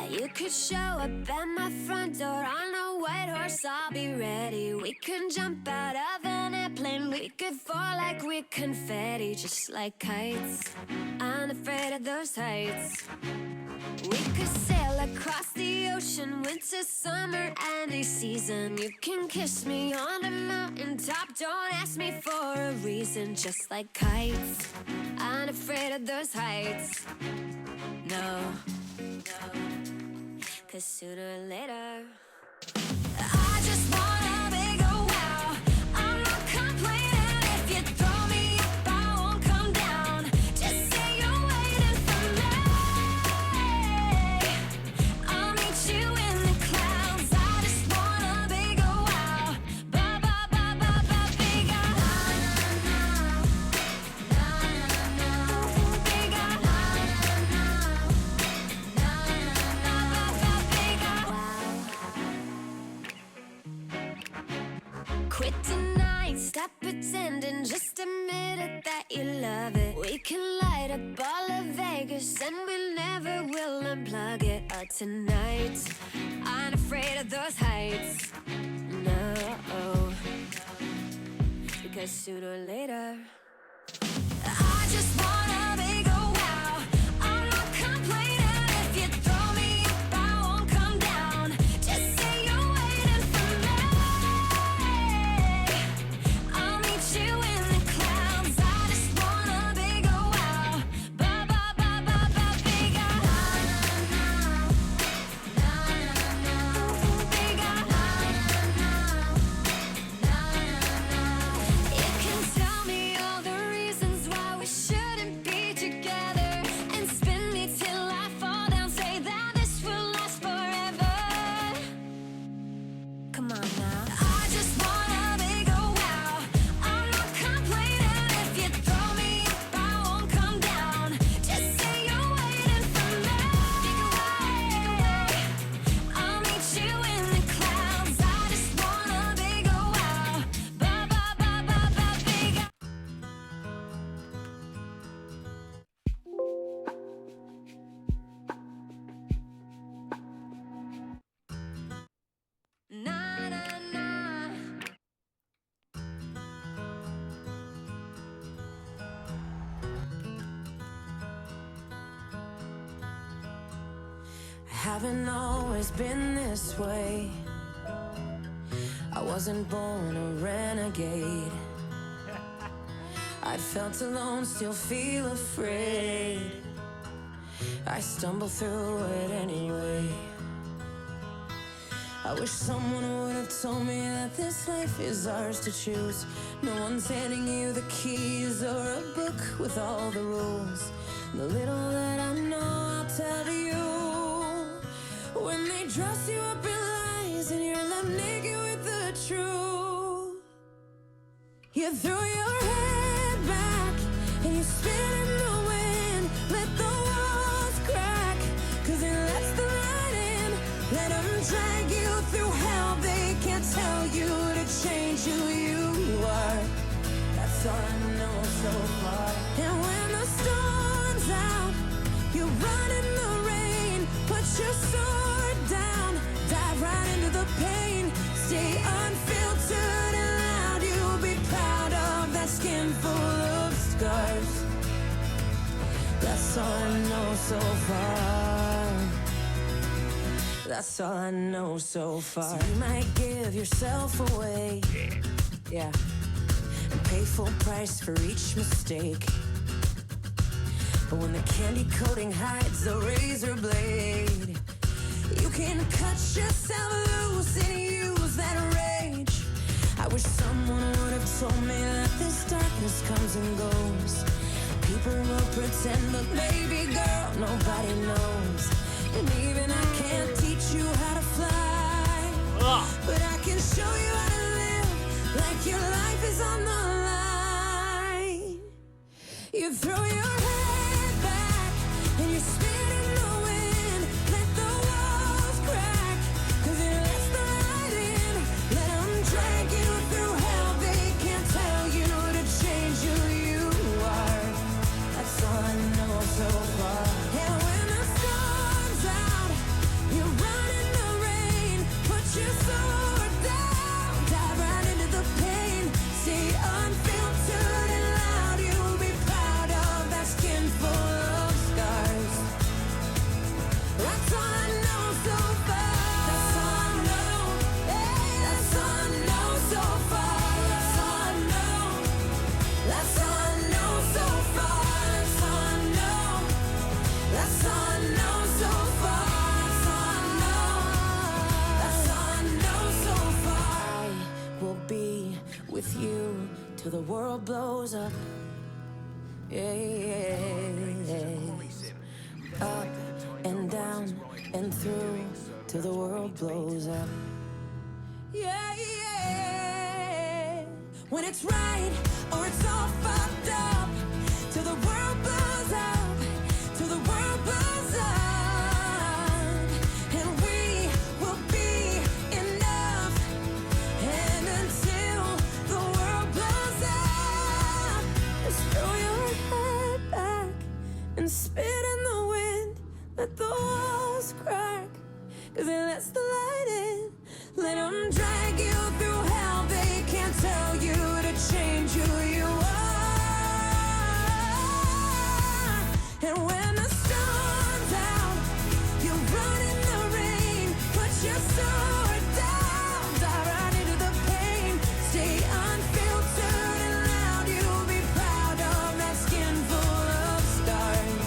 You could show up at my front door on a white horse, I'll be ready. We can jump out of an airplane, we could fall like we're confetti, just like kites, unafraid of those heights. We could sail across the ocean, winter, summer, any season. You can kiss me on a mountaintop, don't ask me for a reason, just like kites, unafraid of those heights. No, cause sooner or later I just want a big oh wow. I'm not complaining if you throw me up, I won't come down. Just say you're waiting for me, I'll meet you in the clouds. I just want a big oh wow. Ba ba ba ba ba big oh wow. Big oh wow. Quit tonight, stop pretending, just admit it that you love it. We can light up all of Vegas and we never will unplug it. Tonight, unafraid of those heights. No, because sooner or later I just want a big oh wow. I'm not complaining if you throw me up, I won't come down. Just say you're waiting for me, I'll meet you in the clouds. I just want a big oh wow. Ba ba ba ba ba big oh wow. Big oh wow. You can tell me all the reasons why we shouldn't be together, and spin me till I fall down, say that this will last forever. Come on now. I just want a big oh wow. I'm not complaining if you throw me up, I won't come down. Just say you're waiting for me, I'll meet you in the clouds. I just want a big oh wow. Ba ba ba ba ba big oh. Na na na. Haven't always been this way. I wasn't born a renegade. I felt alone, still feel afraid. I stumble through it anyway. I wish someone would have told me that this life is ours to choose. No one's handing you the keys or a book with all the rules. The little that I know, I'll tell you. When they dress you up in lies and you're left naked with the truth, you throw your head back and you spin in the wind. Let the walls crack, cause it lets the light in. Let them drag you through hell, they can't tell you to change who you are. That's all I know so far. And when the storm's out, you run in the rain. Put your sword down, dive right into the pain. Stay unfiltered and loud, you'll be proud of that skin full of scars. That's all I know so far. That's all I know so far. So you might give yourself away, yeah, and pay full price for each mistake. But when the candy coating hides the razor blade, you can cut yourself loose and use that rage. I wish someone would have told me that this darkness comes and goes. People will pretend, but baby girl, nobody knows. And even I can't teach you how to fly, but I can show you how to live like your life is on the line. You throw your head back and you spin in the wind. Let the walls crack, cause it lets the light in. Let them drag you through hell, they can't tell you to change who you are. That's all I know so far. And when the storm world blows up. Yeah. Up and down and through till the world blows up. Yeah. When it's right or it's all fucked up, till the world blows up, till the world blows up, and we will be enough. And until the world blows up, just throw your head back and spit in the wind. Let the walls crack, 'cause it lets the light in. Let them drag you through hell. They can't tell you to change who you are. And when the storm's out, you run in the rain. Put your sword down, dive right into the pain. Stay unfiltered and loud. You'll be proud of that skin full of scars.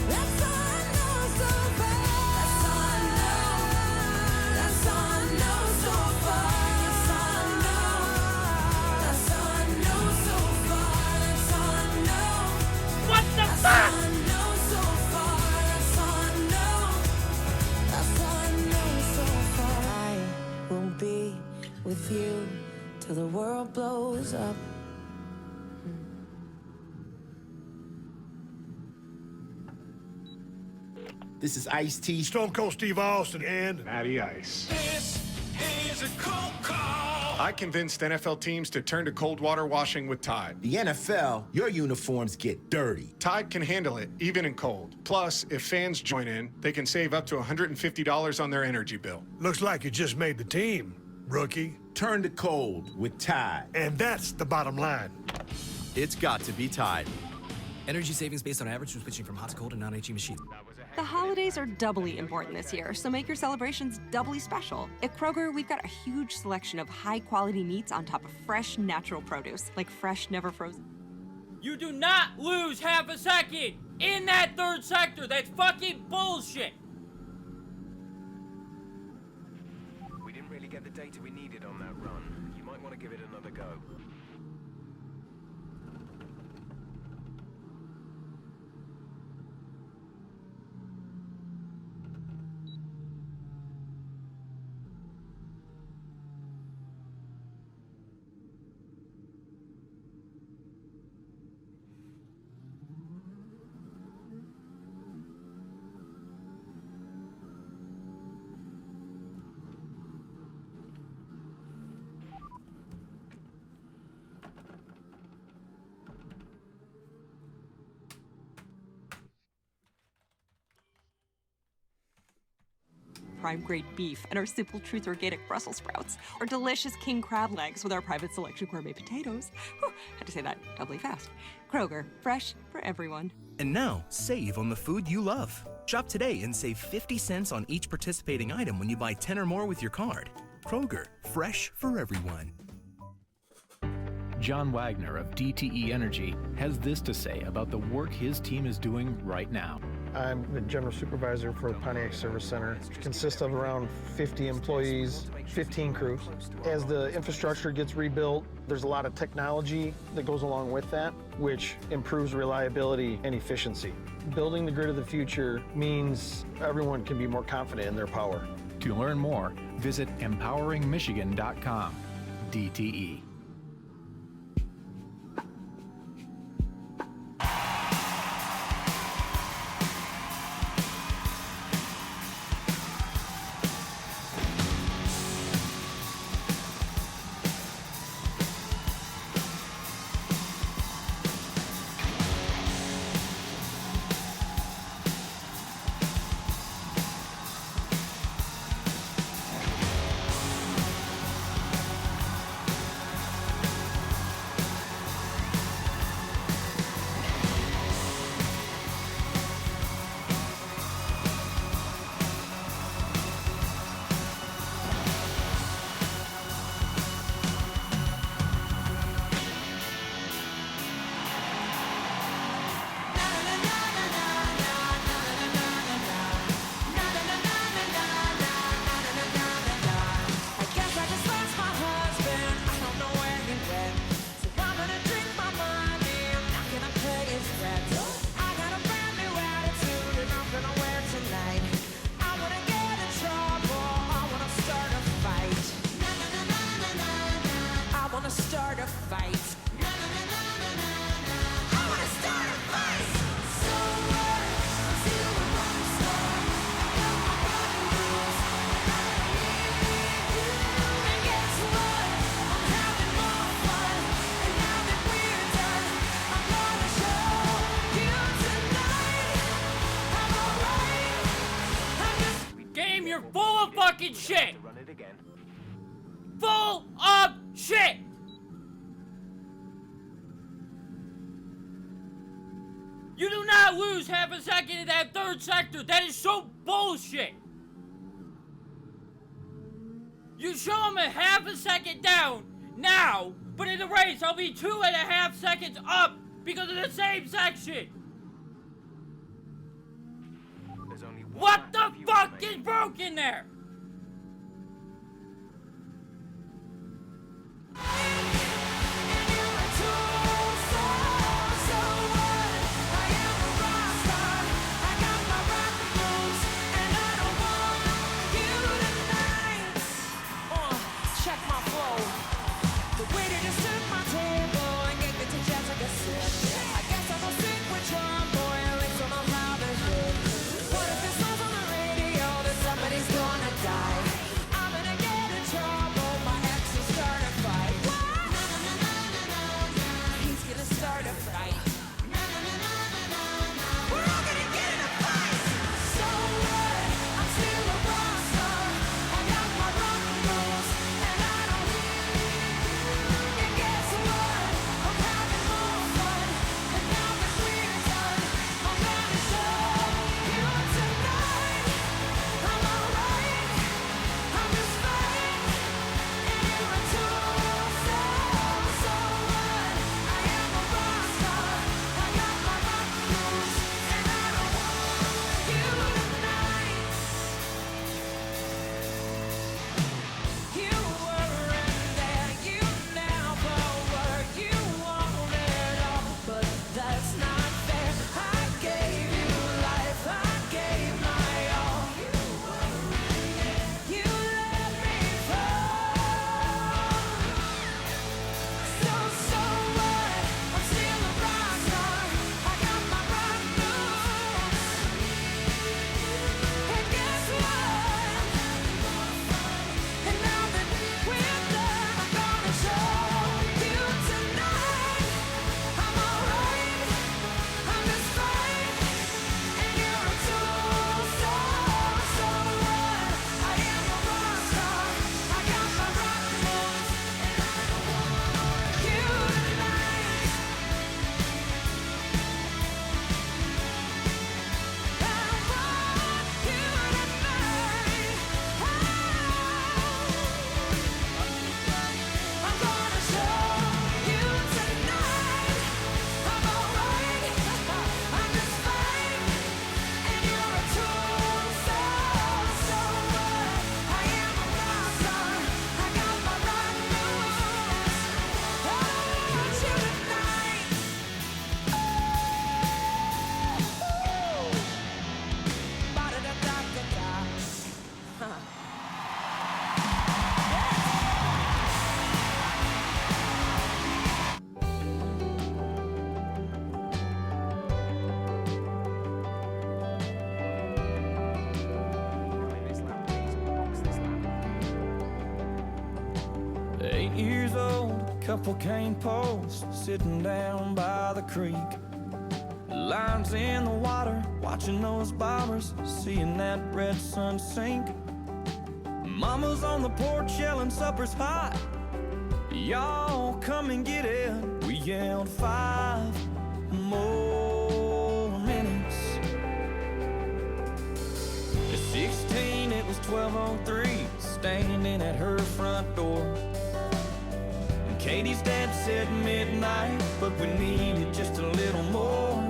That's all I know so far. That's all I know. That's all I know so far. That's all I know. That's all I know so far. That's all I know. What the That's all I know so far. That's all I know. That's all I know so far. I will be with you till the world blows up. This is Ice-T. Stone Cold Steve Austin and Matty Ice. this is a cold call. I convinced NFL teams to turn to cold water washing with Tide. The NFL, your uniforms get dirty. Tide can handle it, even in cold. Plus, if fans join in, they can save up to $150 on their energy bill. Looks like you just made the team, rookie. Turn to cold with Tide. And that's the bottom line. It's got to be Tide. Energy savings based on average when switching from hot to cold and non-HE machines. The holidays are doubly important this year, so make your celebrations doubly special. At Kroger, we've got a huge selection of high-quality meats on top of fresh, natural produce, like fresh, never frozen. You do not lose half a second in that third sector. That's fucking bullshit. We didn't really get the data we needed on that run. You might want to give it another go. Prime-grade beef and our Simple Truth organic Brussels sprouts, or delicious king crab legs with our private selection gourmet potatoes. Whew, had to say that doubly fast. Kroger, fresh for everyone. And now, save on the food you love. Shop today and save 50 cents on each participating item when you buy 10 or more with your card. Kroger, fresh for everyone. John Wagner of DTE Energy has this to say about the work his team is doing right now. I'm the general supervisor for the Pontiac Service Center. It consists of around 50 employees, 15 crews. As the infrastructure gets rebuilt, there's a lot of technology that goes along with that, which improves reliability and efficiency. Building the grid of the future means everyone can be more confident in their power. To learn more, visit empoweringmichigan.com. DTE. You're full of fucking shit! To run it again. Full of shit! You do not lose half a second in that third sector. That is so bullshit. You show them a half a second down now, but in the race I'll be 2.5 seconds up because of the same section. There's only one What lap the of fuel fuck remaining. is broken there? Check my flow. The waiter just took my table and gave it to Jessica Sid. I guess I'm a sick with John Boy and links on a Robinhood. What if it says on the radio that somebody's gonna die? I'm gonna get in trouble. My ex is starting a fight. He's gonna start a fight. We're all gonna get in a fight. So what? I'm still a rock star. I got my rock rules and I don't. And guess what? I'm having more fun. And now that we're done, I'm gonna show you tonight. I'm alright. I'm just fine. And you're a tool. So what? I am a rock star. I got my rock rules and I don't want you tonight. You weren't there, you never were. You wanted all, but that's not fair. I gave you life, I gave my all. You let me fall. So what? I'm still a rock star. I got my rock moves. And guess what? And now that we're done, I'm gonna show you tonight. I'm alright, I'm just fine. And you're a tool, so what? I am a rock star. I got my rock moves, and I don't want you tonight. I want you tonight. I'm gonna show you tonight. I'm alright, I'm just fine. And you're a tool, so what? I am a rock star. I got my rock moves. I want you tonight. Ba-da-da-da-da-da. Come in this lap, please. Box this lap. 8 years old, couple cane posts sitting down by the creek. Lines in the water, watching those bobbers, seeing that red sun sink. Mama's on the porch yelling supper's hot. Y'all come and get it. We yelled 5 more minutes. At 16 it was 12:03, standing at her front door. And Katie's dad said midnight, but we needed just a little more.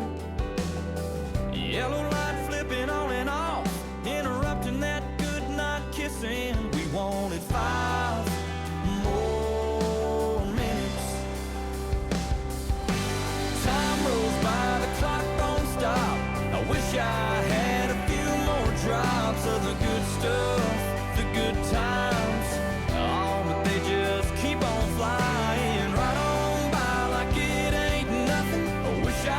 Yellow light flipping on and off, interrupting that good night kissing. We wanted 5 more minutes. Time rolls by, the clock don't stop. I wish I had a few more drops of the good stuff, the good times. Oh, but they just keep on flying right on by like it ain't nothing. I wish I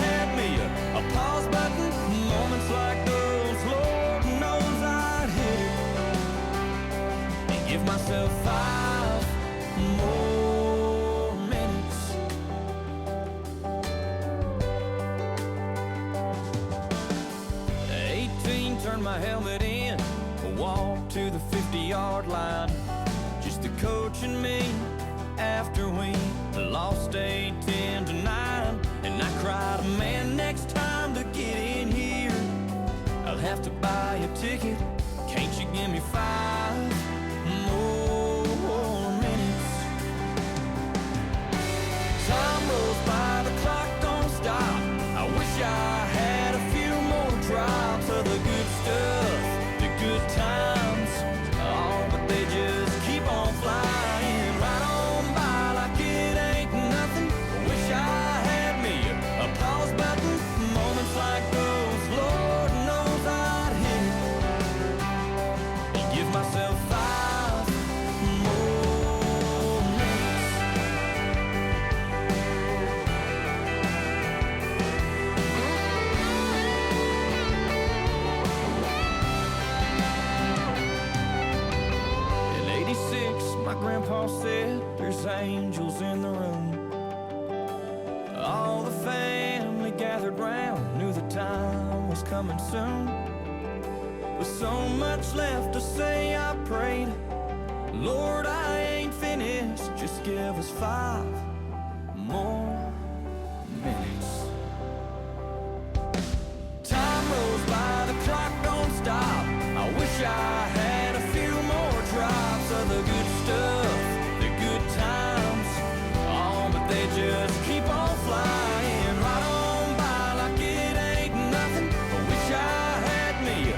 had me a pause button. Moments like those, Lord knows I'd hit it and give myself 5 more minutes. 18, turned my helmet in, walk to the 50-yard line. Just the coach and me after we lost 8-10 to 9. And I cried, man, next time to get in here, I'll have to buy a ticket. Can't you give me 5 more minutes? Time rolls by, the clock don't stop. I wish I had a few more drops of the good stuff, the good times. Oh, but they just keep on flying right on by like it ain't nothing. Wish I had me a pause button. Moments like those, Lord knows I'd hit it and give myself 5 more minutes. In '86, my grandpa said there's angels in the room. All the family gathered round, knew the time was coming soon. With so much left to say, I prayed, Lord, I ain't finished, just give us 5 more minutes. Time rolls by, the clock don't stop. I wish I had a few more drops of the good stuff, the good times. Oh, but they just keep on flying right on by like it ain't nothing. I wish I had me a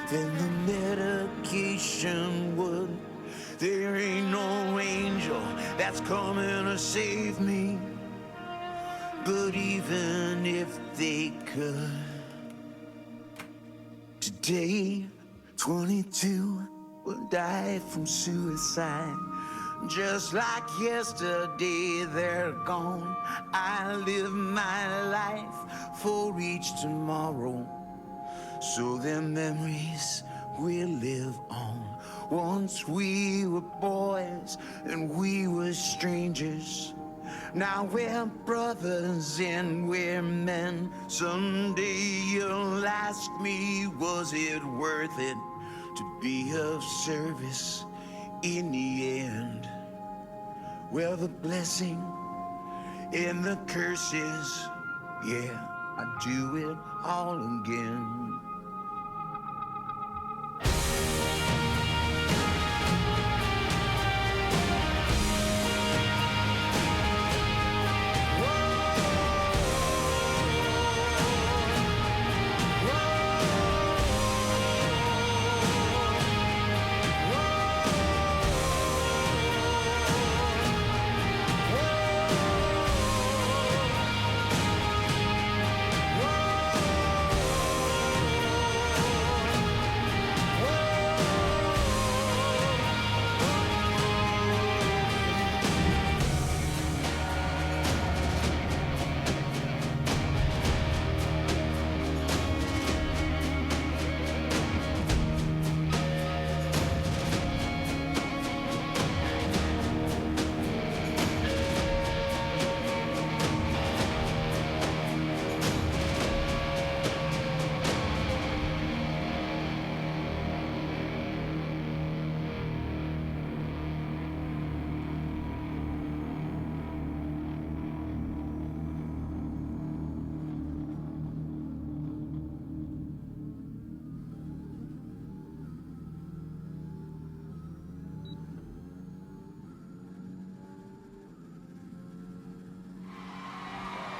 than the medication would. There ain't no angel that's coming to save me. But even if they could, today, 22 will die from suicide. Just like yesterday, they're gone. I live my life for each tomorrow, so their memories will live on. Once we were boys and we were strangers. Now we're brothers and we're men. Someday you'll ask me, was it worth it to be of service in the end? Well, the blessing and the curses, yeah, I'd do it all again.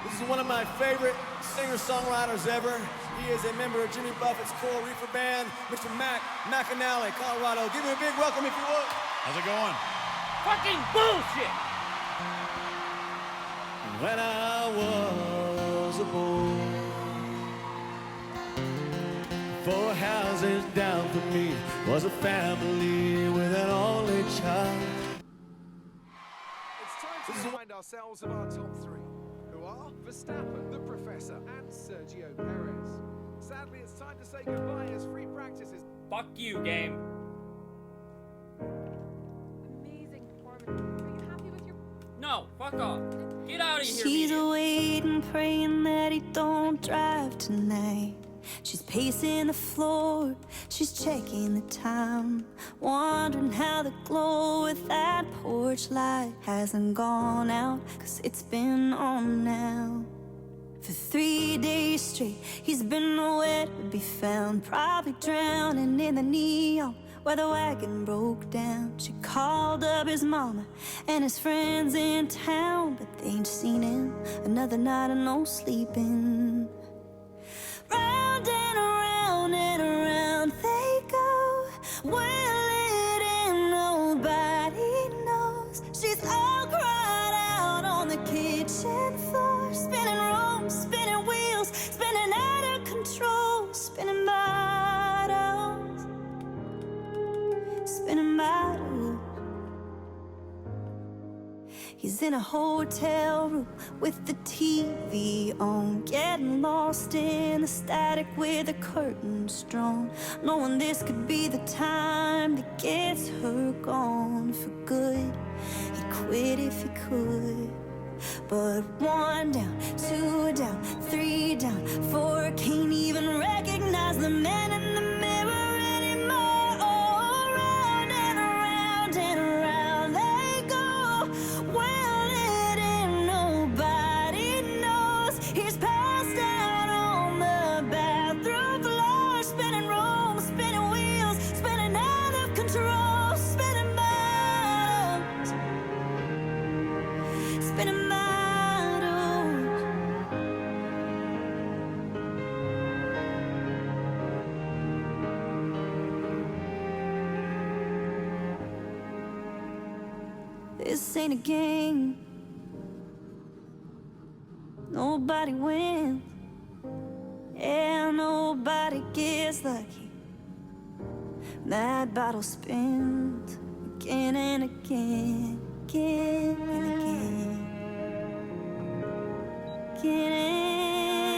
This is one of my favorite singer-songwriters ever. He is a member of Jimmy Buffett's Coral Reefer Band, Mr. Mac McAnally, Colorado. Give him a big welcome if you would. How's it going? Fucking bullshit! When I was a boy, 4 houses down from me was a family with an only child. It's time to remind ourselves of our top 3, who are Verstappen, the Professor, and Sergio Perez. Sadly, it's time to say goodbye as free practices. Fuck you, game. Amazing performance. Are you happy with your... No, fuck off. Get out of here. She's waiting, praying that he don't drive tonight. She's pacing the floor, she's checking the time, wondering how the glow with that porch light hasn't gone out, 'cause it's been on now. For 3 days straight, he's been nowhere to be found, probably drowning in the neon where the wagon broke down. She called up his mama and his friends in town, but they ain't seen him. Another night of no sleeping. Round and around they go. Well, it ain't nobody knows. She's all cried out on the kitchen floor, spinning rooms, spinning wheels, spinning out of control, spinning bottles, spinning bottles. He's in a hotel room with the TV on, getting lost in the static with the curtains drawn, knowing this could be the time that gets her gone for good. He'd quit if he could. But 1 down, 2 down, 3 down, 4, can't even recognize the man in the mirror anymore. Oh, round and around they go. Well, it ain't nobody knows. He's passed out on the bathroom floor, spinning rooms, spinning wheels, spinning out of control, spinning bottles, spinning bottles. This ain't a game. Nobody wins. Yeah, nobody gets lucky. That bottle spins again and again, again and again, again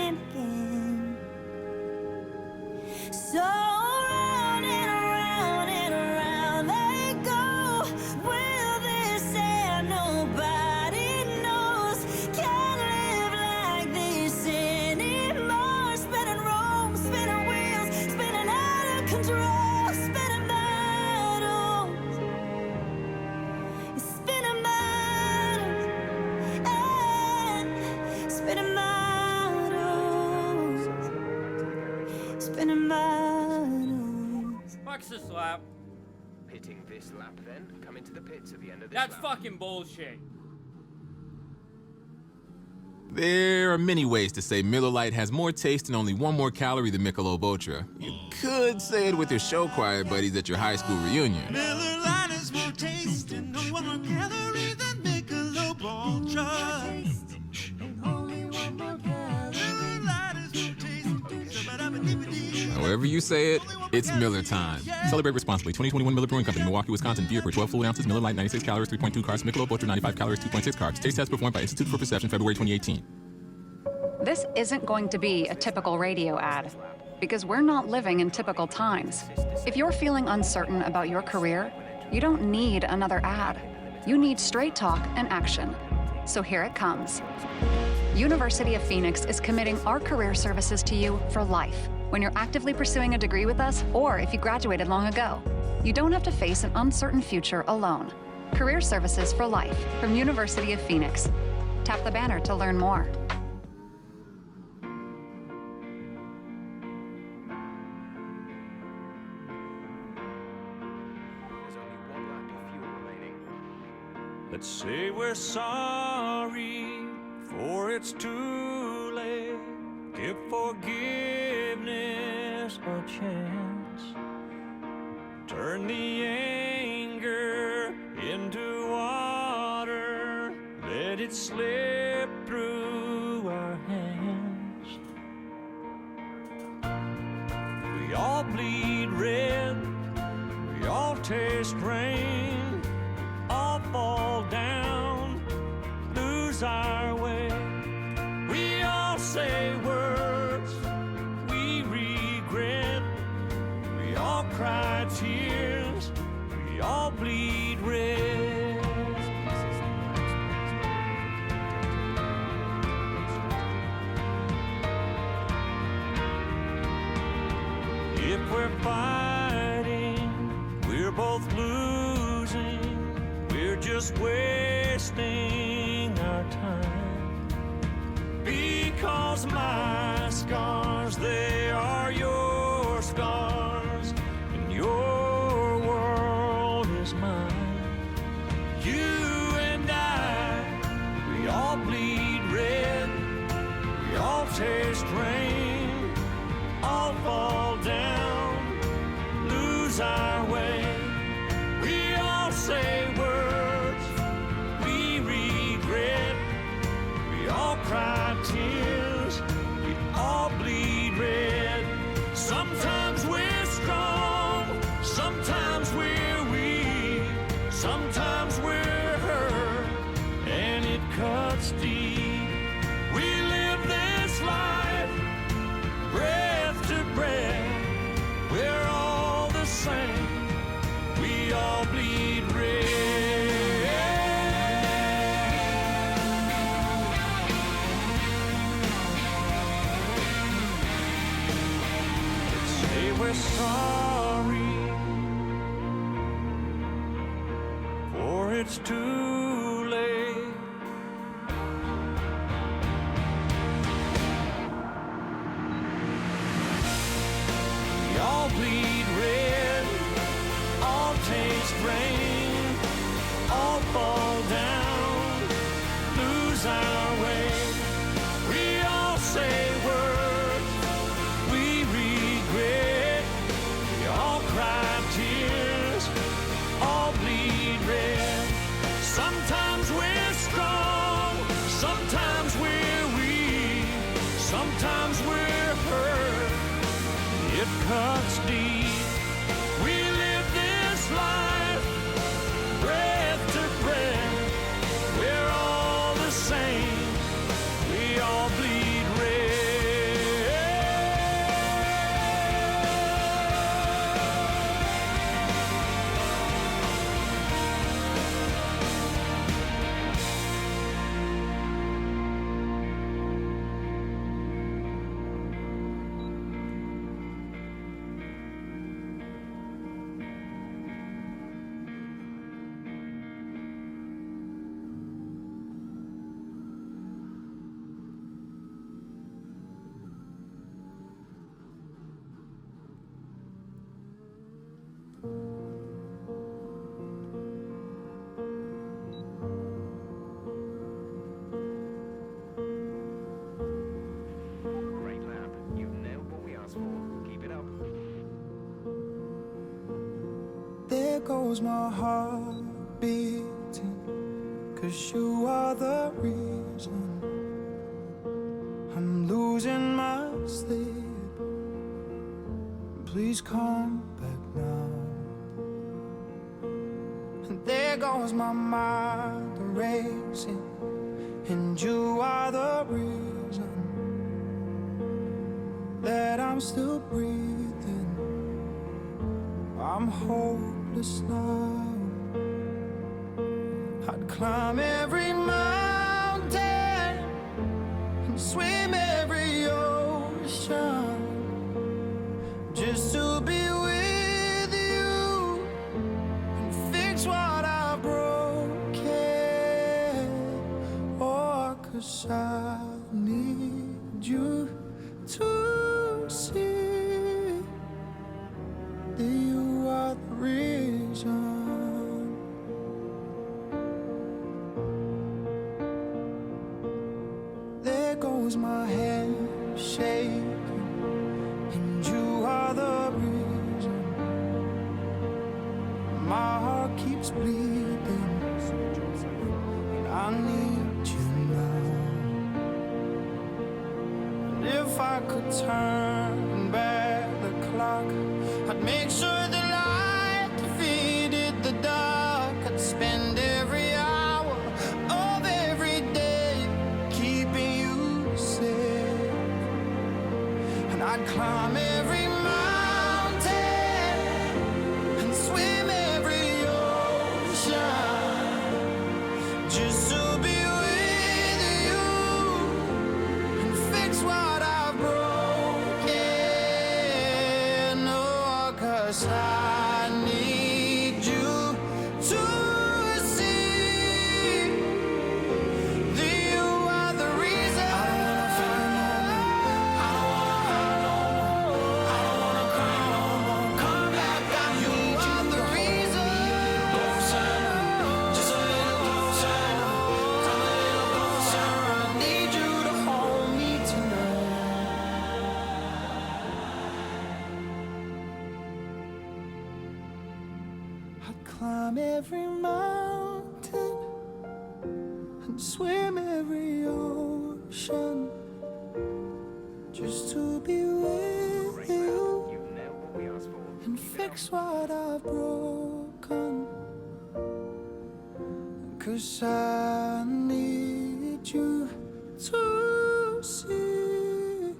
and again. So round and around and around they go. Will this end? Nobody knows. Can't live like this anymore. Spinning Rome, spinning wheels, spinning out of control, spinning battles, spinning battles, spinning battles, spinning battles. Fuck's this lap. Hitting this lap, then come into the pits at the end of this That's lap. fucking bullshit. There are many ways to say Miller Lite has more taste and only one more calorie than Michelob Ultra. You could say it with your show choir buddies at your high school reunion. Miller Lite is more tasty and no one more calorie than Michelob Ultra. However you say it, it's Miller time. Celebrate responsibly. 2021 Miller Brewing Company, Milwaukee, Wisconsin. Beer per 12 full ounces. Miller Lite, 96 calories, 3.2 carbs. Michelob Ultra, 95 calories, 2.6 carbs. Taste test performed by Institute for Perception, February 2018. This isn't going to be a typical radio ad, because we're not living in typical times. If you're feeling uncertain about your career, you don't need another ad. You need straight talk and action. So here it comes. University of Phoenix is committing our career services to you for life. When you're actively pursuing a degree with us, or if you graduated long ago, you don't have to face an uncertain future alone. Career services for life from University of Phoenix. Tap the banner to learn more. Let's say we're sorry, for it's too late. Give forgiveness a chance. Turn the anger into water. Let it slip through our hands. We all bleed red. We all taste rain. All fall down, lose our way. We all say words we regret. We all cry tears. We all bleed red. If we're fighting, we're both losing. We're just wasting our time. Because my scars, they are your scars, and your world is mine. You and I, we all bleed red. We all taste rain. All fall down, lose our way. We all say words we regret. We all cry tears. We all bleed red. Sometimes we're strong. Sometimes we're weak. Sometimes we're hurt. And it cuts deep. We live this life, breath to breath. We're all the same. We all bleed red. Let's say we're sorry, for it's too late. We all bleed red. All taste rain, all fall down, lose our way. We all say words we regret. We all cry tears, all bleed red. Some cuts deep. We live this life, breath to breath. We're all the same. We all bleed red. Great lab. You've nailed what we asked for. Keep it up. There goes my heart beating, 'cause you are the reason I'm losing my sleep. Please come back now. And there goes my mind racing, and you are the reason that I'm still breathing. I'm hopeless now. I'd climb every mountain and swim every ocean just to be with you and fix what I broke. Oh, 'cause I need you to see that you are the reason. There goes my hand shaking, and you are the reason. My heart keeps bleeding, and I need you now. And if I could turn back the clock, I'd make sure the light defeated the dark. I'd spend every hour of every day keeping you safe. And I'd climb every mountain and swim every ocean just to be with you and fix what I've broken. Oh, 'cause I need you to see that you are the reason. I don't wanna fight no more. I don't wanna hide no more. I don't wanna cry no more. Come back, I need you. The reason. Closer, just a little closer. Come a little closer. I need you to hold me tonight. I'd climb every mountain and swim every ocean just to be with you You've nailed what we asked for. and fix what I've broken. 'Cause I need you to see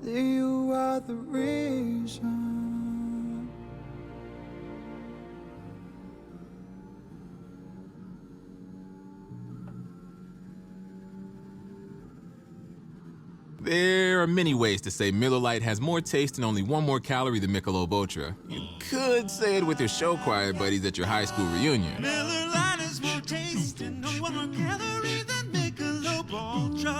that you are the reason. There are many ways to say Miller Lite has more taste and only one more calorie than Michelob Ultra. You could say it with your show choir buddies at your high school reunion. Miller Lite is more tasty, no one more calorie than Michelob Ultra.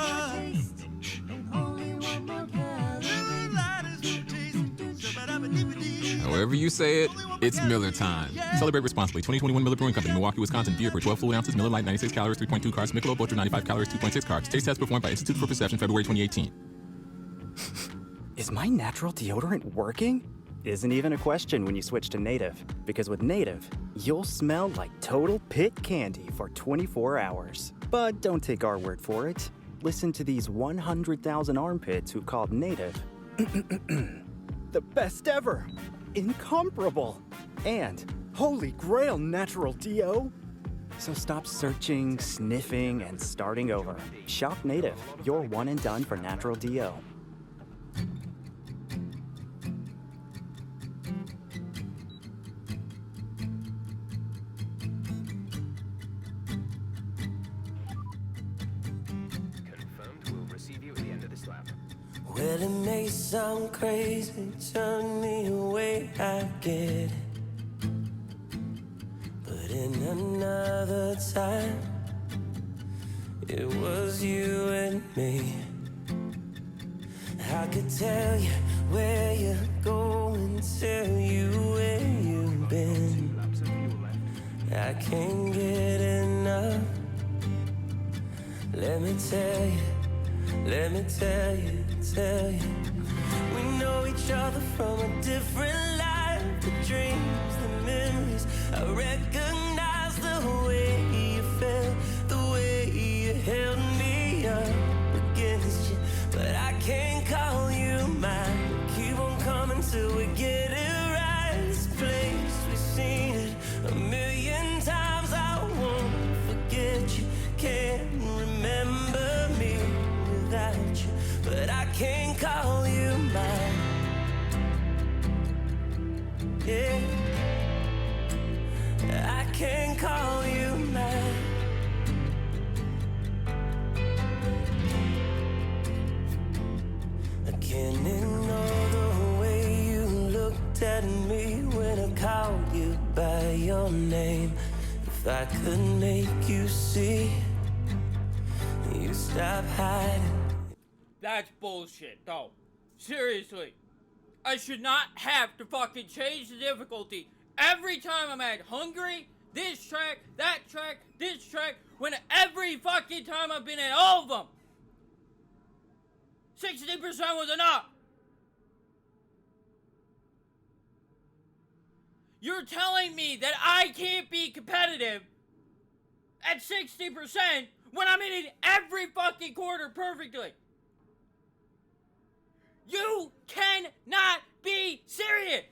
However you say it, it's Miller time. Celebrate responsibly. 2021 Miller Brewing Company, Milwaukee, Wisconsin. Beer per 12 fluid ounces. Miller Lite, 96 calories, 3.2 carbs. Michelob Ultra, 95 calories, 2.6 carbs. Taste test performed by Institute for Perception, February 2018. Is my natural deodorant working? Isn't even a question when you switch to Native. Because with Native, you'll smell like total pit candy for 24 hours. But don't take our word for it. Listen to these 100,000 armpits who called Native the best ever, incomparable, and holy grail natural DO. So stop searching, sniffing, and starting over. Shop Native, your one and done for natural DO. Confirmed, we'll receive you at the end of this lap. Well, it may sound crazy, turn me away, I get it. But in another time, it was you and me. I could tell you where you're going, tell you where you've been. I can't get enough. Let me tell you, let me tell you, tell you. We know each other from a different life. The dreams, the memories. I recognize the way you felt, the way you held me up against you. But I can't call you mine. Keep on coming till we get it right. This place, we've seen it a million times. I won't forget you. Can't remember me without you. But I can't call you mine. Yeah, I can't call you mine. I can't ignore the way you looked at me when I called you by your name. If I could make you see, you stop hiding. That's bullshit, though. Seriously. I should not have to fucking change the difficulty every time I'm at Hungary, this track, that track, this track, when every fucking time I've been at all of them, 60% was enough. You're telling me that I can't be competitive at 60% when I'm hitting every fucking quarter perfectly. You cannot be serious.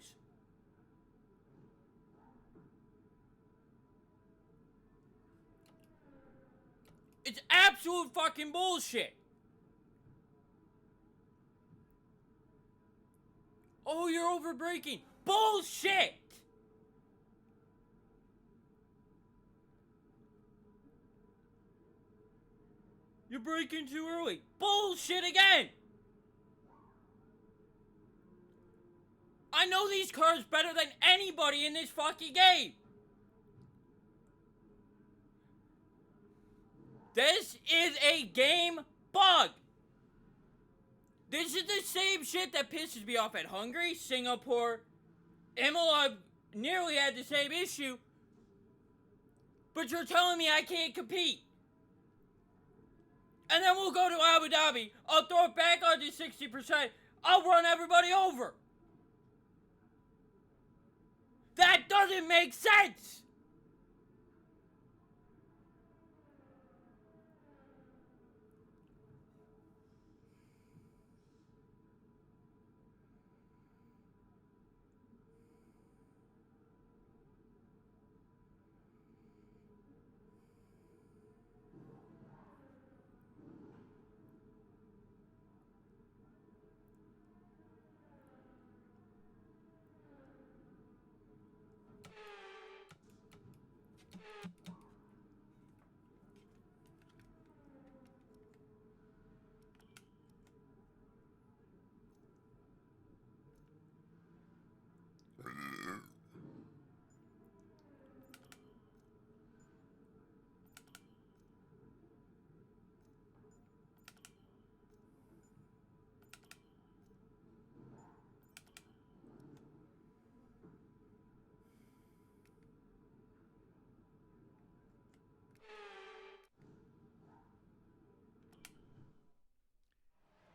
It's absolute fucking bullshit. Oh, you're over braking. Bullshit. You're braking too early. Bullshit again. I know these cars better than anybody in this fucking game. This is a game bug. This is the same shit that pisses me off at Hungary, Singapore, Imola. Nearly had the same issue. But you're telling me I can't compete. And then we'll go to Abu Dhabi. I'll throw it back onto 60%. I'll run everybody over. That doesn't make sense!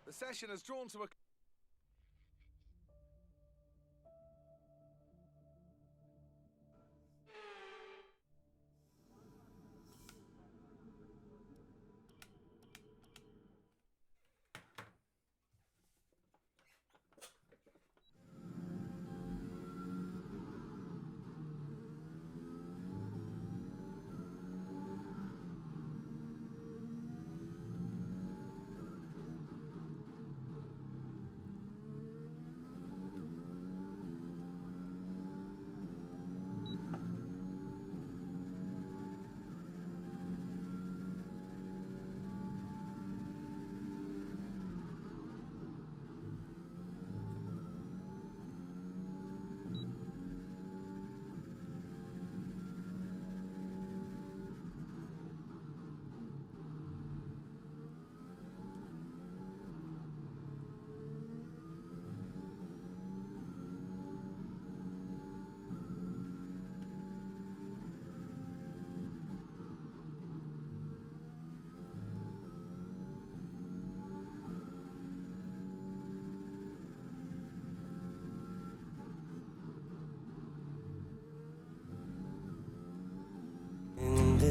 The session has drawn to a...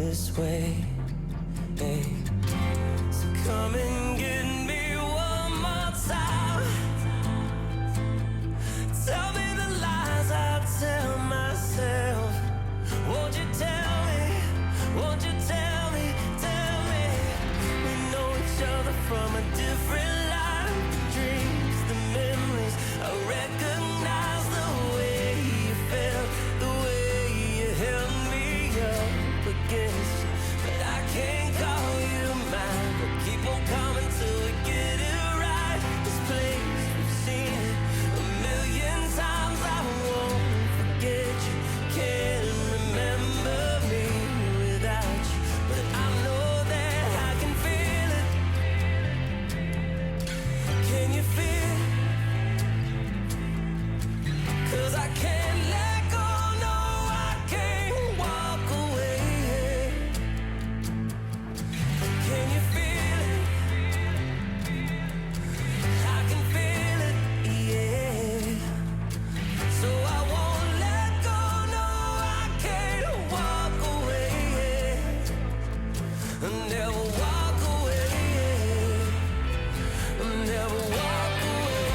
this way. Hey. So come and get me one more time. Tell me the lies I tell myself. Won't you tell me? Won't you tell me? Tell me. We know each other from a different life. The dreams, the memories. I recognize the way you felt, the way you held me up against. But I can't call you mine. But keep on coming till we get it right. This place, we've seen it a million times. I won't forget you. Can't remember me without you. But I know that I can feel it. Can you feel it? 'Cause I can't let go, no, I can't walk away. Can you feel it? I can feel it, yeah. So I won't let go, no, I can't walk away. I'll never walk away. I'll never walk away.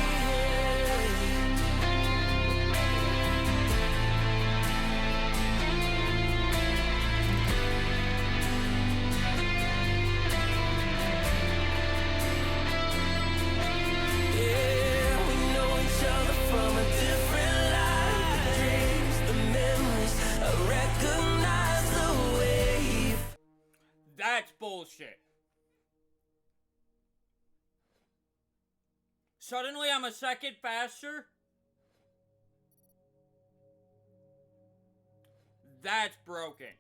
Yeah, we know each other from a different life. The dreams, the memories, I recognize the way. That's bullshit. Suddenly I'm a second faster? That's broken.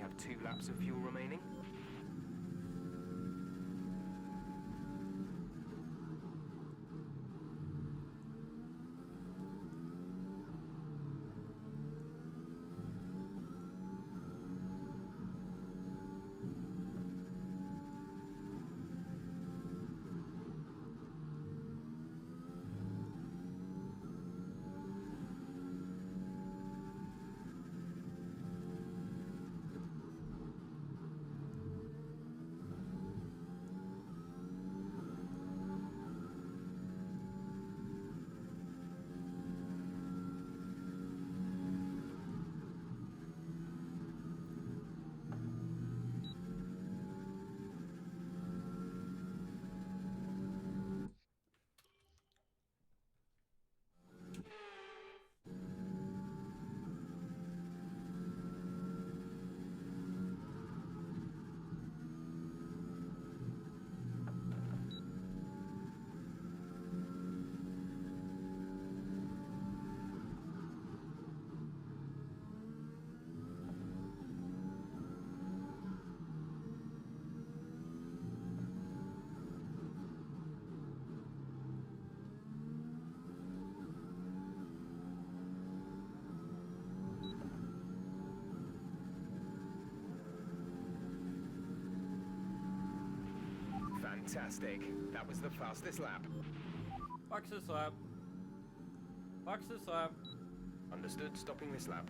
have 2 laps of fuel remaining. Fantastic. That was the fastest lap. Box this lap. Box this lap. Understood. Stopping this lap.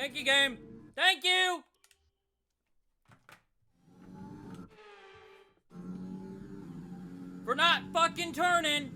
Thank you, game. Thank you! For not fucking turning.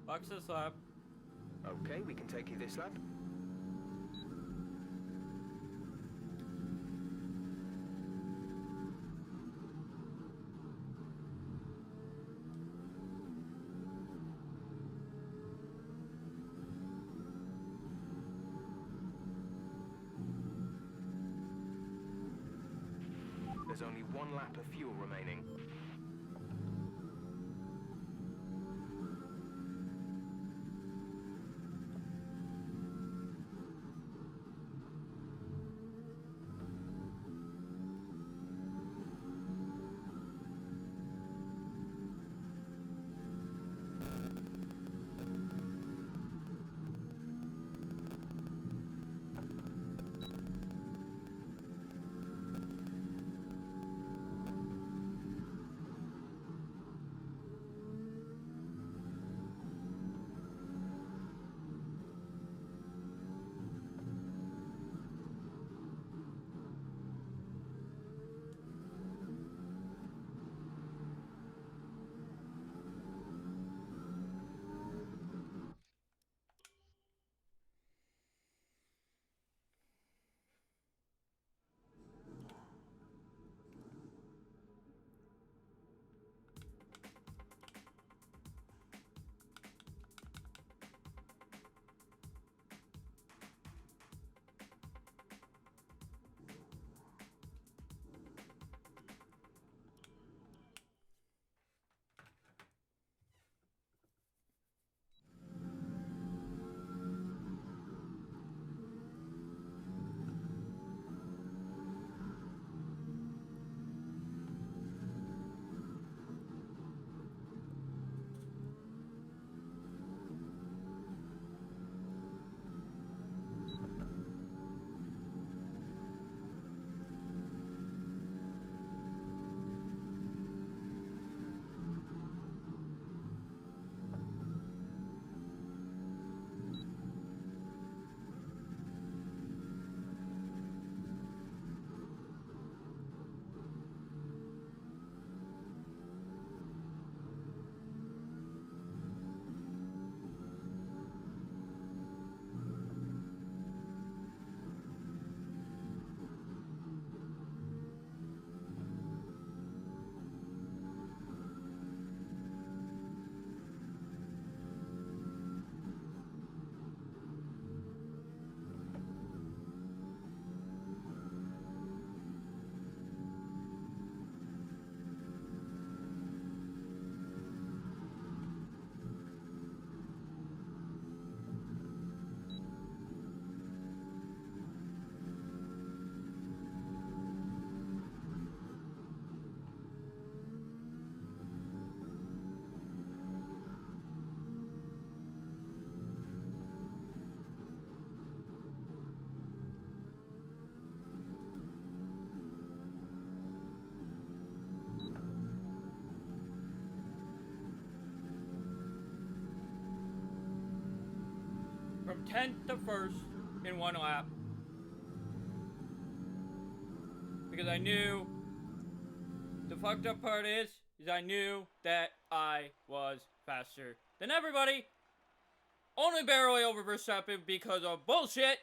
Box this lap. Okay, we can take you this lap. There's only one lap of fuel remaining. From 10th to 1st in one lap. Because I knew, the fucked up part is I knew that I was faster than everybody. Only barely over Verstappen because of bullshit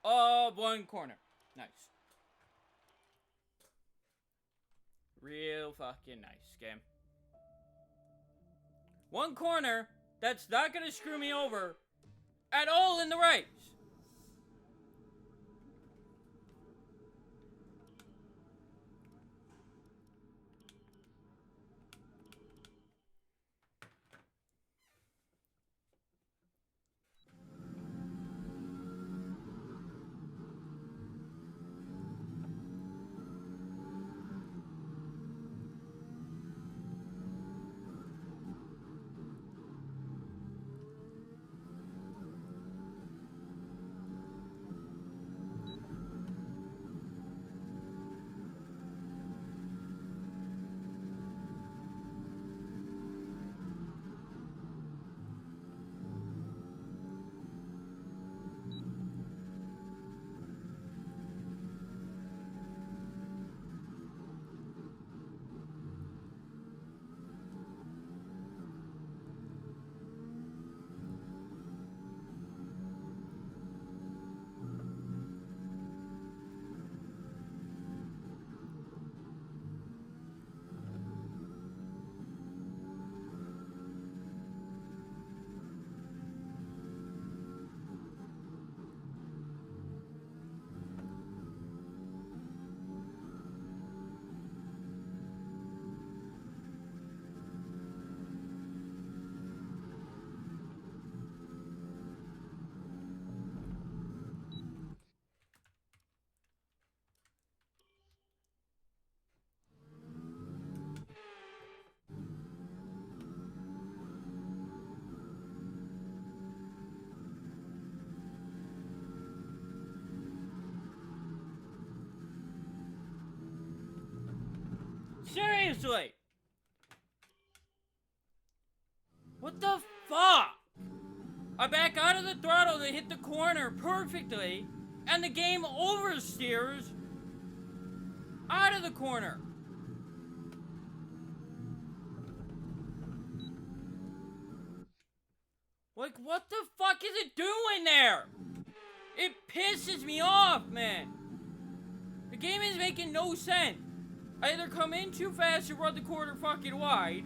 of one corner. Nice. Real fucking nice game. One corner that's not gonna screw me over at all in the race. Seriously! What the fuck? I back out of the throttle to hit the corner perfectly, and the game oversteers out of the corner. Like, what the fuck is it doing there? It pisses me off, man. The game is making no sense. I either come in too fast or run the corner fucking wide,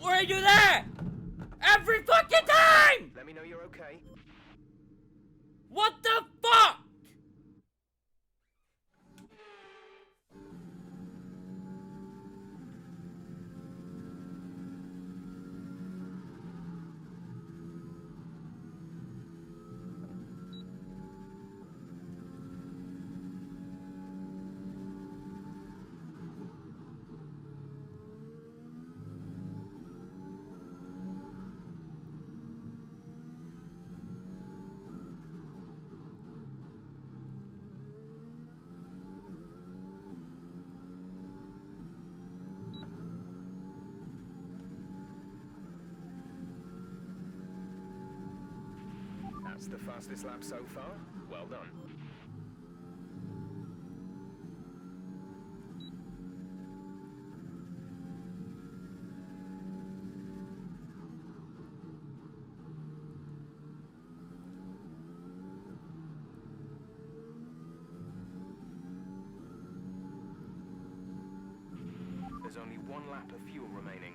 or I do that every fucking time! Let me know you're okay. What the fuck? That's the fastest lap so far. Well done. There's only one lap of fuel remaining.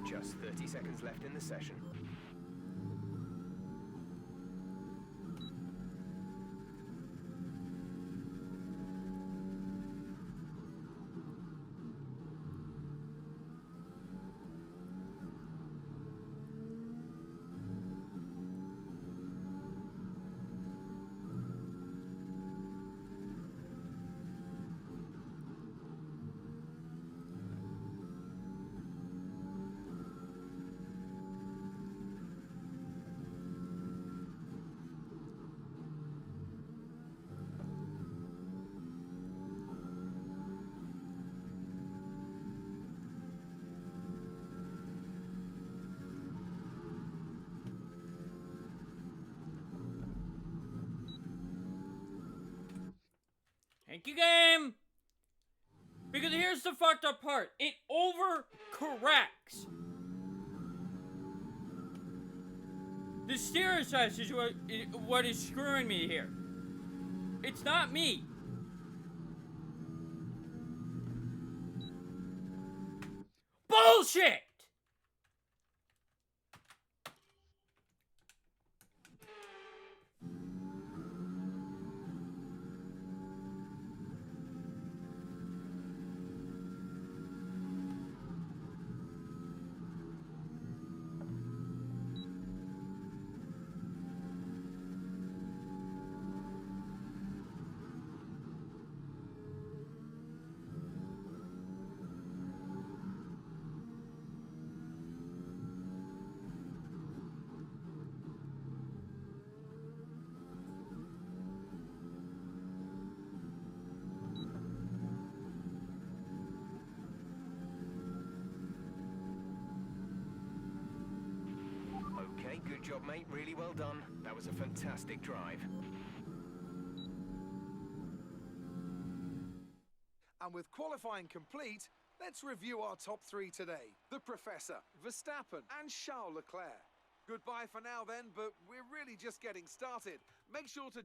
Just 30 seconds left in the session. Thank you, game! Because here's the fucked up part. It overcorrects. The steer assist is what is screwing me here. It's not me. bullshit! Okay, good job, mate. Really well done. That was a fantastic drive. And with qualifying complete, let's review our top three today. The Professor, Verstappen, and Charles Leclerc. Goodbye for now then, but we're really just getting started. Make sure to...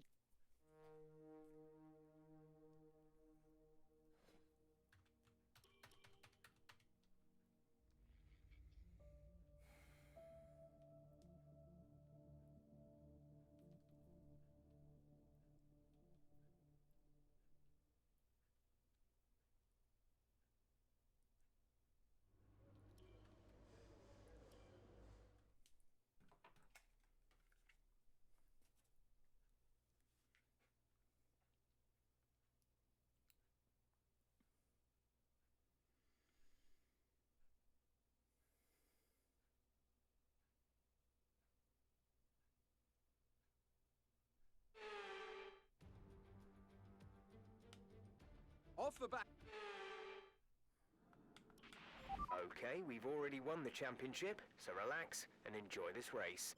Off the back. Okay, we've already won the championship, so relax and enjoy this race.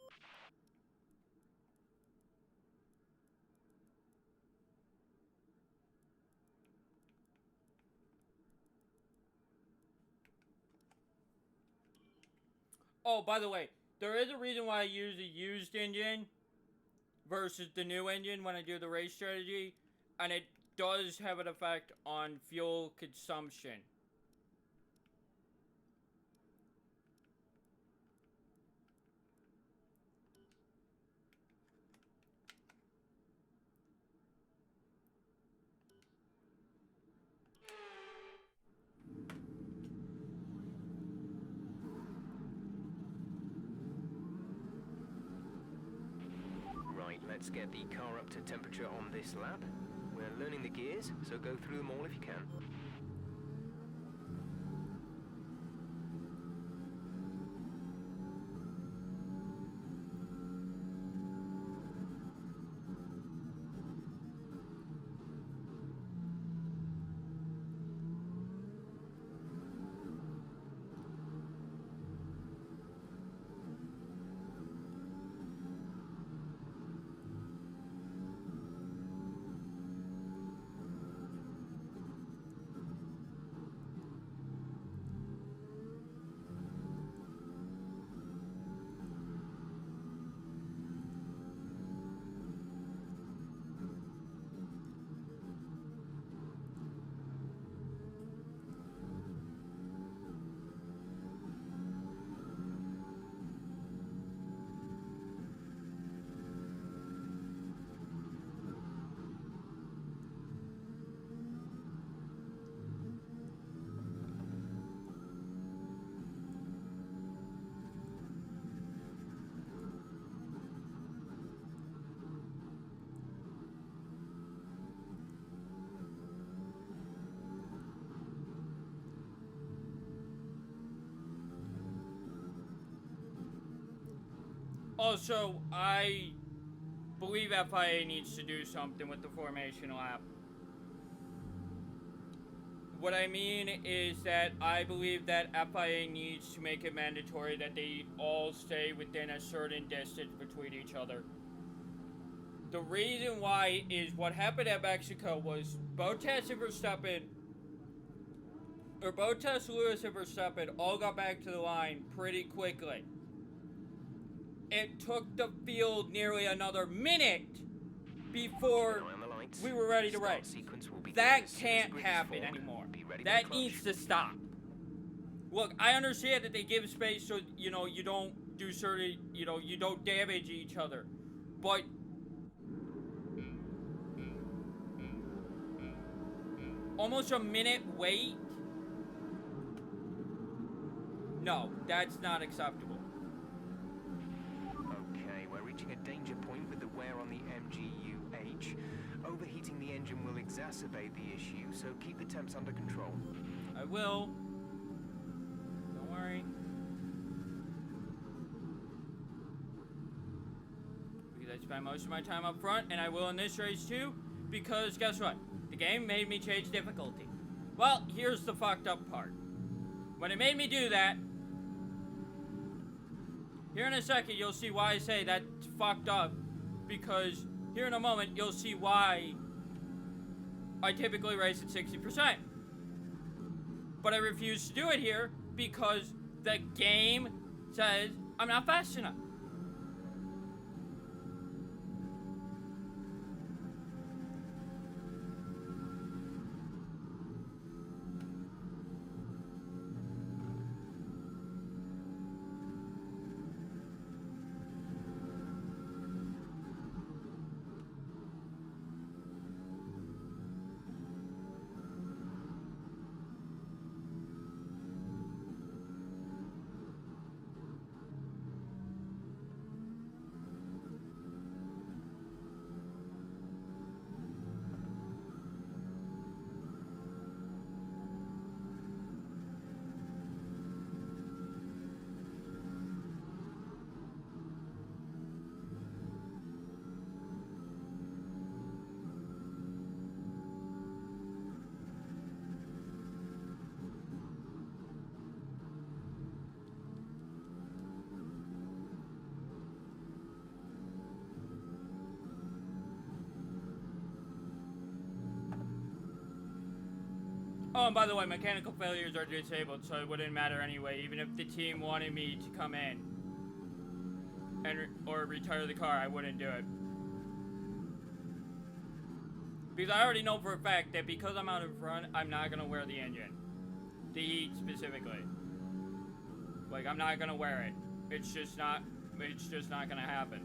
Oh, by the way, there is a reason why I use a used engine versus the new engine when I do the race strategy, and it does have an effect on fuel consumption. Right, let's get the car up to temperature on this lap. We're learning the gears, so go through them all if you can. Also, I believe FIA needs to do something with the formation lap. What I mean is that I believe that FIA needs to make it mandatory that they all stay within a certain distance between each other. The reason why is what happened at Mexico was Bottas and Verstappen, or Bottas, Lewis, and Verstappen all got back to the line pretty quickly. It took the field nearly another minute before we were ready to race. That can't happen anymore. That needs to stop. Look, I understand that they give space so, you know, you don't do certain, you know, you don't damage each other. But almost a minute wait? No, that's not acceptable. Okay, we're reaching a danger point with the wear on the MGU-H. Overheating the engine will exacerbate the issue, so keep the temps under control. I will. Don't worry. Because I spend most of my time up front, and I will in this race too, because guess what? The game made me change difficulty. Well, here's the fucked up part. When it made me do that, here in a second you'll see why I say that's fucked up, because here in a moment you'll see why I typically race at 60%. But I refuse to do it here because the game says I'm not fast enough. Oh, and by the way, mechanical failures are disabled, so it wouldn't matter anyway, even if the team wanted me to come in and or retire the car, I wouldn't do it. Because I already know for a fact that because I'm out in front, I'm not gonna wear the engine. The heat specifically. Like, I'm not gonna wear it. It's just not gonna happen.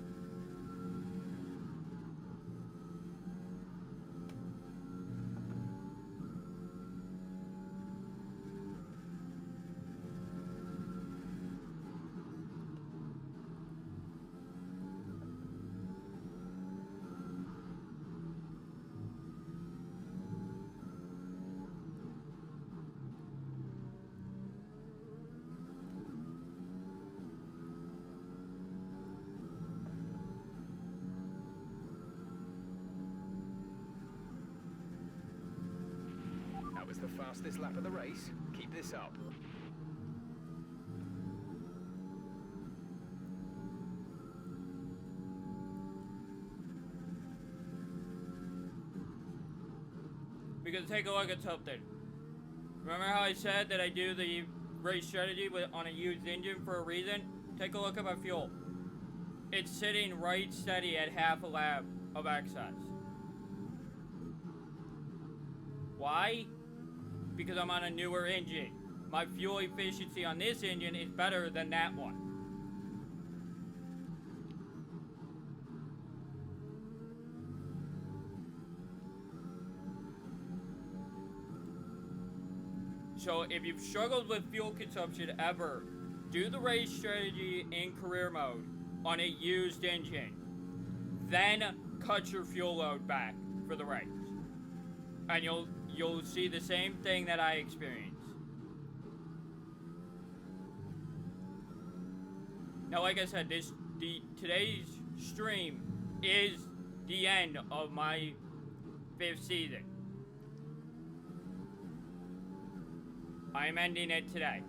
That was the fastest lap of the race. Keep this up. Because take a look at something. Remember how I said that I do the race strategy on a used engine for a reason? Take a look at my fuel. It's sitting right steady at half a lap of excess. Why? Because I'm on a newer engine. My fuel efficiency on this engine is better than that one. So if you've struggled with fuel consumption ever, do the race strategy in career mode on a used engine. Then cut your fuel load back for the race. And you'll see the same thing that I experienced. Now, like I said, today's stream is the end of my 5th season. I'm ending it today.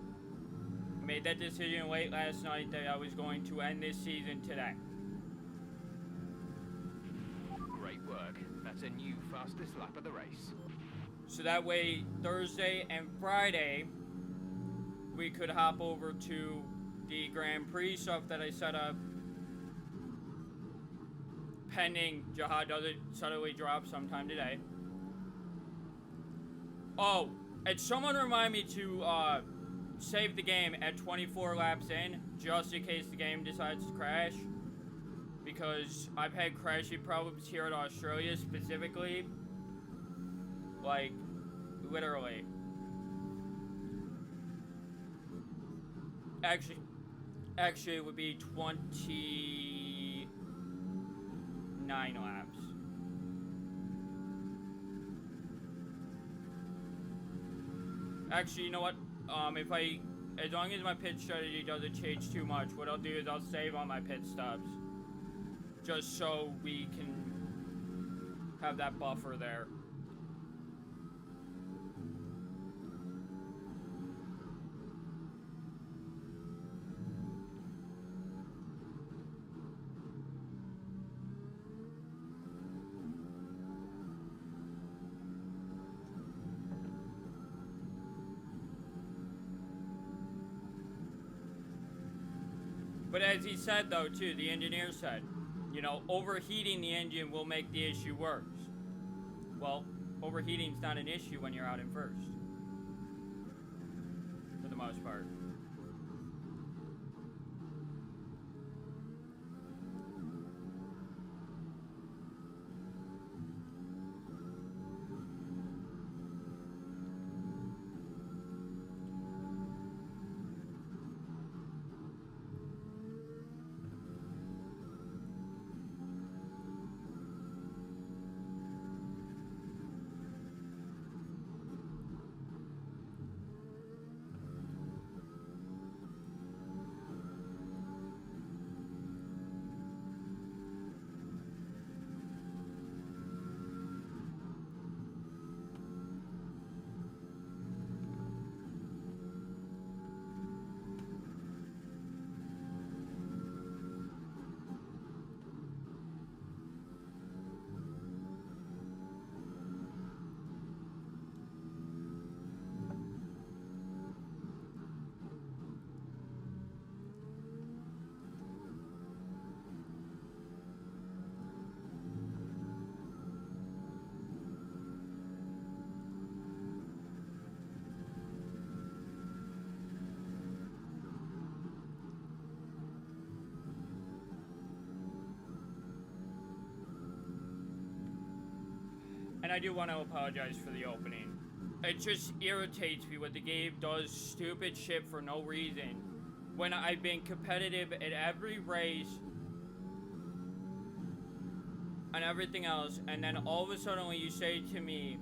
I made that decision late last night that I was going to end this season today. Great work. That's a new fastest lap of the race. So that way, Thursday and Friday, we could hop over to the Grand Prix stuff that I set up. Pending Jihad doesn't suddenly drop sometime today. Oh, and someone remind me to save the game at 24 laps in, just in case the game decides to crash. Because I've had crashing problems here in Australia specifically. Like, literally. Actually, it would be 29 laps. Actually, you know what? As long as my pit strategy doesn't change too much, what I'll do is I'll save on my pit stops. Just so we can have that buffer there. But as he said, though, too, the engineer said, you know, overheating the engine will make the issue worse. Well, overheating's not an issue when you're out in first. For the most part. And I do want to apologize for the opening. It just irritates me when the game does stupid shit for no reason. When I've been competitive at every race and everything else, and then all of a sudden when you say to me,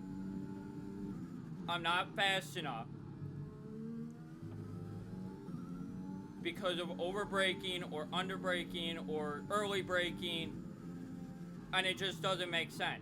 I'm not fast enough because of over braking or under braking or early braking, and it just doesn't make sense.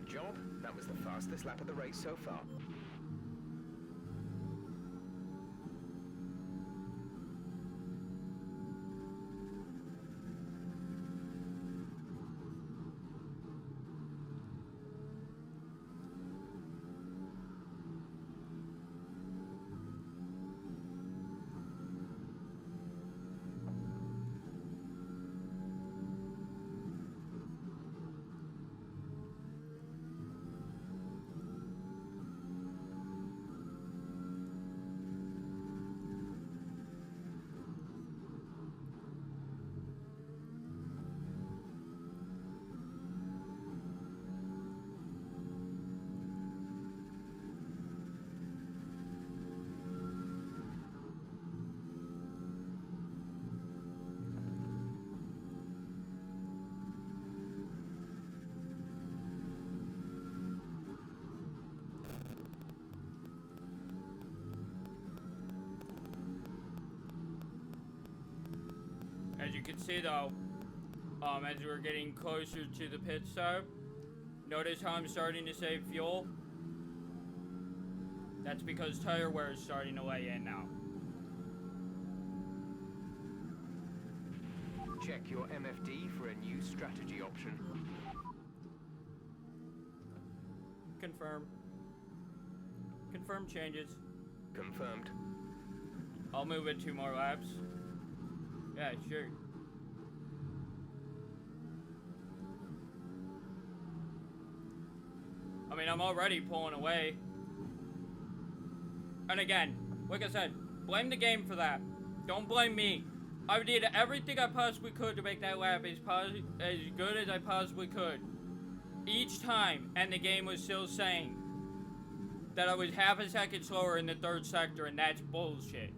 Good job. That was the fastest lap of the race so far. As you can see though, as we're getting closer to the pit stop, notice how I'm starting to save fuel? That's because tire wear is starting to lay in now. Check your MFD for a new strategy option. Confirm. Confirm changes. Confirmed. I'll move it 2 more laps. Yeah, sure. I mean, I'm already pulling away. And again, like I said, blame the game for that. Don't blame me. I did everything I possibly could to make that lap as good as I possibly could. Each time, and the game was still saying that I was half a second slower in the 3rd sector, and that's bullshit.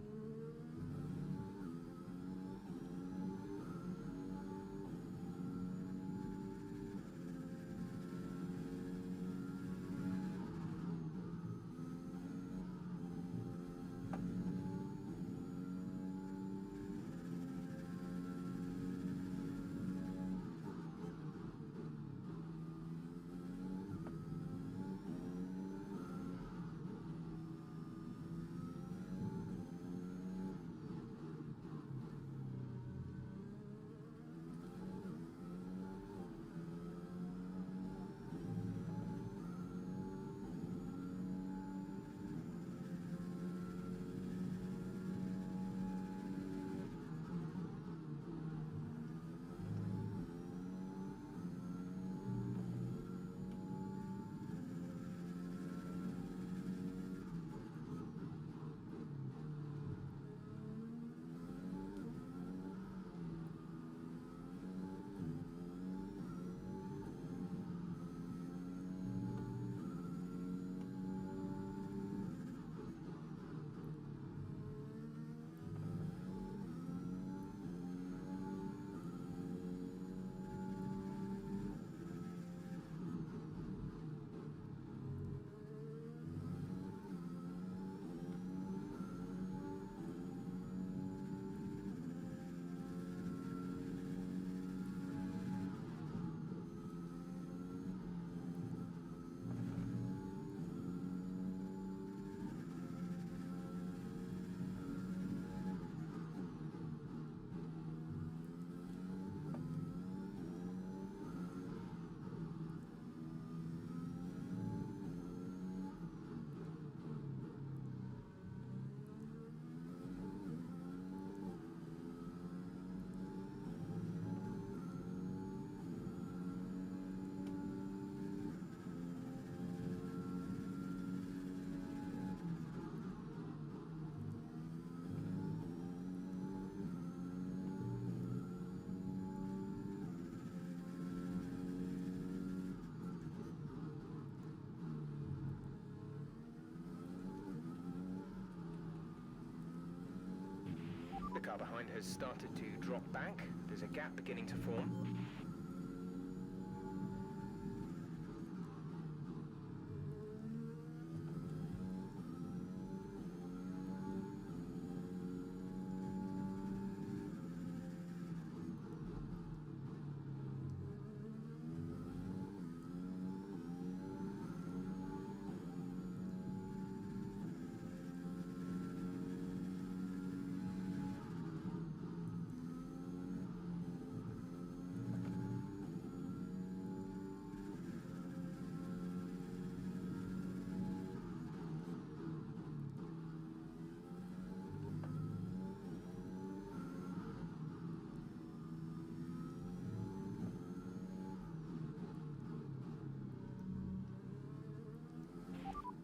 The car behind has started to drop back. There's a gap beginning to form.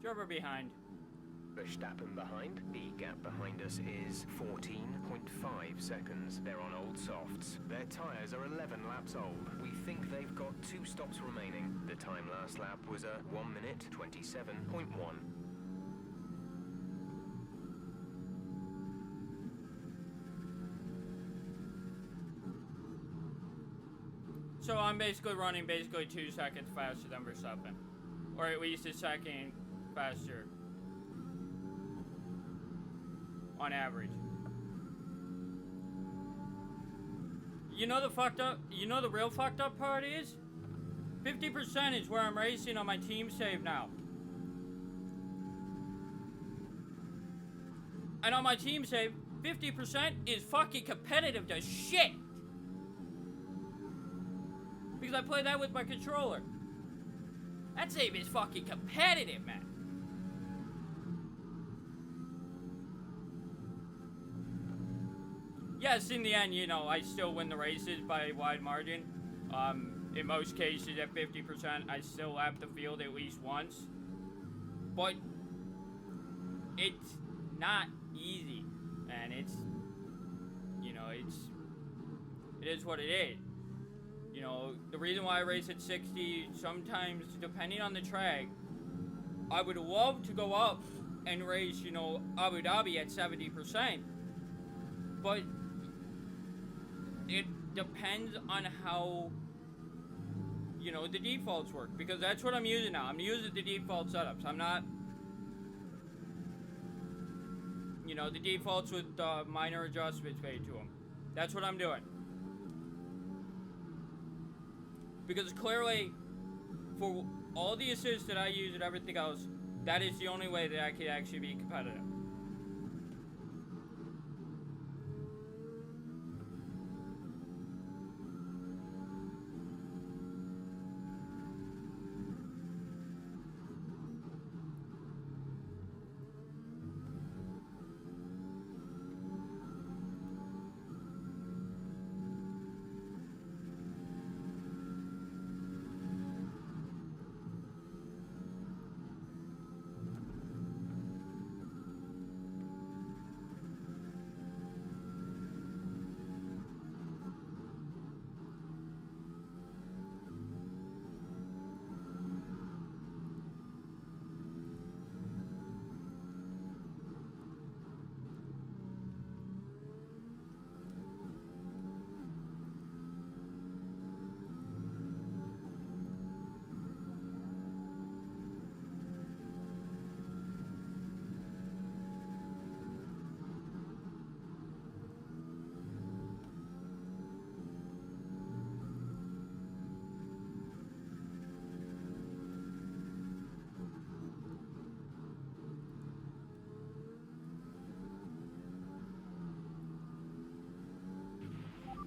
Driver behind. Verstappen behind. The gap behind us is 14.5 seconds. They're on old softs. Their tyres are 11 laps old. We think they've got 2 stops remaining. The time last lap was a 1 minute 27.1. So I'm basically running 2 seconds faster than Verstappen. Or at least a second faster. On average. You know the real fucked up part is? 50% is where I'm racing on my team save now. And on my team save, 50% is fucking competitive to shit. Because I play that with my controller. That save is fucking competitive, man. Yes, in the end, you know, I still win the races by a wide margin. In most cases, at 50%, I still lap the field at least once. But it's not easy. And it's, you know, it is what it is. You know, the reason why I race at 60, sometimes, depending on the track, I would love to go up and race, you know, Abu Dhabi at 70%. But it depends on how, you know, the defaults work. Because that's what I'm using now. I'm using the default setups. I'm not, you know, the defaults with minor adjustments made to them. That's what I'm doing. Because clearly, for all the assists that I use and everything else, that is the only way that I can actually be competitive.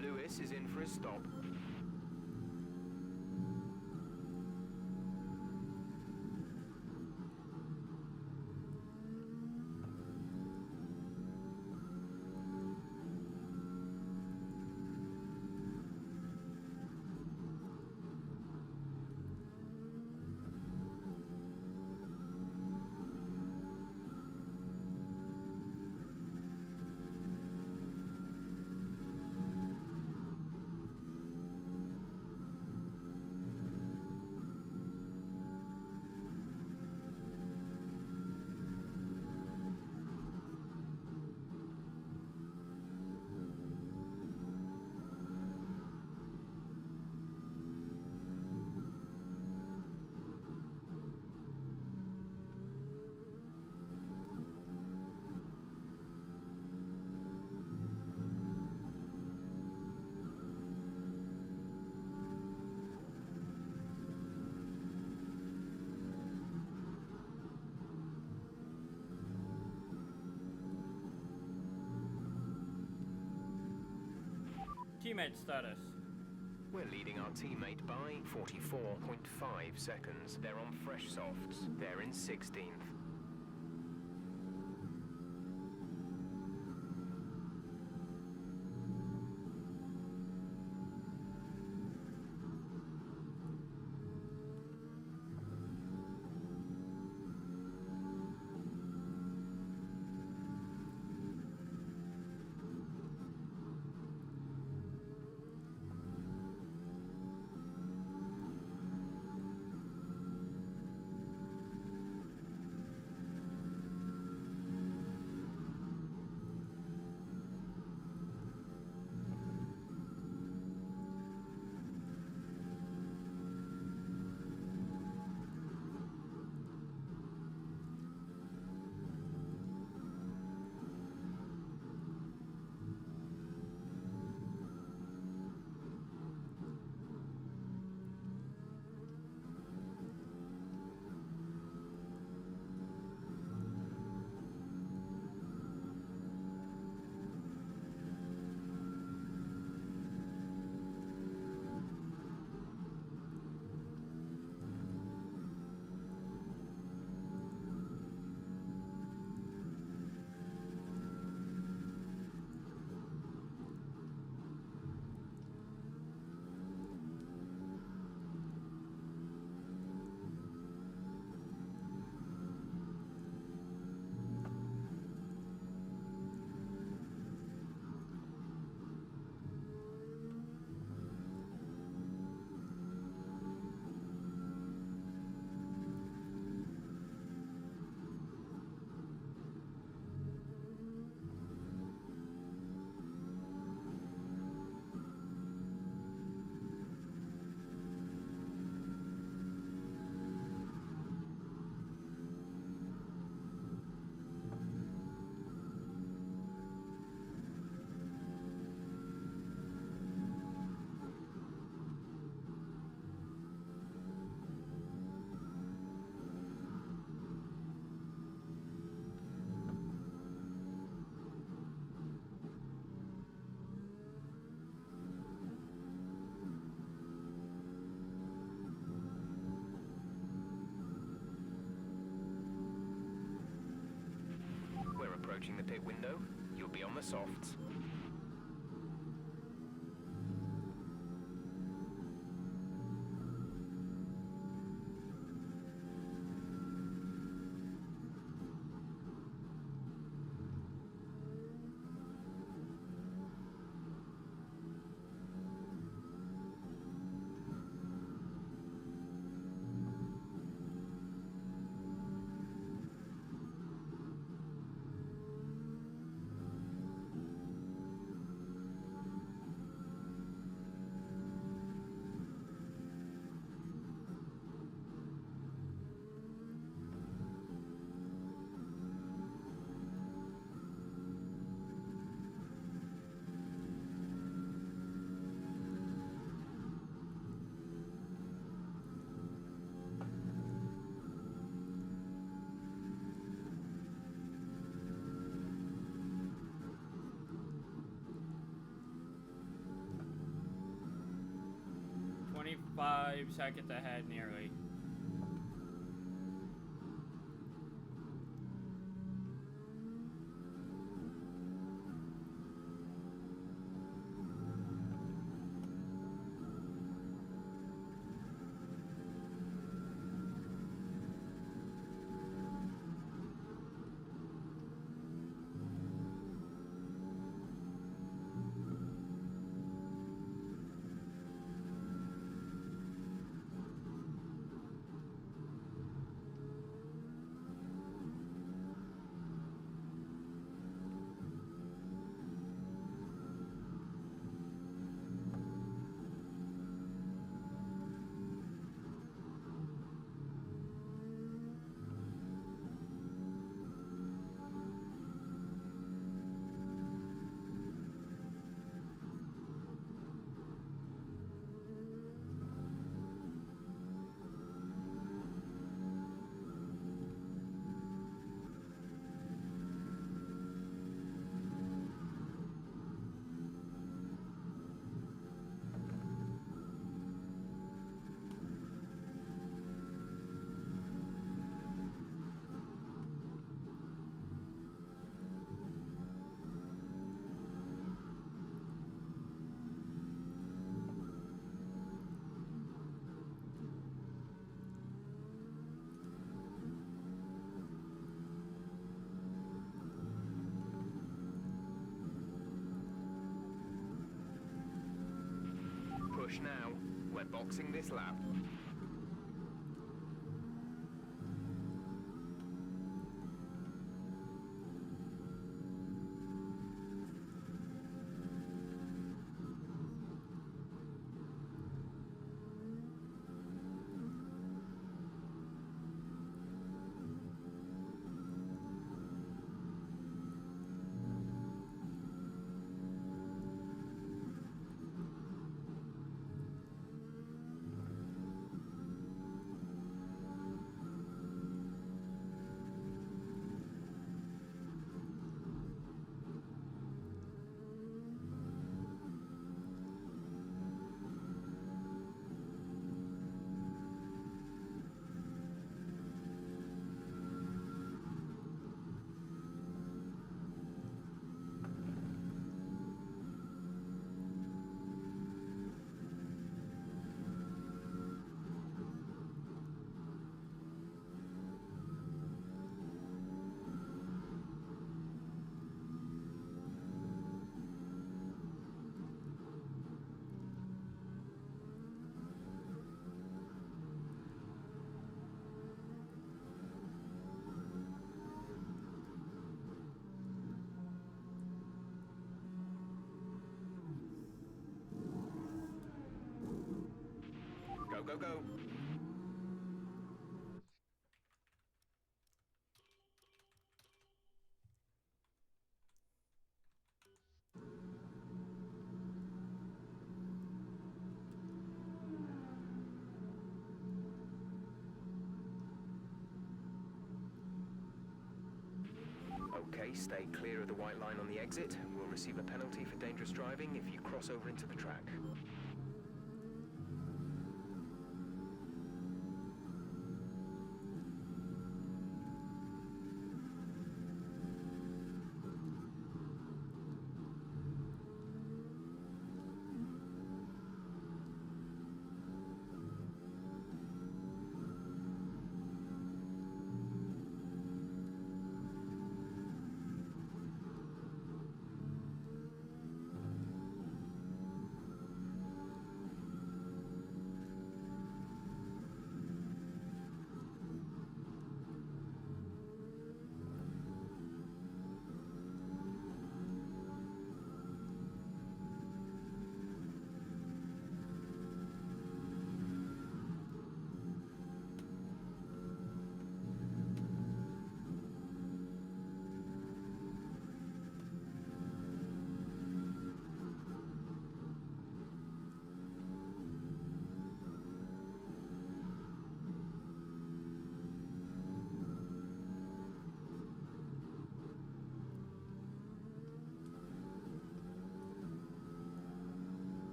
Lewis is in for a stop. Teammate status. We're leading our teammate by 44.5 seconds. They're on fresh softs. They're in 16th. approaching the pit window, you'll be on the softs. Five seconds ahead, nearly. Push now. We're boxing this lap. Go, go, go. Okay, stay clear of the white line on the exit. We'll receive a penalty for dangerous driving if you cross over into the track.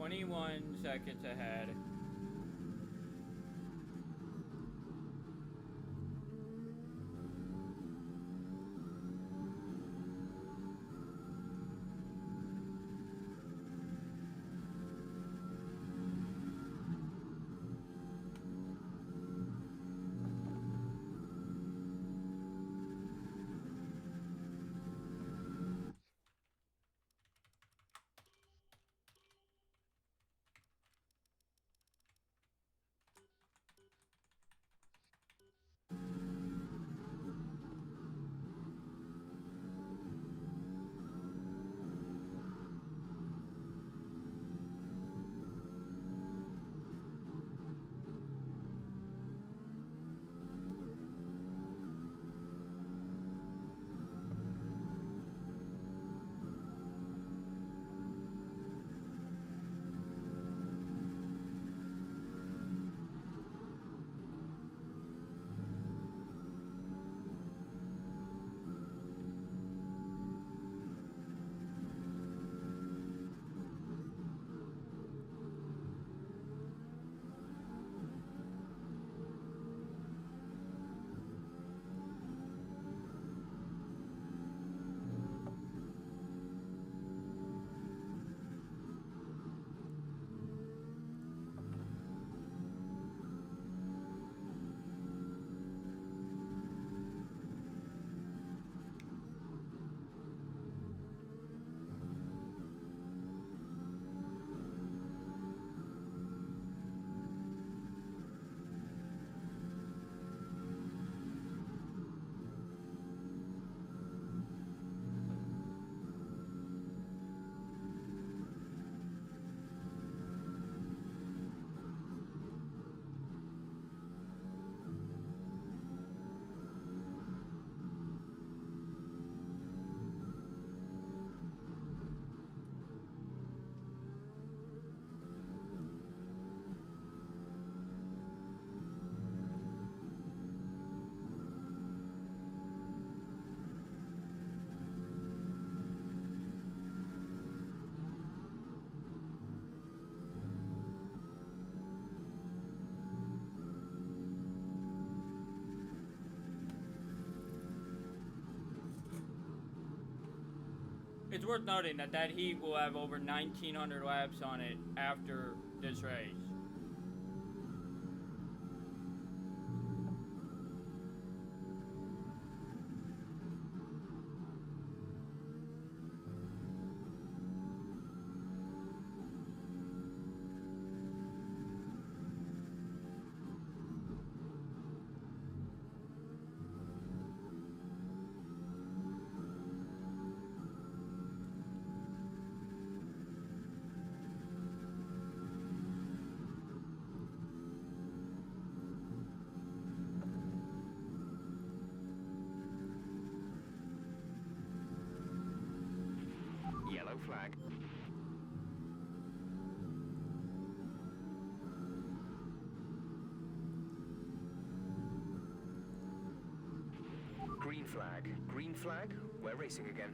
21 seconds ahead. It's worth noting that that heat will have over 1,900 laps on it after this race. Yellow flag. Green flag. Green flag. We're racing again.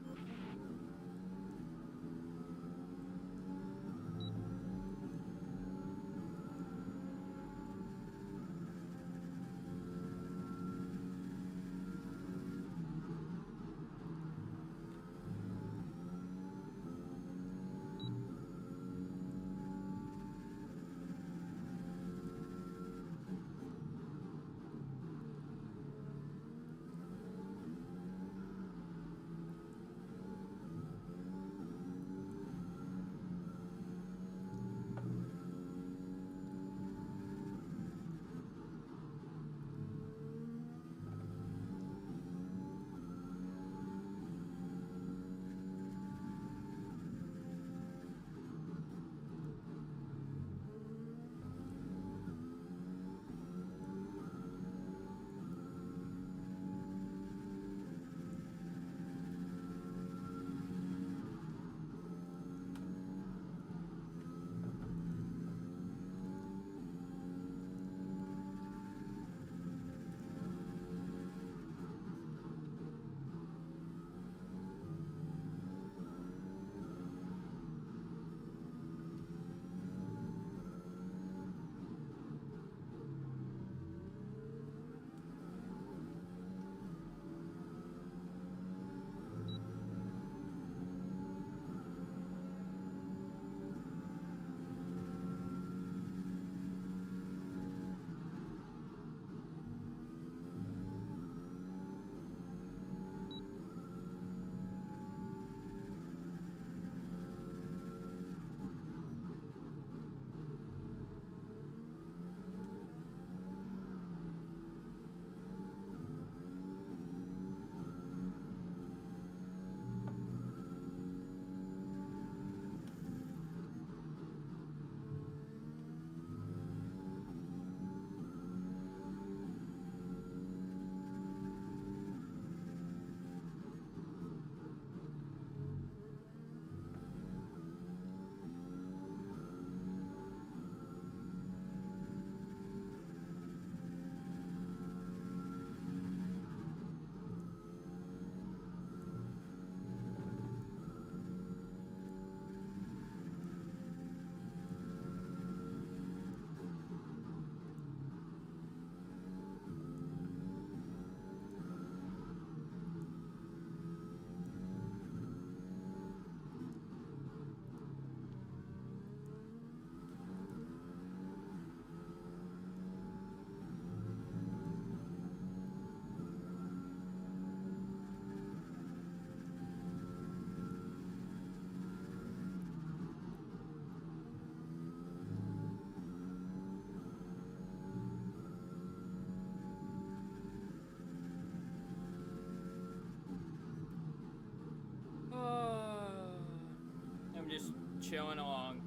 chilling along.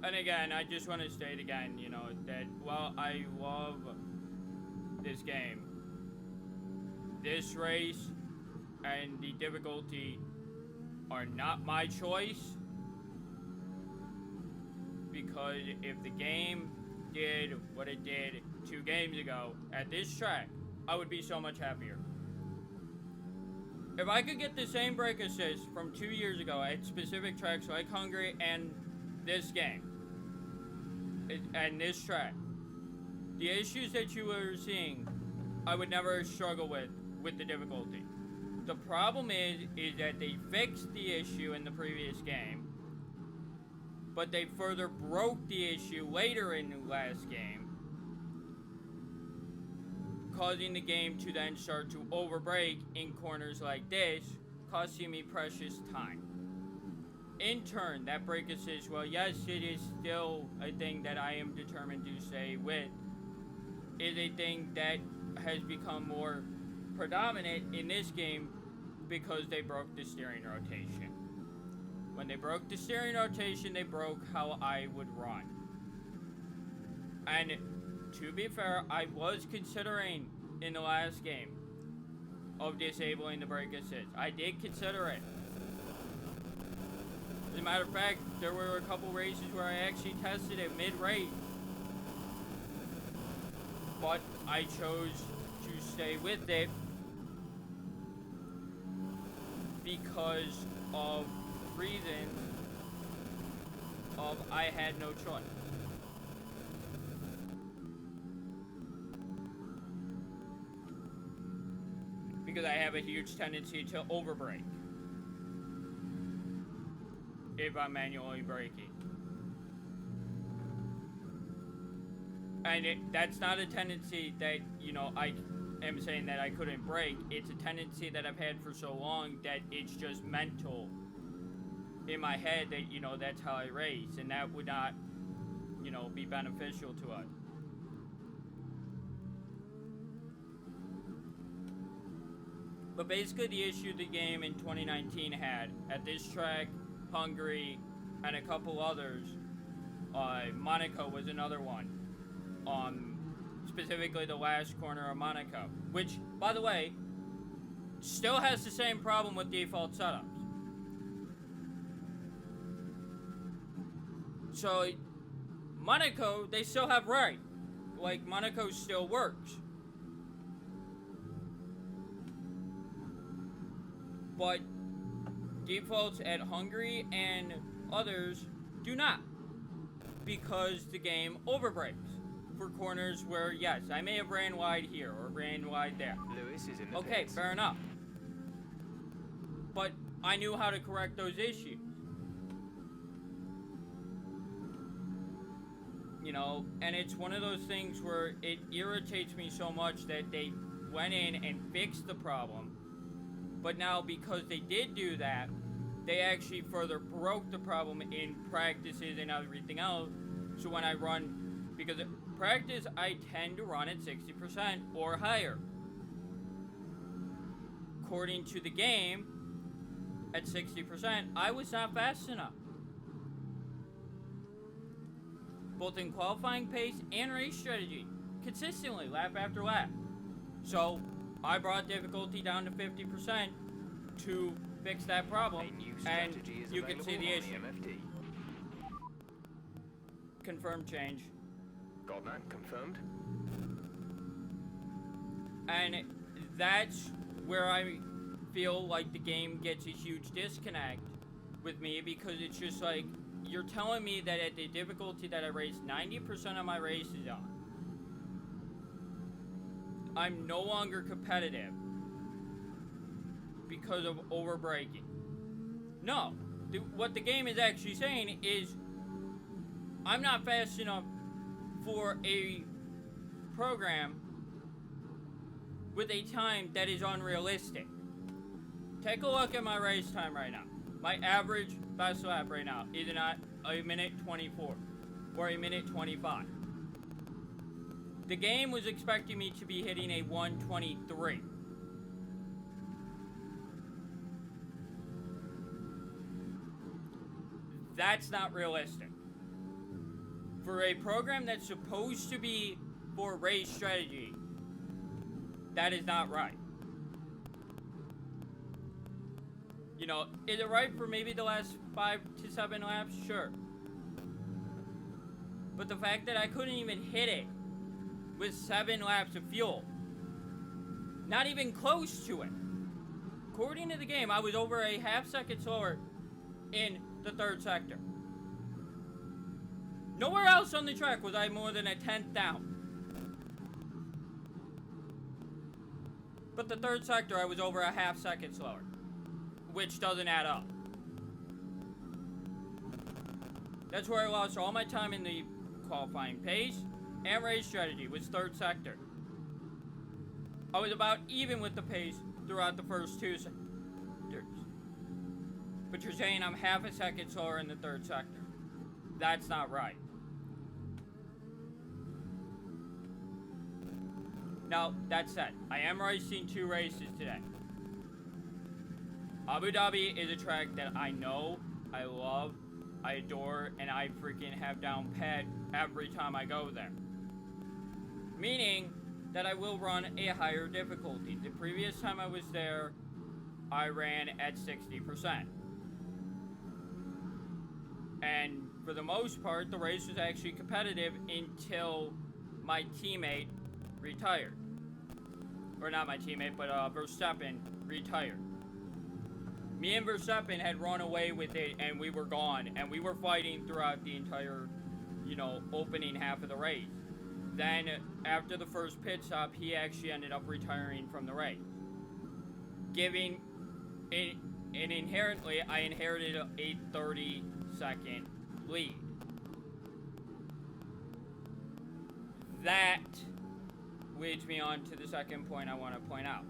And again, I just want to state again, you know, that while I love this game, this race and the difficulty are not my choice, because if the game did what it did 2 games ago at this track, I would be so much happier. If I could get the same brake assist from 2 years ago at specific tracks like Hungary and this game, and this track, the issues that you were seeing, I would never struggle with the difficulty. The problem is that they fixed the issue in the previous game, but they further broke the issue later in the last game, causing the game to then start to overbrake in corners like this, costing me precious time. In turn, that brake assist, well, yes, it is still a thing that I am determined to stay with, is a thing that has become more predominant in this game because they broke the steering rotation. When they broke the steering rotation, they broke how I would run. And to be fair, I was considering in the last game of disabling the brake assist. I did consider it. As a matter of fact, there were a couple races where I actually tested it mid-race. But I chose to stay with it because of reasons of I had no choice. Because I have a huge tendency to overbrake if I'm manually braking. And that's not a tendency that, you know, I am saying that I couldn't brake. It's a tendency that I've had for so long that it's just mental in my head that, you know, that's how I race, and that would not, you know, be beneficial to us. But basically the issue the game in 2019 had at this track, Hungary, and a couple others, Monaco was another one. Specifically the last corner of Monaco, which, by the way, still has the same problem with default setups. So, Monaco, they still have right. Like, Monaco still works. But defaults at Hungary and others do not, because the game overbrakes for corners where, yes, I may have ran wide here or ran wide there. Lewis is in the Okay, pits. fair enough. But I knew how to correct those issues. You know, and it's one of those things where it irritates me so much that they went in and fixed the problem. But now, because they did do that, they actually further broke the problem in practices and everything else. So when I run, because practice, I tend to run at 60% or higher. According to the game, at 60%, I was not fast enough. Both in qualifying pace and race strategy, consistently, lap after lap. So, I brought difficulty down to 50% to fix that problem, and you can see the issue. Confirmed change. Got that confirmed. And that's where I feel like the game gets a huge disconnect with me, because it's just like, you're telling me that at the difficulty that I race 90% of my races on, I'm no longer competitive because of overbraking. No, what the game is actually saying is I'm not fast enough for a program with a time that is unrealistic. Take a look at my race time right now. My average fast lap right now is not a minute 24 or a minute 25. The game was expecting me to be hitting a 1:23. That's not realistic. For a program that's supposed to be for race strategy, that is not right. You know, is it right for maybe the last 5 to 7 laps? Sure. But the fact that I couldn't even hit it with 7 laps of fuel, not even close to it. According to the game, I was over a half second slower in the 3rd sector. Nowhere else on the track was I more than a 10th down. But the 3rd sector, I was over a half second slower, which doesn't add up. That's where I lost all my time in the qualifying pace and race strategy, was 3rd sector. I was about even with the pace throughout the first 2 sectors. But you're saying I'm half a second slower in the 3rd sector. That's not right. Now, that said, I am racing 2 races today. Abu Dhabi is a track that I know, I love, I adore, and I freaking have down pat every time I go there. Meaning that I will run a higher difficulty. The previous time I was there, I ran at 60%. And for the most part, the race was actually competitive until my teammate retired. Or not my teammate, but Verstappen retired. Me and Verstappen had run away with it, and we were gone, and we were fighting throughout the entire, you know, opening half of the race. Then, after the first pit stop, he actually ended up retiring from the race, giving it, and inherently, I inherited a 30-second lead. That leads me on to the second point I want to point out.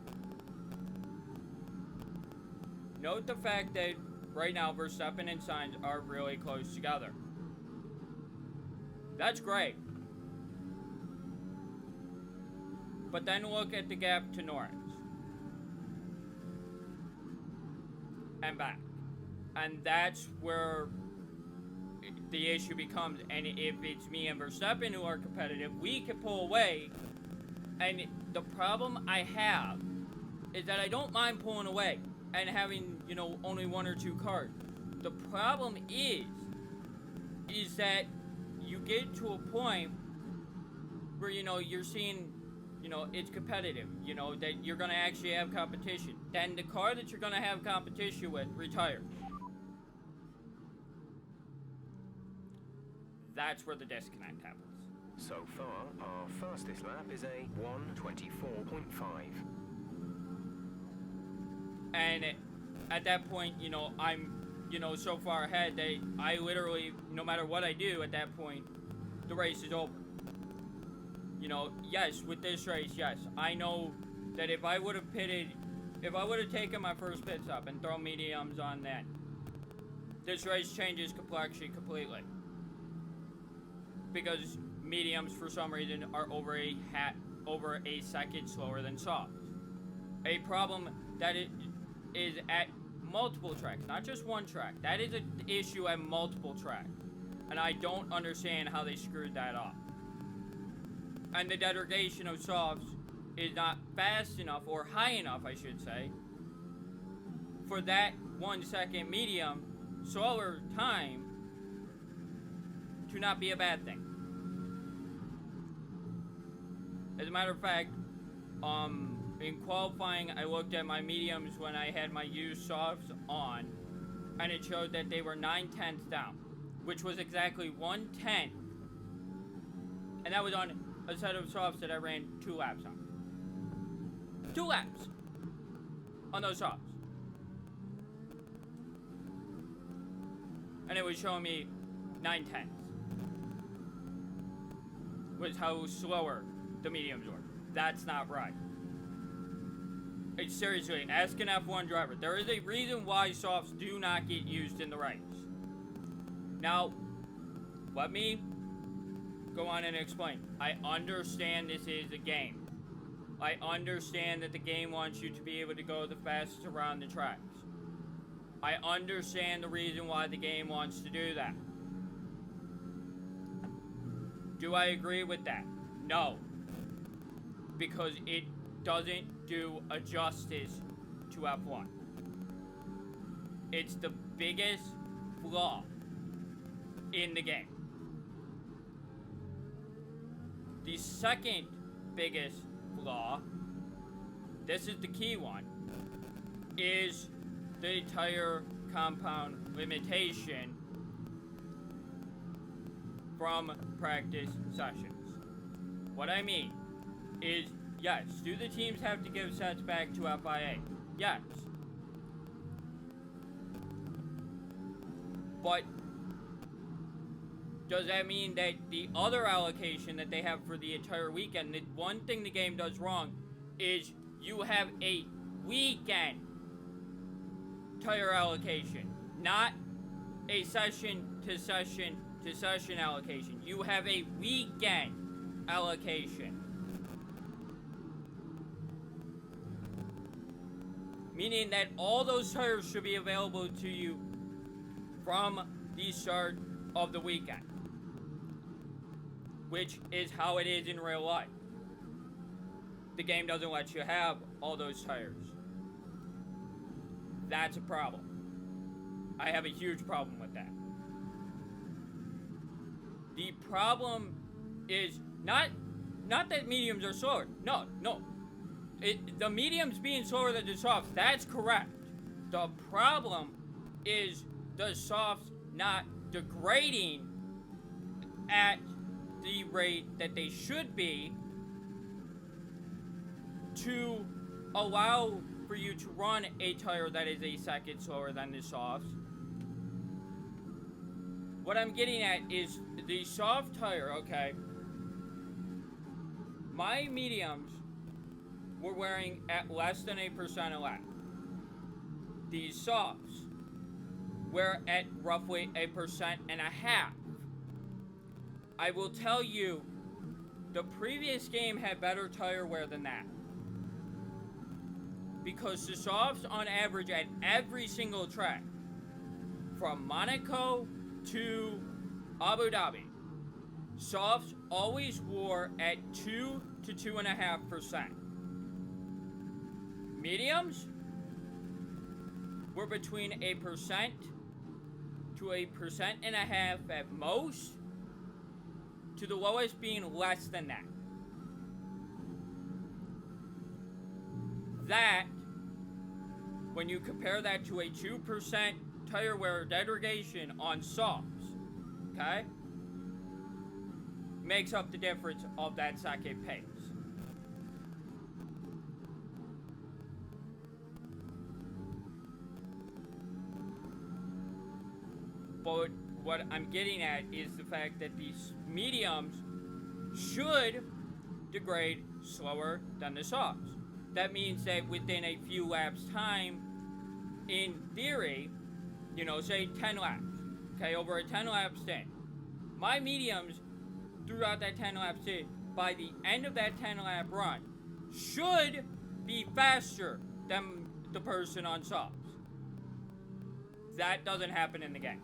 Note the fact that right now Verstappen and Sainz are really close together. That's great. But then look at the gap to Norris. And back. And that's where the issue becomes. And if it's me and Verstappen who are competitive, we can pull away. And the problem I have is that I don't mind pulling away and having, you know, only 1 or 2 cars. The problem is that you get to a point where, you know, you're seeing, you know, it's competitive, you know, that you're going to actually have competition. Then the car that you're going to have competition with retires. That's where the disconnect happens. So far, our fastest lap is a 1:24.5. And at that point, you know, I'm, you know, so far ahead that I literally, no matter what I do at that point, the race is over. You know, yes, with this race, yes, I know that if I would have taken my first pit stop and thrown mediums on that, this race changes complexion completely. Because mediums, for some reason, are over a second slower than softs. A problem that is at multiple tracks, not just one track. That is an issue at multiple tracks. And I don't understand how they screwed that up. And the degradation of softs is not fast enough, or high enough, I should say, for that 1 second medium slower time to not be a bad thing. As a matter of fact, in qualifying, I looked at my mediums when I had my used softs on, and it showed that they were 9/10 down, which was exactly 1/10, and that was on a set of softs that I ran 2 laps on. 2 laps on those softs. And it was showing me 9/10 was how slower the mediums were. That's not right. It's seriously, ask an F1 driver. There is a reason why softs do not get used in the race. Now, let me go on and explain. I understand this is a game. I understand that the game wants you to be able to go the fastest around the tracks. I understand the reason why the game wants to do that. Do I agree with that? No. Because it doesn't do a justice to F1. It's the biggest flaw in the game. The second biggest flaw, this is the key one, is the tire compound limitation from practice sessions. What I mean is, yes, do the teams have to give sets back to FIA? Yes. But does that mean that the other allocation that they have for the entire weekend, the one thing the game does wrong is you have a weekend tire allocation, not a session to session to session allocation. You have a weekend allocation. Meaning that all those tires should be available to you from the start of the weekend. Which is how it is in real life. The game doesn't let you have all those tires. That's a problem. I have a huge problem with that. The problem is not that mediums are slower. No. The mediums being slower than the softs, that's correct. The problem is the softs not degrading at the rate that they should be to allow for you to run a tire that is a second slower than the softs. What I'm getting at is the soft tire, okay? My mediums were wearing at less than 8% a lap. These softs were at roughly 1.5%. I will tell you, the previous game had better tire wear than that. Because the softs on average at every single track, from Monaco to Abu Dhabi, softs always wore at 2 to 2.5%. Mediums were between 1% to 1.5% at most, to the lowest being less than that. That, when you compare that to a 2% tire wear degradation on softs, okay, makes up the difference of that second pace. But what I'm getting at is the fact that these mediums should degrade slower than the softs. That means that within a few laps time, in theory, you know, say 10 laps, okay, over a 10 lap stint, my mediums throughout that 10 lap stint, by the end of that 10 lap run, should be faster than the person on softs. That doesn't happen in the game.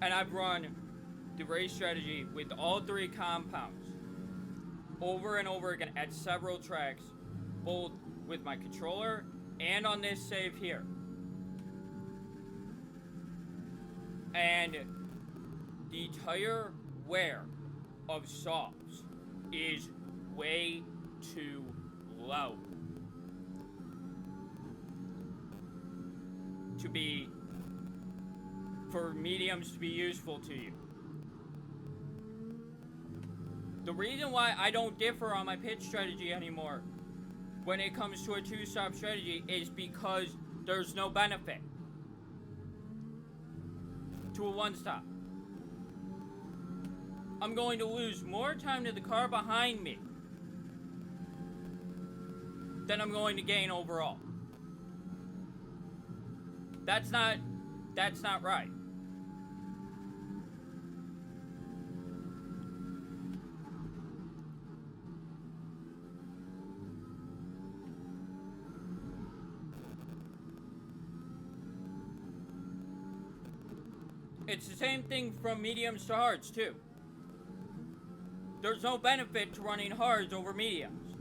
And I've run the race strategy with all three compounds over and over again at several tracks, both with my controller and on this save here. And the tire wear of softs is way too low to be, for mediums to be useful to you. The reason why I don't differ on my pitch strategy anymore when it comes to a two-stop strategy is because there's no benefit to a one-stop. I'm going to lose more time to the car behind me than I'm going to gain overall. That's not right. It's the same thing from mediums to hards, too. There's no benefit to running hards over mediums.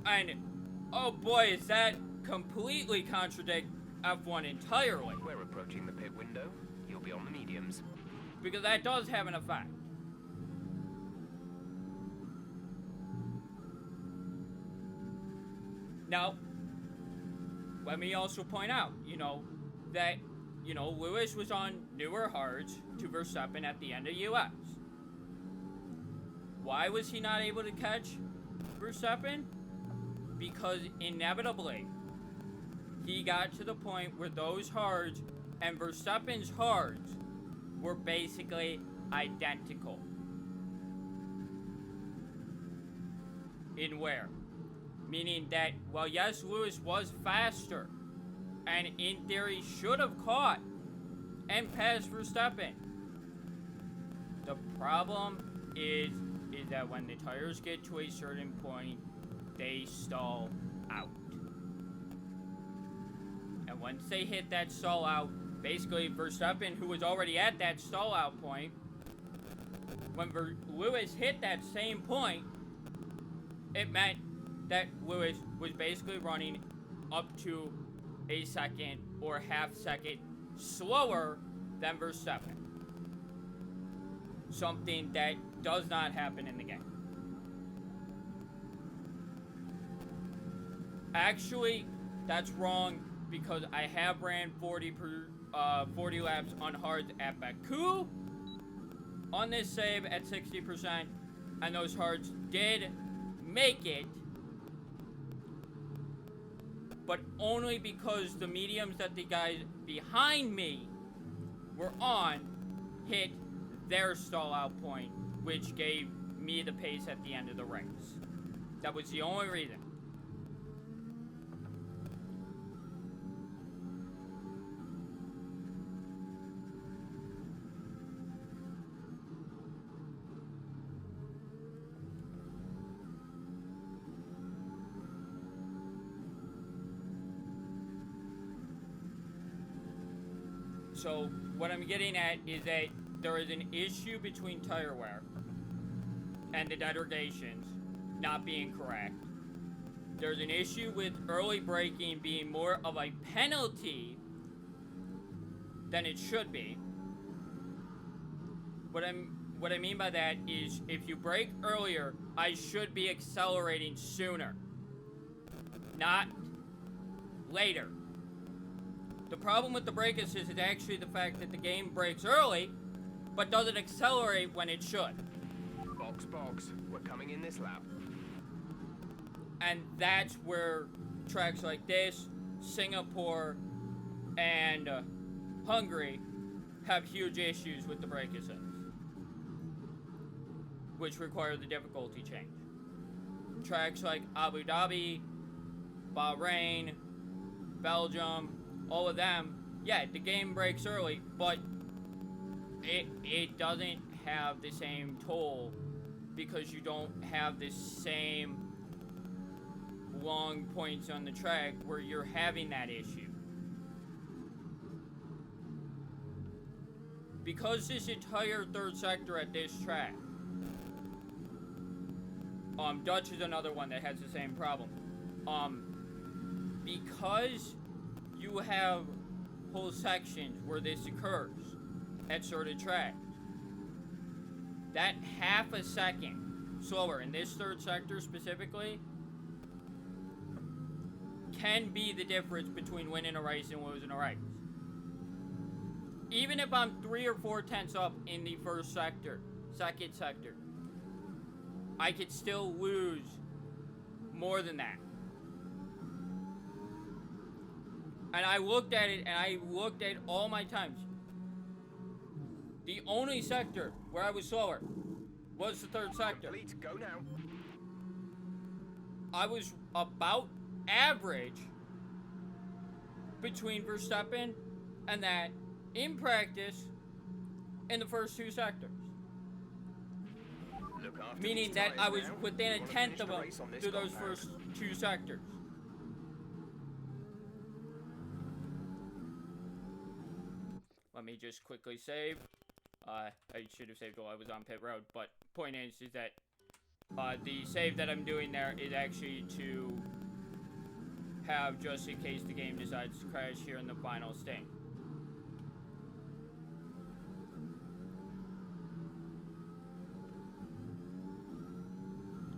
And, oh boy, is that completely contradict F1 entirely. We're approaching the pit window. You'll be on the mediums. Because that does have an effect. Now, let me also point out, that, Lewis was on newer hards to Verstappen at the end of US. Why was he not able to catch Verstappen? Because inevitably, he got to the point where those hards and Verstappen's hards were basically identical. In where? Meaning that, well, yes, Lewis was faster, and in theory should have caught and passed Verstappen. The problem is that when the tires get to a certain point, they stall out. And once they hit that stall out, basically Verstappen, who was already at that stall out point, when Lewis hit that same point, it meant that Lewis was basically running up to a second or half second slower than Verstappen. Something that does not happen in the game. Actually, that's wrong because I have ran 40 laps on hards at Baku on this save at 60%, and those hards did make it, but only because the mediums that the guys behind me were on hit their stall out point, which gave me the pace at the end of the race. That was the only reason. So what I'm getting at is that there is an issue between tire wear and the degradations not being correct. There's an issue with early braking being more of a penalty than it should be. What I mean by that is if you brake earlier, I should be accelerating sooner, not later. The problem with the brake assist is actually the fact that the game brakes early, but doesn't accelerate when it should. Box, we're coming in this lap. And that's where tracks like this, Singapore, and Hungary have huge issues with the brake assist, which require the difficulty change. Tracks like Abu Dhabi, Bahrain, Belgium, all of them, yeah, the game breaks early, but it doesn't have the same toll because you don't have the same long points on the track where you're having that issue. Because this entire third sector at this track, Dutch is another one that has the same problem. Because you have whole sections where this occurs at certain tracks, that half a second slower in this third sector specifically can be the difference between winning a race and losing a race. Even if I'm 3 or 4 tenths up in the first sector, second sector, I could still lose more than that. And I looked at it, and I looked at all my times. The only sector where I was slower was the third sector. Complete, go now. I was about average between Verstappen and that in practice in the first 2 sectors. Meaning that I was within a tenth of them through those first 2 sectors. Let me just quickly save. I should have saved while I was on pit road, but point is that the save that I'm doing there is actually to have just in case the game decides to crash here in the final sting.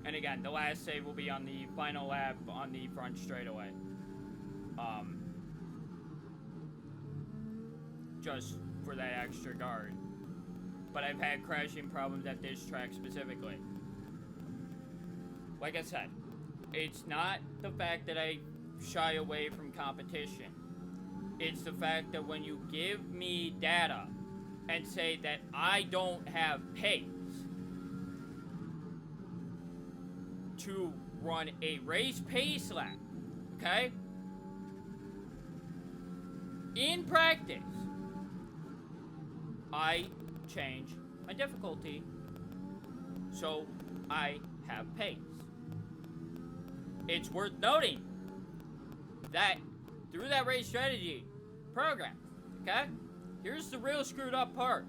And again, the last save will be on the final lap on the front straightaway. Just for that extra guard. But I've had crashing problems at this track specifically. Like I said, it's not the fact that I shy away from competition. It's the fact that when you give me data and say that I don't have pace to run a race pace lap, okay? In practice, I change my difficulty so I have pace. It's worth noting that through that race strategy program, okay? Here's the real screwed up part.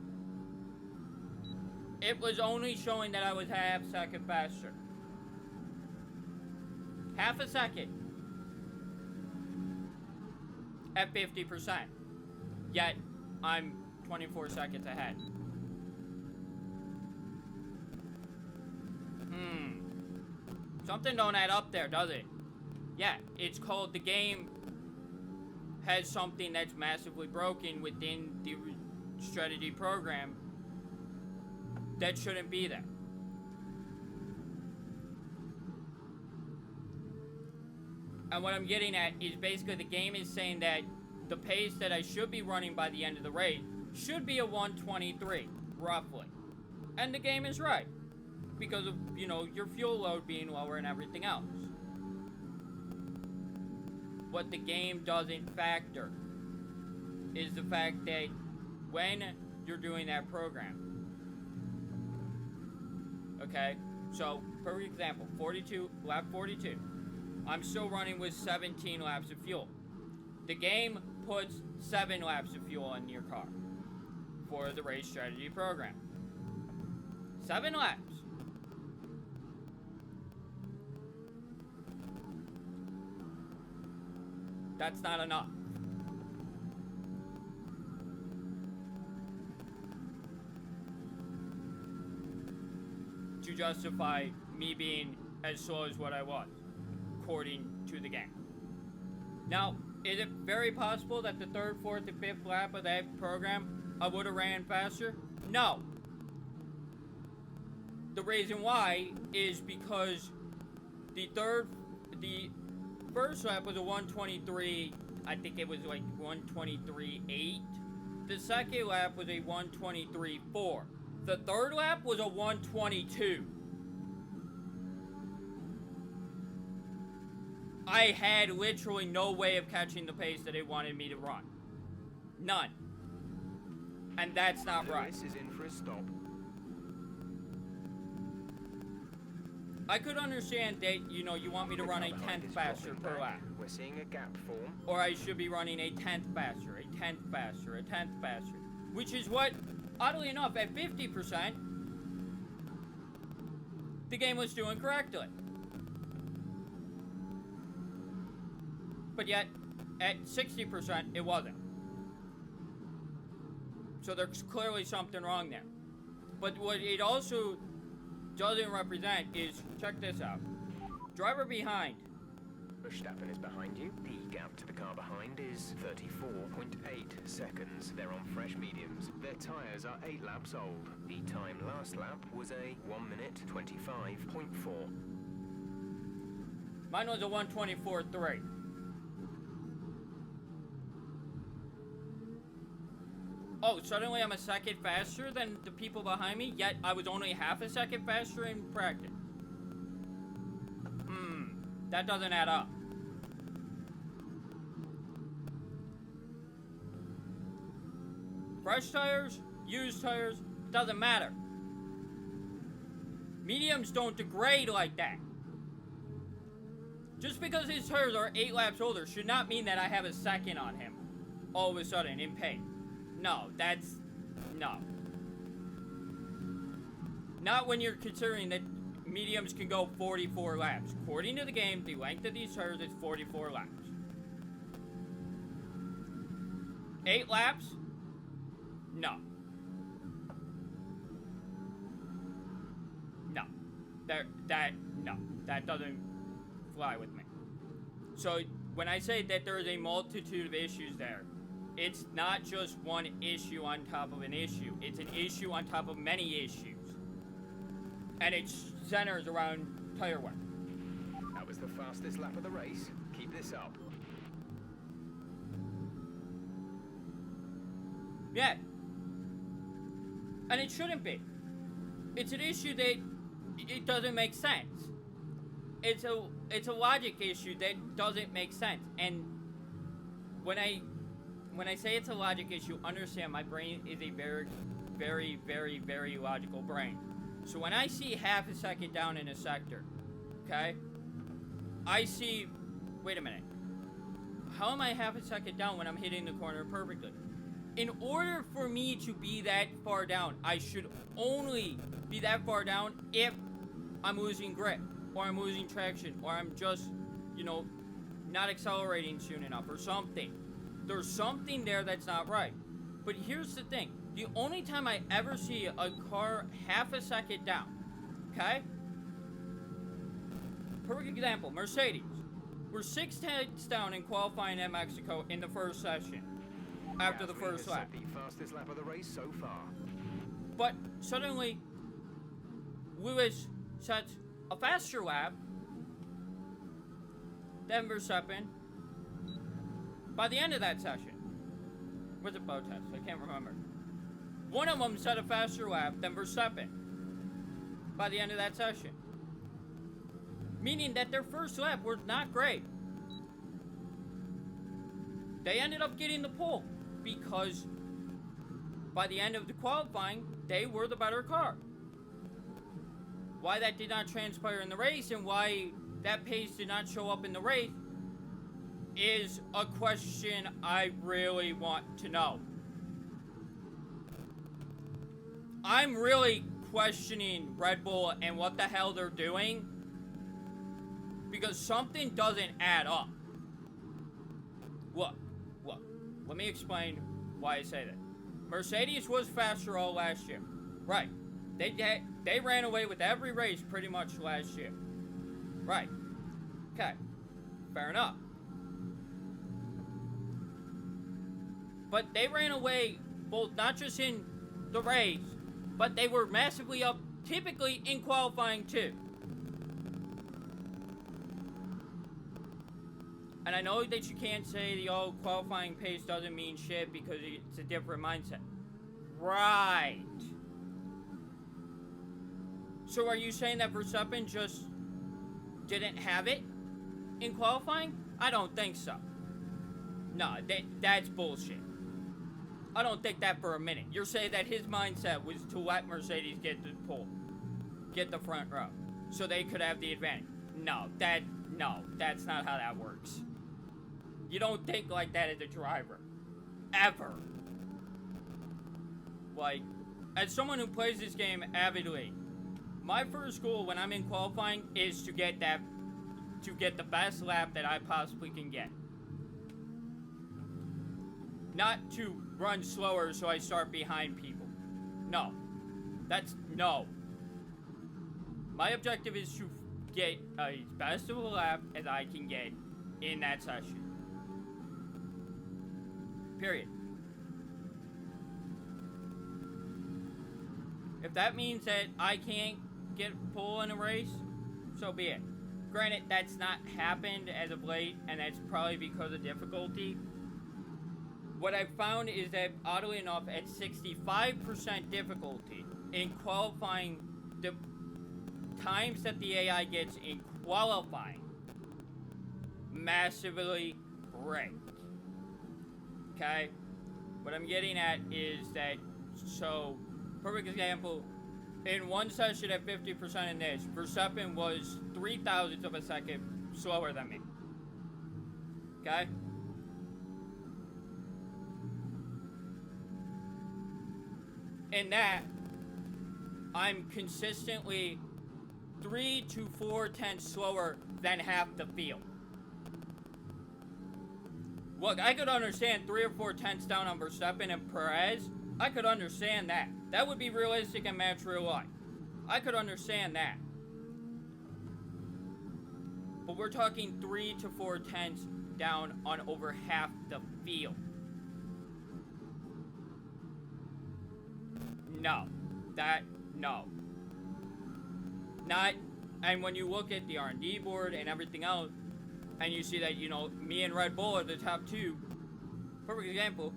It was only showing that I was half a second faster. Half a second. At 50%. Yet, I'm 24 seconds ahead. Something don't add up there, does it? Yeah, it's called the game has something that's massively broken within the strategy program that shouldn't be there. And what I'm getting at is basically the game is saying that the pace that I should be running by the end of the race should be a 123, roughly. And the game is right. Because of, you know, your fuel load being lower and everything else. What the game doesn't factor is the fact that when you're doing that program, okay? So, for example, lap 42, I'm still running with 17 laps of fuel. The game puts 7 laps of fuel in your car for the race strategy program. 7 laps. That's not enough. To justify me being as slow as what I was, according to the game. Now, is it very possible that the 3rd, 4th, and 5th lap of that program I would have ran faster? No. The reason why is because the first lap was a 123, I think it was like 123.8. The second lap was a 123.4. The third lap was a 122. I had literally no way of catching the pace that they wanted me to run. None. And that's not right. This is in for a stop. I could understand that, you know, you want me to run a 10th faster per lap. We're seeing a gap form. Or I should be running a 10th faster, a 10th faster, a 10th faster. Which is what, oddly enough, at 50%, the game was doing correctly. But yet, at 60%, it wasn't. So there's clearly something wrong there. But what it also doesn't represent is, check this out. Driver behind. Verstappen is behind you. The gap to the car behind is 34.8 seconds. They're on fresh mediums. Their tyres are 8 laps old. The time last lap was a 1 minute 25.4. Mine was a 124.3. Oh, suddenly I'm a second faster than the people behind me, yet I was only half a second faster in practice. That doesn't add up. Fresh tires, used tires, doesn't matter. Mediums don't degrade like that. Just because his tires are 8 laps older should not mean that I have a second on him all of a sudden in pace. No, that's... No. Not when you're considering that mediums can go 44 laps. According to the game, the length of these tires is 44 laps. 8 laps? No. No. That doesn't fly with me. So, when I say that there is a multitude of issues there, it's not just one issue on top of an issue. It's an issue on top of many issues. And it centers around tire wear. That was the fastest lap of the race. Keep this up. Yeah. And it shouldn't be. It's an issue that it doesn't make sense. It's a logic issue that doesn't make sense. And when I say it's a logic issue, understand my brain is a very, very, very, very logical brain. So when I see half a second down in a sector, okay, I see, wait a minute, how am I half a second down when I'm hitting the corner perfectly? In order for me to be that far down, I should only be that far down if I'm losing grip, or I'm losing traction, or I'm just, not accelerating soon enough, or something. There's something there that's not right. But here's the thing. The only time I ever see a car half a second down, okay? Perfect example, Mercedes. We're 6 tenths down in qualifying at Mexico in the first session, after the first lap. The fastest lap of the race so far. But suddenly, Lewis sets a faster lap than Verstappen by the end of that session. Was it Bottas? I can't remember. One of them set a faster lap than Verstappen by the end of that session. Meaning that their first lap was not great. They ended up getting the pole because by the end of the qualifying, they were the better car. Why that did not transpire in the race and why that pace did not show up in the race is a question I really want to know. I'm really questioning Red Bull and what the hell they're doing because something doesn't add up. Look, let me explain why I say that. Mercedes was faster all last year. Right. They ran away with every race pretty much last year. Right. Okay. Fair enough. But they ran away both not just in the race, but they were massively up typically in qualifying too. And I know that you can't say the old qualifying pace doesn't mean shit because it's a different mindset. Right. So are you saying that Verstappen just didn't have it in qualifying? I don't think so. No, that's bullshit. I don't think that for a minute. You're saying that his mindset was to let Mercedes get the pole, get the front row, so they could have the advantage. No, that's not how that works. You don't think like that as a driver. Ever. Like, as someone who plays this game avidly, my first goal when I'm in qualifying is to get the best lap that I possibly can get. Not to run slower so I start behind people. No. No. My objective is to get as best of a lap as I can get in that session. Period. If that means that I can't get pole in a race, so be it. Granted, that's not happened as of late, and that's probably because of difficulty. What I've found is that, oddly enough, at 65% difficulty in qualifying, the times that the AI gets in qualifying massively break. Okay? What I'm getting at is that, so, perfect example, in one session at 50% in this, Verstappen was 0.003 of a second slower than me. Okay? in that I'm consistently 3 to 4 tenths slower than half the field. Look, I could understand 3 or 4 tenths down on Verstappen and Perez. I could understand that. That would be realistic and match real life. I could understand that. But we're talking 3 to 4 tenths down on over half the field. No. No. Not, and when you look at the R&D board and everything else, and you see that, you know, me and Red Bull are the top two. Perfect example,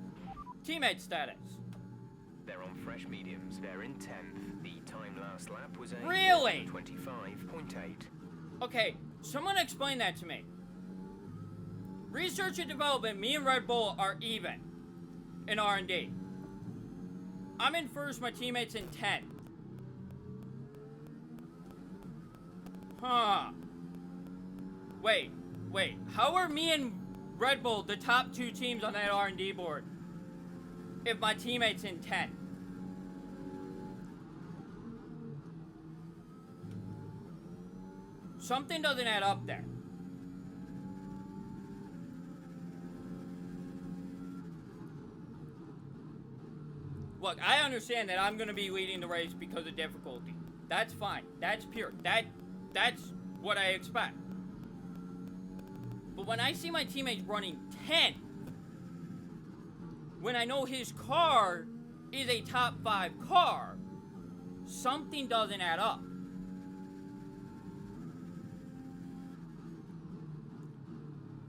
teammate status. They're on fresh mediums. They're in 10th. The time last lap was a Really? 25.8. Okay, someone explain that to me. Research and development, me and Red Bull are even in R&D. I'm in first, my teammate's in 10th. Huh. Wait. How are me and Red Bull the top 2 teams on that R&D board if my teammate's in 10th? Something doesn't add up there. Look, I understand that I'm going to be leading the race because of difficulty. That's fine. That's pure. That's what I expect. But when I see my teammates running 10, when I know his car is a top 5 car, something doesn't add up.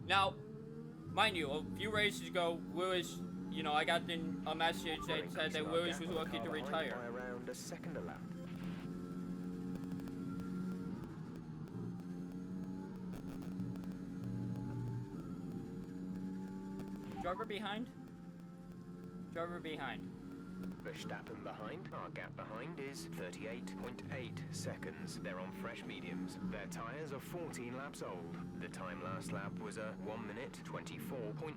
Now, mind you, a few races ago, Lewis, you know, I got a message that said that Lewis was looking to retire. By around a second a lap. Driver behind? Driver behind. Verstappen behind. Our gap behind is 38.8 seconds. They're on fresh mediums. Their tyres are 14 laps old. The time last lap was a 1 minute 24.9.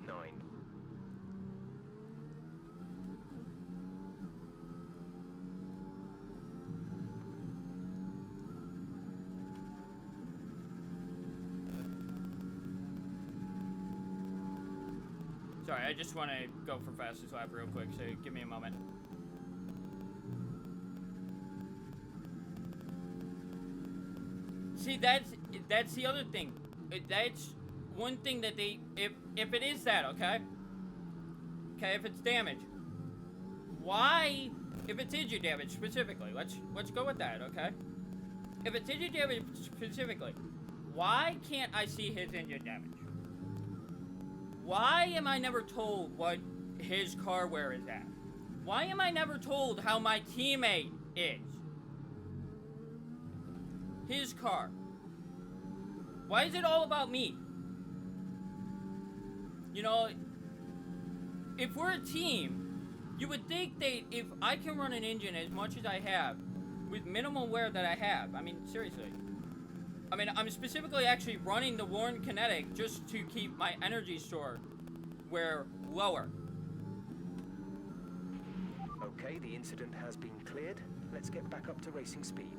Sorry, I just want to go for fastest lap real quick, so give me a moment. See, that's the other thing. That's one thing that they, if it is that, okay, if it's damage, why, if it's engine damage specifically, let's go with that, okay? If it's engine damage specifically, why can't I see his engine damage? Why am I never told what his car wear is at? Why am I never told how my teammate is? His car. Why is it all about me? You know, if we're a team, you would think that if I can run an engine as much as I have, with minimal wear that I have, I mean, seriously. I mean, I'm specifically actually running the Warn Kinetic just to keep my energy store wear lower. Okay, the incident has been cleared. Let's get back up to racing speed.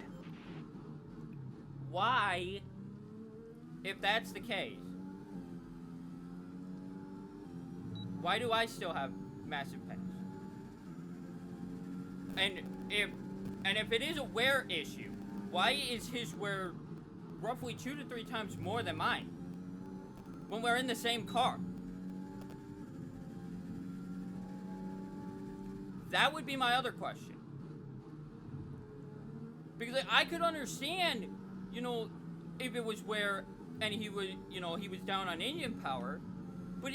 Why, if that's the case, why do I still have massive pace? And if it is a wear issue, why is his wear roughly 2 to 3 times more than mine when we're in the same car? That would be my other question. Because I could understand, you know, if it was where, and he was, you know, he was down on engine power, but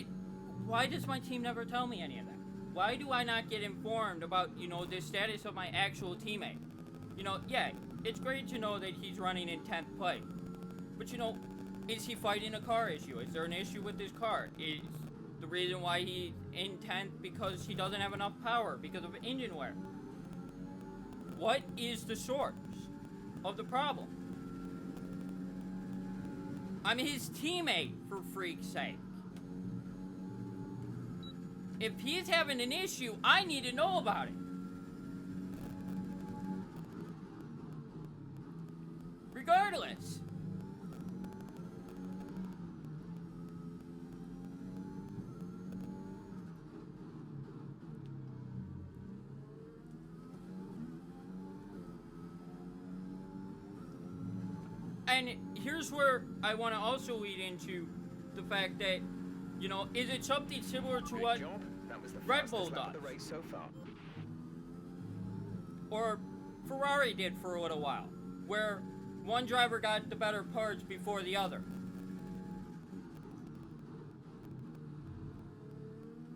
why does my team never tell me any of that? Why do I not get informed about, you know, the status of my actual teammate? You know, yeah, it's great to know that he's running in 10th place, but you know, is he fighting a car issue? Is there an issue with his car? Is the reason why he's in 10th because he doesn't have enough power because of engine wear? What is the source of the problem? I'm his teammate, for freak's sake. If he's having an issue, I need to know about it. regardless. And here's where I want to also lead into the fact that, you know, is it something similar to what Red Bull does? Or Ferrari did for a little while, where one driver got the better parts before the other.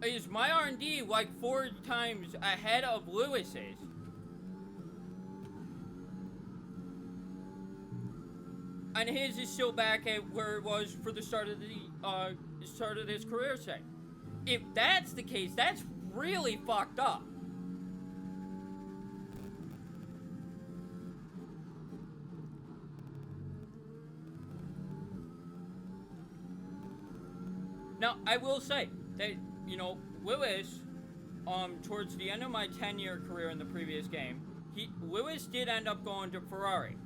Is my R&D like 4 times ahead of Lewis's? And his is still back at where it was for the start of his career, say. If that's the case, that's really fucked up. Now, I will say that, you know, Lewis, towards the end of my 10-year career in the previous game, Lewis did end up going to Ferrari.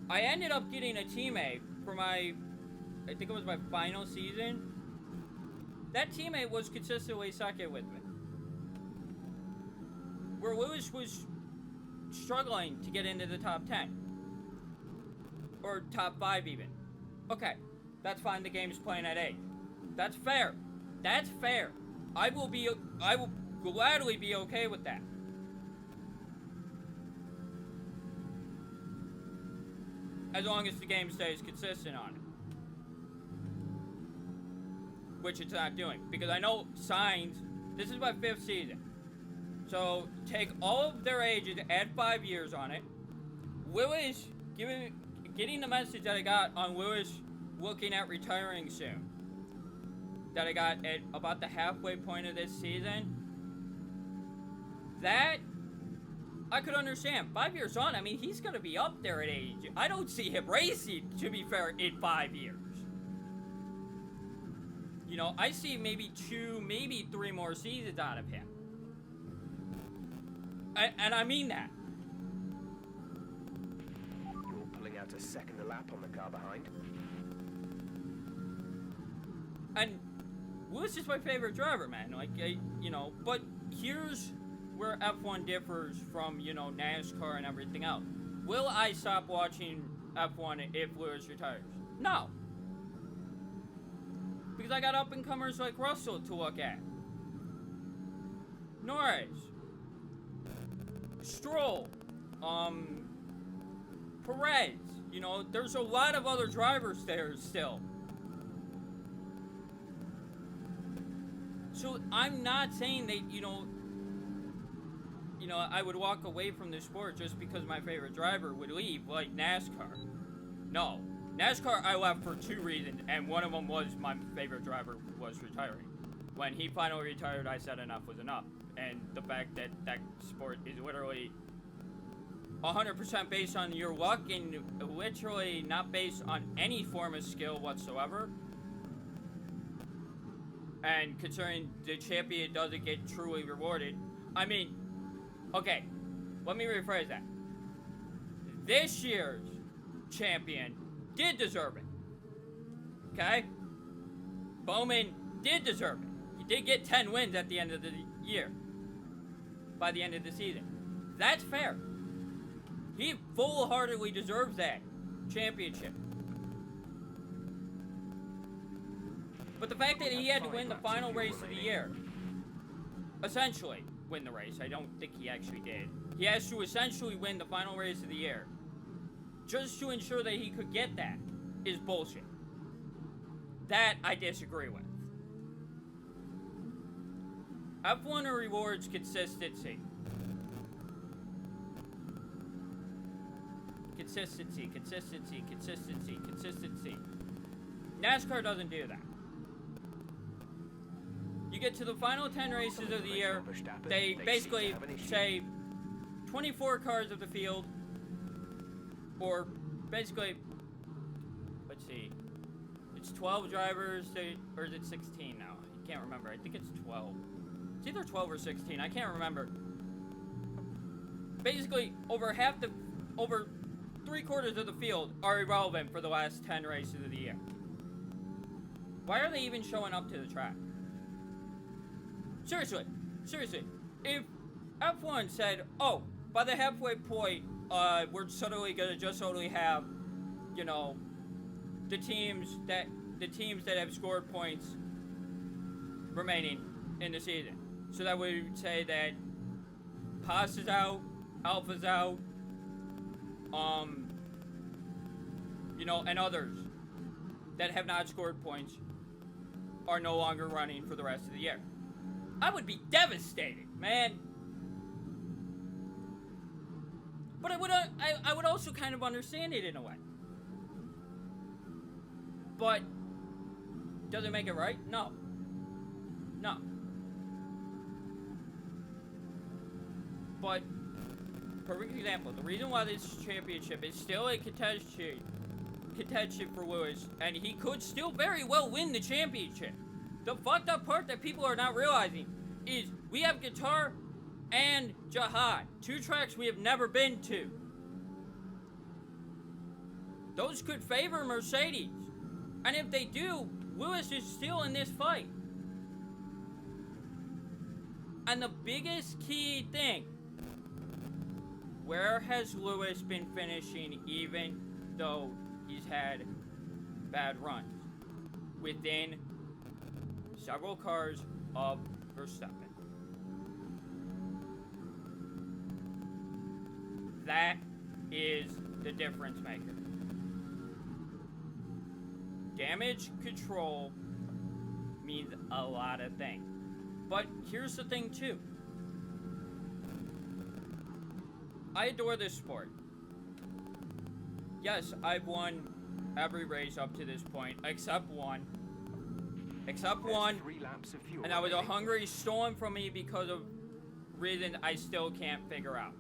I ended up getting a teammate for I think it was my final season. That teammate was consistently second with me. Where Lewis was struggling to get into the top 10. Or top 5 even. Okay, that's fine, the game's playing at 8. That's fair. That's fair. I will gladly be okay with that. As long as the game stays consistent on it. Which it's not doing. Because I know Sainz, this is my 5th season. So take all of their ages, add 5 years on it. Lewis, getting the message that I got on Lewis looking at retiring soon. That I got at about the halfway point of this season. That I could understand. 5 years on, I mean, he's going to be up there at age. I don't see him racing, to be fair, in 5 years. You know, I see maybe 2, maybe 3 more seasons out of him. And I mean that. You're pulling out a second a lap on the car behind. And Lewis is my favorite driver, man. Like, you know, but here's where F1 differs from, you know, NASCAR and everything else. Will I stop watching F1 if Lewis retires? No. Because I got up-and-comers like Russell to look at. Norris. Stroll. Perez. You know, there's a lot of other drivers there still. So I'm not saying that, you know, I would walk away from this sport just because my favorite driver would leave, like NASCAR. No. NASCAR I left for 2 reasons, and one of them was my favorite driver was retiring. When he finally retired, I said enough was enough. And the fact that that sport is literally 100% based on your luck and literally not based on any form of skill whatsoever. And considering the champion doesn't get truly rewarded, I mean, okay, let me rephrase that. This year's champion did deserve it. Okay? Bowman did deserve it. He did get 10 wins at the end of the year. By the end of the season. That's fair. He full-heartedly deserves that championship. But the fact that he had to win the final race of the year, essentially win the race, I don't think he actually did. He has to essentially win the final race of the year just to ensure that he could get that is bullshit. That I disagree with. F1 rewards consistency. Consistency, consistency, consistency, consistency. NASCAR doesn't do that. You get to the final 10 races of the year, they basically say 24 cars of the field, or basically, let's see, it's 12 drivers, or is it 16 now? I can't remember. I think it's 12. It's either 12 or 16. I can't remember. Basically, over 3/4 of the field are irrelevant for the last 10 races of the year. Why are they even showing up to the track? Seriously, if F1 said, oh, by the halfway point, we're suddenly gonna just only have, you know, the teams that have scored points remaining in the season. So that would say that Haas is out, Alpha's out, you know, and others that have not scored points are no longer running for the rest of the year. I would be devastated, man. But I would also kind of understand it in a way. But does it make it right? No. But perfect example. The reason why this championship is still a contention for Lewis, and he could still very well win the championship. The fucked up part that people are not realizing is we have Qatar and Jihad, 2 tracks we have never been to. Those could favor Mercedes. And if they do, Lewis is still in this fight. And the biggest key thing, where has Lewis been finishing even though he's had bad runs? Within several cars of Verstappen. That is the difference maker. Damage control means a lot of things. But here's the thing too. I adore this sport. Yes, I've won every race up to this point, except one. And that was a Hungary stolen from me because of reasons I still can't figure out.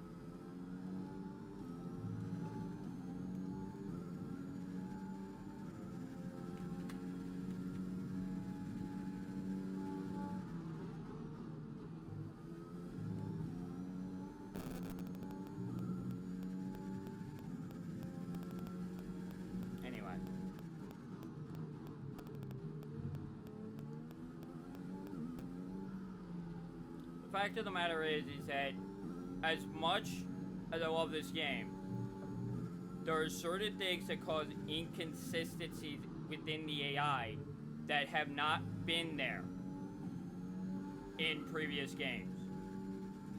The fact of the matter is that as much as I love this game, there are certain things that cause inconsistencies within the AI that have not been there in previous games.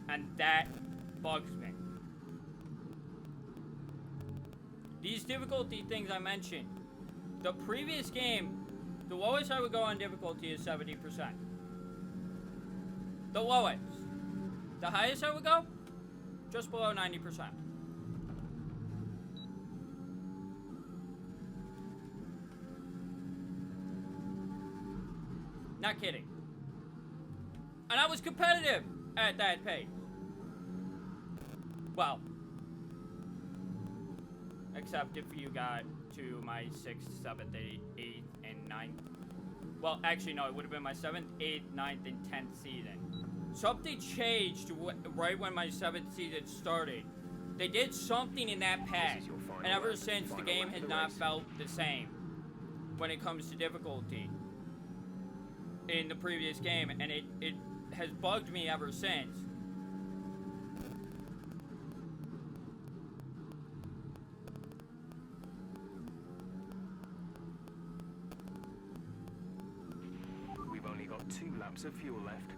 And that bugs me. These difficulty things I mentioned, the previous game, the lowest I would go on difficulty is 70%. The lowest. The highest I would go? Just below 90%. Not kidding. And I was competitive at that pace. Well, except if you got to my 6th, 7th, 8th, and 9th. Well, actually, no, it would have been my 7th, 8th, 9th, and 10th season. Something changed right when my 7th season started. They did something in that patch, and ever since, the game has not felt the same when it comes to difficulty in the previous game, and it has bugged me ever since. We've only got 2 laps of fuel left.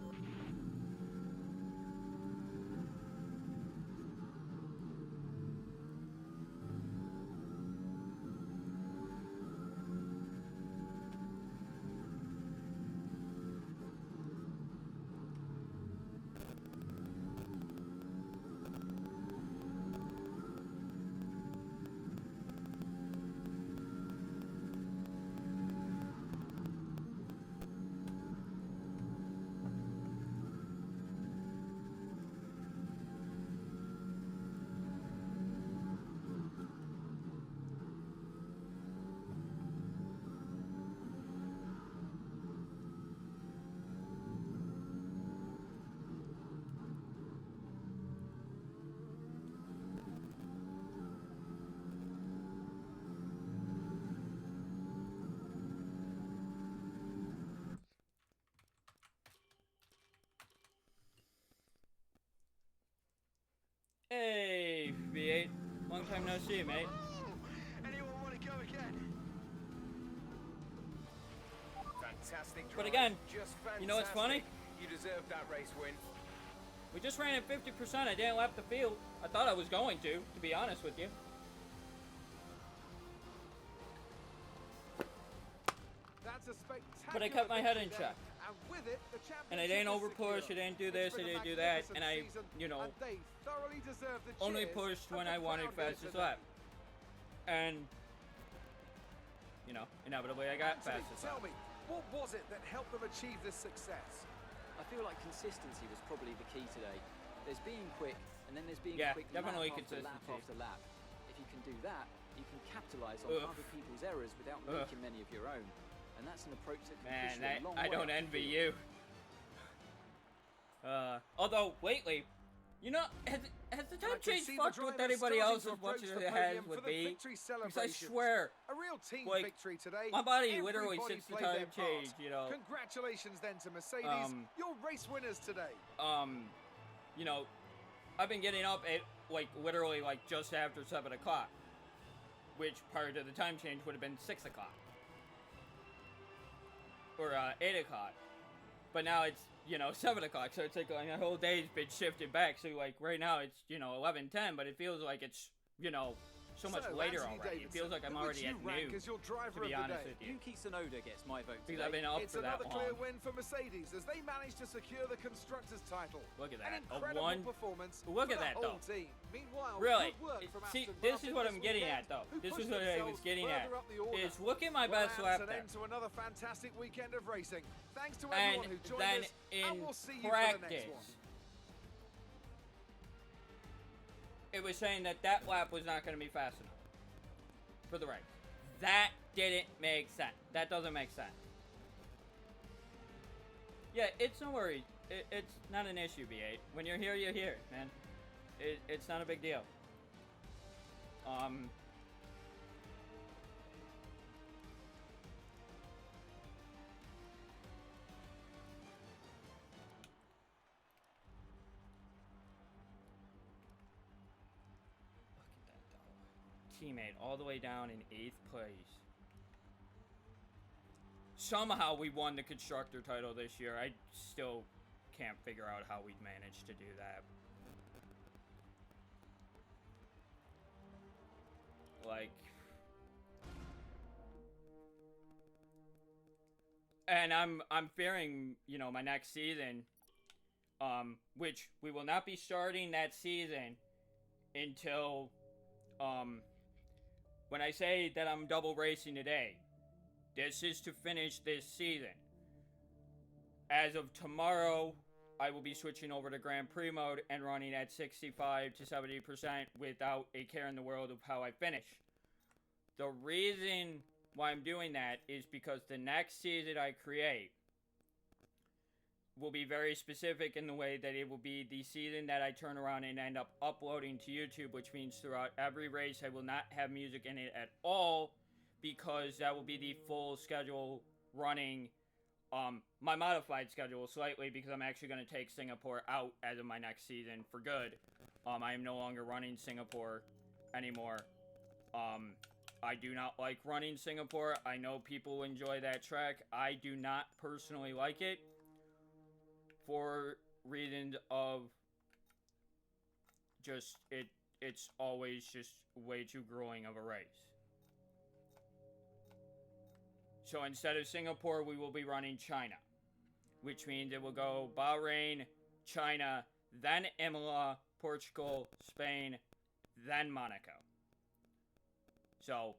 Hey, V8. Long time no see, mate. Anyone want to go again? Fantastic drive. But again, Just you know what's funny? fantastic. You deserve that race win. We just ran at 50%. I didn't lap the field. I thought I was going to be honest with you. That's a spectacular But I kept my head in victory check. there, and with it, the And I championship didn't is overpush, I secure. didn't do It's this, I been a didn't do that, magnificent and I, season, you know, and they thoroughly deserve the only cheers pushed of when the I wanted crowd here fastest today. lap. And, you know, inevitably I got Anthony, fastest tell lap. me, what was it that helped them achieve this success? I feel like consistency was probably the key today. There's being quick, and then there's being Yeah, quick definitely lap after lap consistency. after lap. If you can do that, you can capitalize on Ugh. other people's errors without Ugh. making many of your own. And that's an approach that can Man, push you a long I way don't up the envy field. you. Although, lately, you know, has the I time can change see the fucked with drivers anybody starting else to as much approach as the it has podium with for the me? victory Because I celebrations. swear, A real team like, victory today. my body literally Everybody since the played time their part. change, you know. Congratulations then to Mercedes, your race winners today. You know, I've been getting up at, like, literally, like, just after 7 o'clock. Which, prior to the time change, would have been 6 o'clock. Or, 8 o'clock. But now it's, you know, 7 o'clock, so it's like my whole day's been shifted back. So, like, right now it's, you know, 11:10, but it feels like it's, you know, so much later Anthony already. It feels like I'm Davidson, already which at you rank noon, as your driver to be of the honest day. with you. Yuki Tsunoda gets my vote Because today. I've been up It's for that another clear long. win for Mercedes as they managed to secure the constructors' title. Look at An that. A incredible one. performance Look for at the that, whole though. team. Meanwhile, Really, good work from see, Aston this Martin is what this I'm getting weekend, at, though. who This pushed is what I was themselves getting at. further up the order. Is look at my Well, best that's lap an there. end to another fantastic weekend of racing. Thanks to And everyone who joined then us, and in we'll see you for the practice, next one. it was saying that that lap was not going to be fast enough for the race. That didn't make sense. That doesn't make sense. Yeah, it's no worry. It's not an issue, B8. When you're here, you're here, man. It's not a big deal. Teammate all the way down in 8th place. Somehow we won the constructor title this year. I still can't figure out how we'd managed to do that. Like, and I'm fearing, you know, my next season, which we will not be starting that season until, when I say that I'm double racing today, this is to finish this season. As of tomorrow, I will be switching over to Grand Prix mode and running at 65 to 70% without a care in the world of how I finish. The reason why I'm doing that is because the next season I create will be very specific in the way that it will be the season that I turn around and end up uploading to YouTube, which means throughout every race I will not have music in it at all, because that will be the full schedule running, my modified schedule slightly, because I'm actually going to take Singapore out as of my next season for good. I am no longer running Singapore anymore. I do not like running Singapore. I know people enjoy that track. I do not personally like it, for reasons of just it's always just way too grueling of a race. So instead of Singapore, we will be running China, which means it will go Bahrain, China, then Imola, Portugal, Spain, then Monaco. So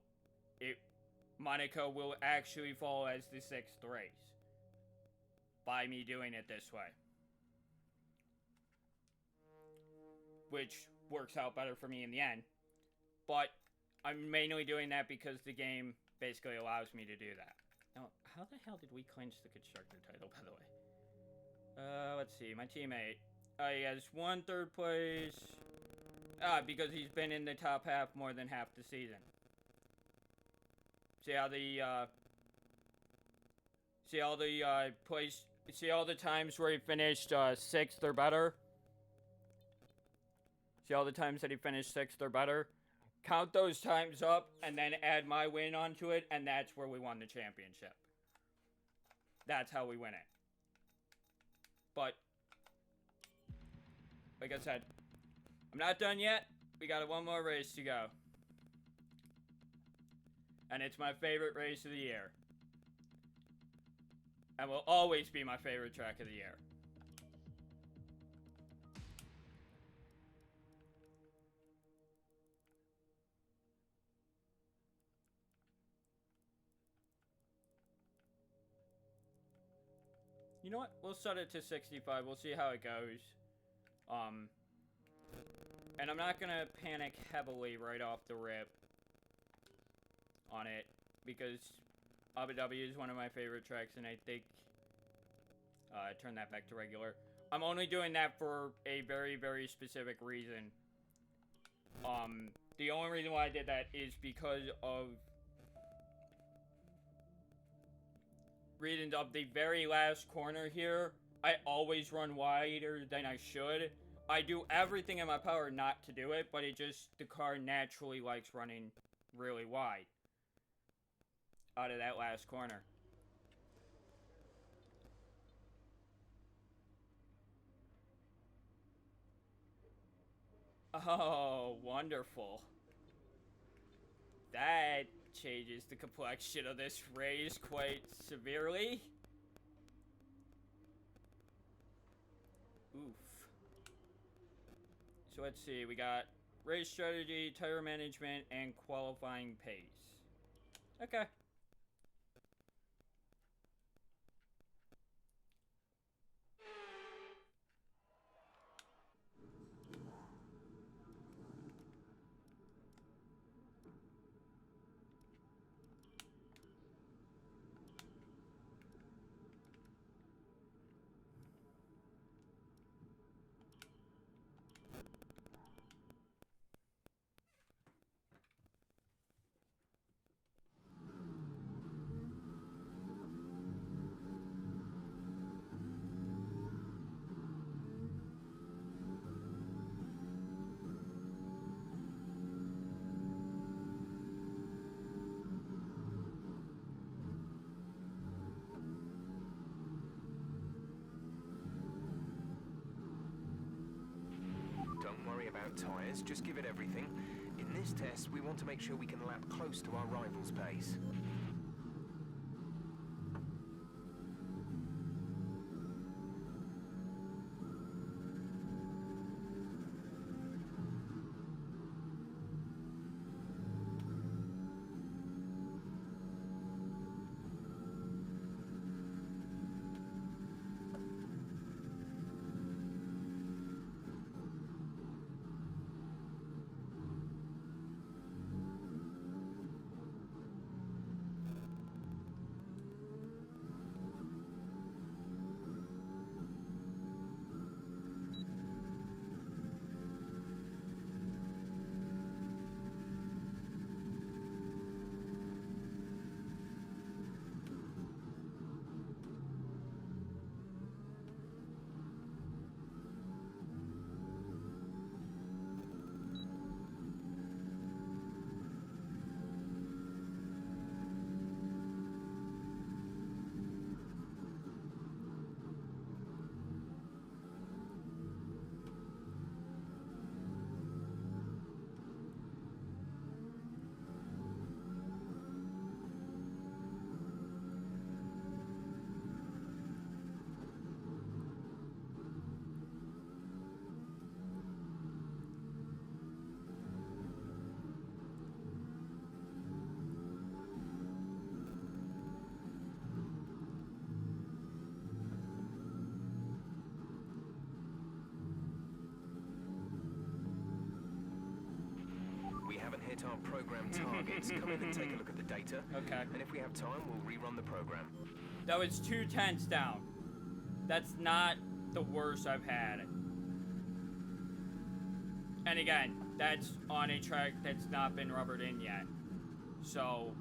Monaco will actually fall as the 6th race by me doing it this way, which works out better for me in the end. But I'm mainly doing that because the game basically allows me to do that. Now, how the hell did we clinch the constructor title, by the way? Let's see, my teammate. He has 1 3rd place. Because he's been in the top half more than half the season. See all the times where he finished 6th or better? See all the times that he finished 6th or better? Count those times up and then add my win onto it, and that's where we won the championship. That's how we win it. But, like I said, I'm not done yet. We got one more race to go. And it's my favorite race of the year. And will always be my favorite track of the year. You know what? We'll set it to 65. We'll see how it goes. And I'm not gonna panic heavily right off the rip on it, because Abu Dhabi is one of my favorite tracks, and I think turn that back to regular. I'm only doing that for a very, very specific reason. The only reason why I did that is because of reading up the very last corner here. I always run wider than I should. I do everything in my power not to do it, but it just, the car naturally likes running really wide out of that last corner. Oh, wonderful. That changes the complexion of this race quite severely. Oof. So let's see, we got race strategy, tire management, and qualifying pace. Okay. Don't worry about tyres, just give it everything. In this test, we want to make sure we can lap close to our rival's pace. Hit our program targets. Come in and take a look at the data. Okay. And if we have time, we'll rerun the program. That was 2 tenths down. That's not the worst I've had. And again, that's on a track that's not been rubbered in yet. So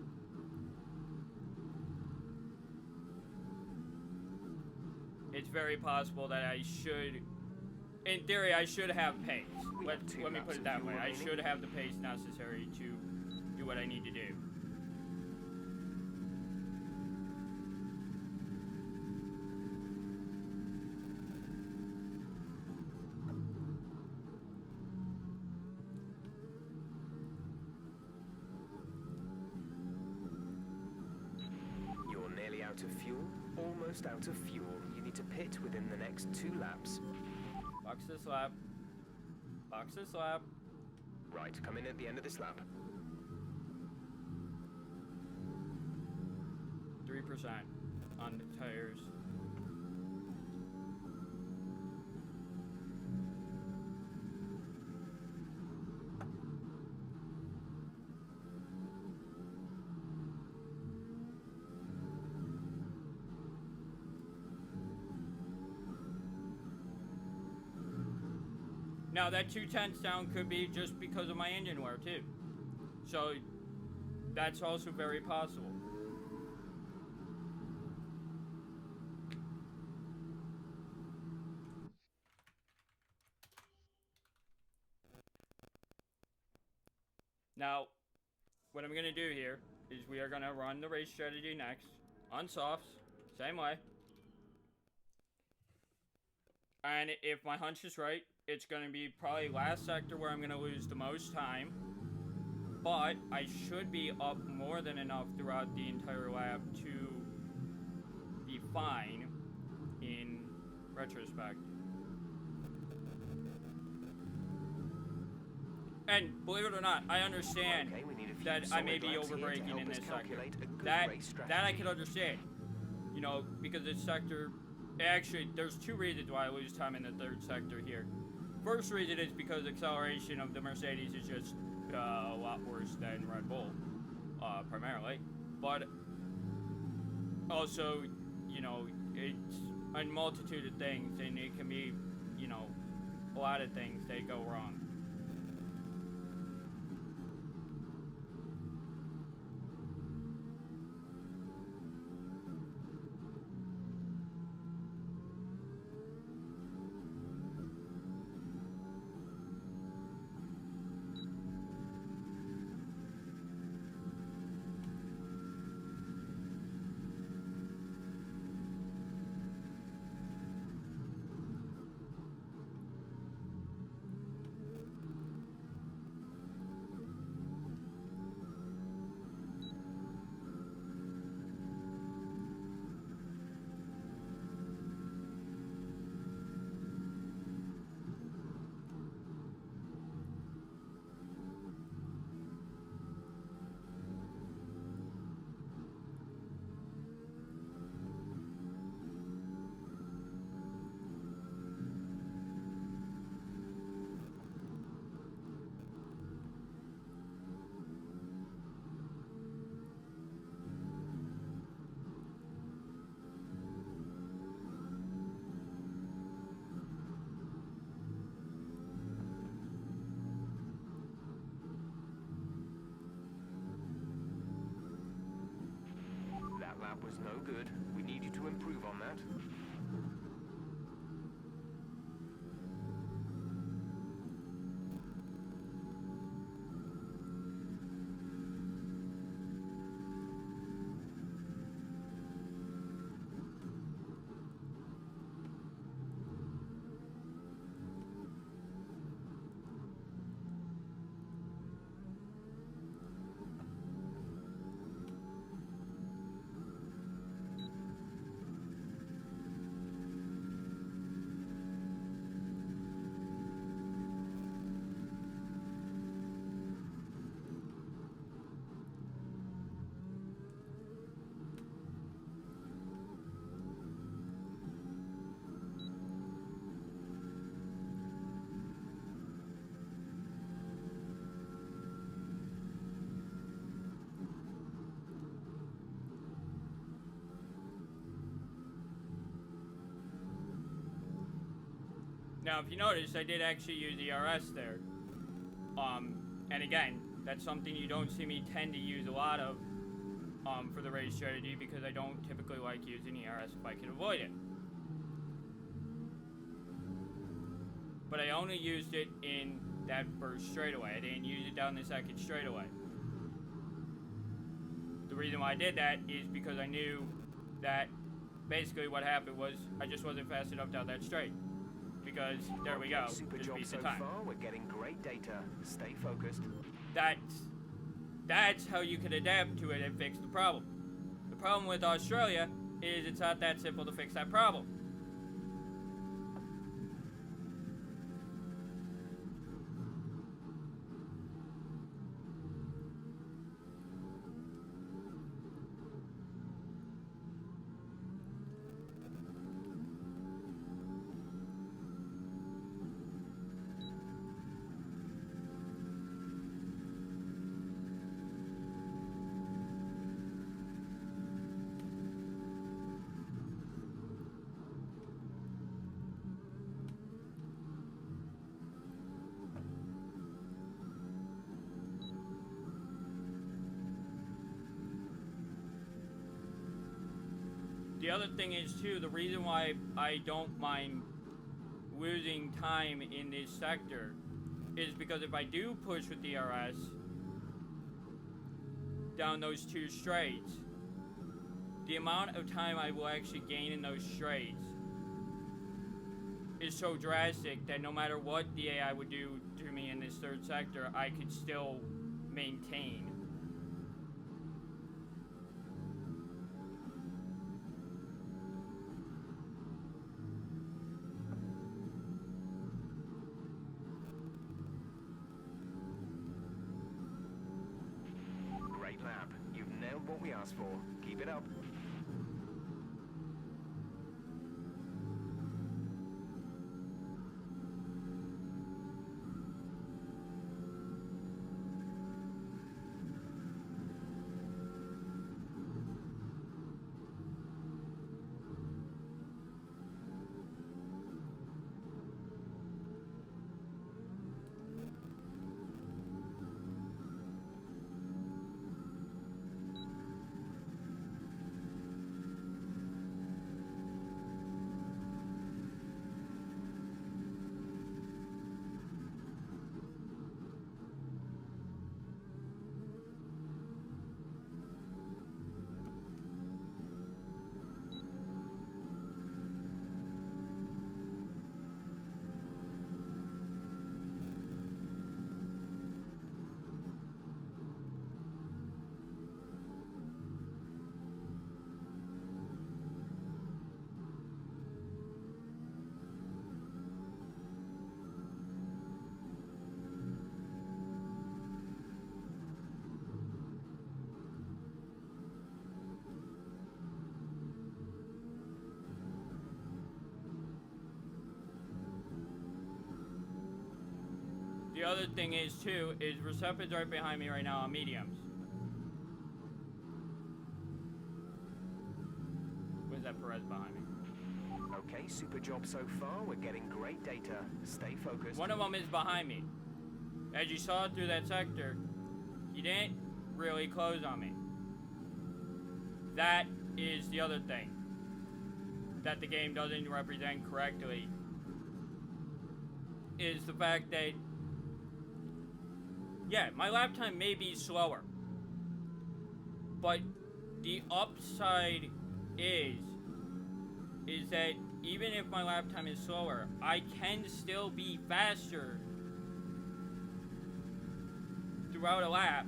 it's very possible that I should, in theory, I should have pace. Let me put it that way. I should have the pace necessary to do what I need to do. You're nearly out of fuel, almost out of fuel. You need to pit within the next 2 laps. Box this lap. Box this lap. Right, come in at the end of this lap. 3% on the tires. Now that 2/10 down could be just because of my engine wear too. So that's also very possible. Now, what I'm gonna do here is we are gonna run the race strategy next on softs, same way. And if my hunch is right, it's going to be probably last sector where I'm going to lose the most time. But I should be up more than enough throughout the entire lap to be fine in retrospect. And believe it or not, I understand that I may be overbraking in this sector. That I can understand. You know, because this sector... Actually, there's 2 reasons why I lose time in the 3rd sector here. First reason is because acceleration of the Mercedes is just a lot worse than Red Bull, primarily. But also, you know, it's a multitude of things, and it can be, you know, a lot of things that go wrong. Lap was no good. We need you to improve on that. Now, if you notice, I did actually use ERS there. And again, that's something you don't see me tend to use a lot of for the race strategy because I don't typically like using ERS if I can avoid it. but I only used it in that first straightaway. I didn't use it down the second straightaway. The reason why I did that is because I knew that basically what happened was I just wasn't fast enough down that straight. Because there we go. Super Just job beat so the time. far. We're getting great data. Stay focused. That's how you can adapt to it and fix the problem. The problem with Australia is it's not that simple to fix that problem. The other thing is, too, the reason why I don't mind losing time in this sector is because if I do push with DRS down those two straights, the amount of time I will actually gain in those straights is so drastic that no matter what the AI would do to me in this third sector, I could still maintain. Great lap. You've nailed what we asked for. Keep it up. The other thing is, too, is Recep right behind me right now on mediums. Where's that Perez behind me? Okay, super job so far. We're getting great data. Stay focused. One of them is behind me. As you saw through that sector, he didn't really close on me. That is the other thing that the game doesn't represent correctly, is the fact that, yeah, my lap time may be slower, but the upside is that even if my lap time is slower, I can still be faster throughout a lap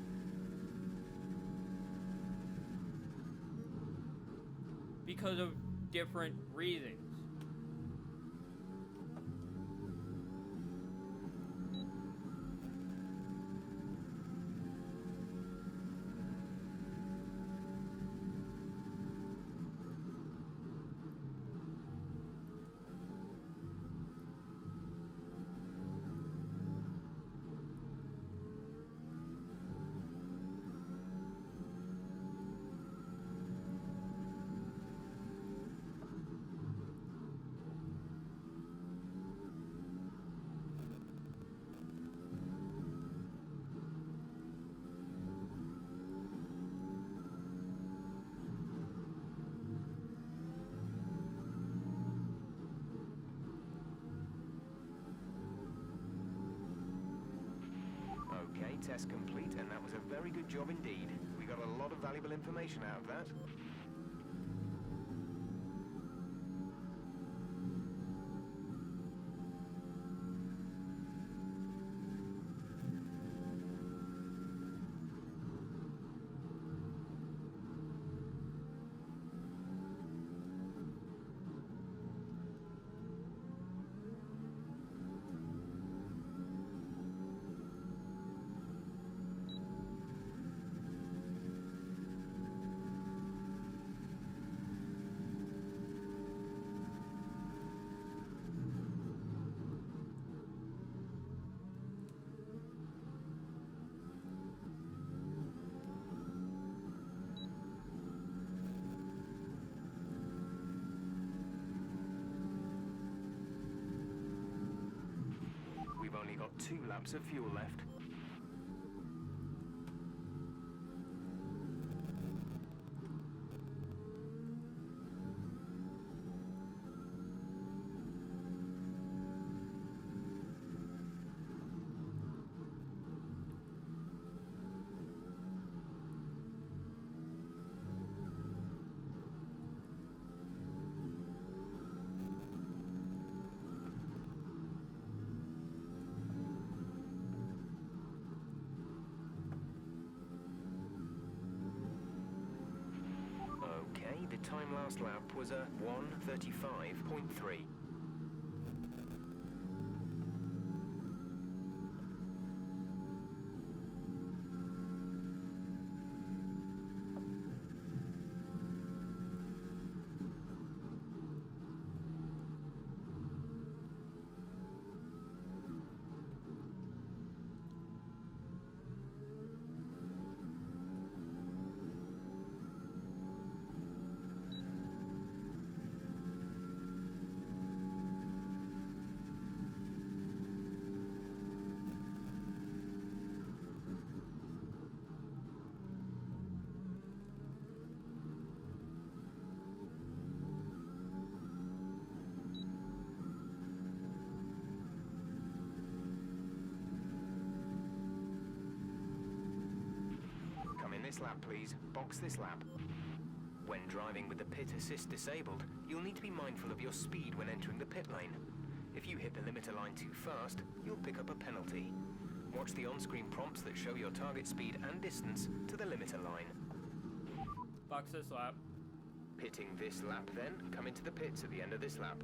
because of different reasons. Yes, complete, and that was a very good job indeed. We got a lot of valuable information out of that. We've only got 2 laps of fuel left. Okay, the time last lap was a 1:35.3. Come in this lap, please. Box this lap. When driving with the pit assist disabled, you'll need to be mindful of your speed when entering the pit lane. If you hit the limiter line too fast, you'll pick up a penalty. Watch the on-screen prompts that show your target speed and distance to the limiter line. Box this lap. Pitting this lap then, come into the pits at the end of this lap.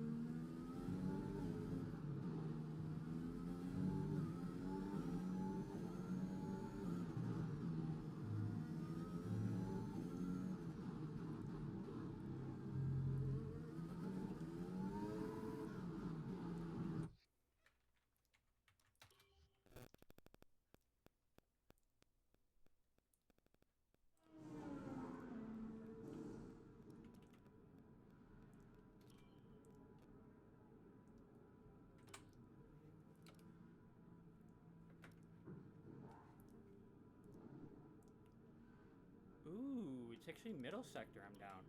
Ooh, it's actually middle sector I'm down.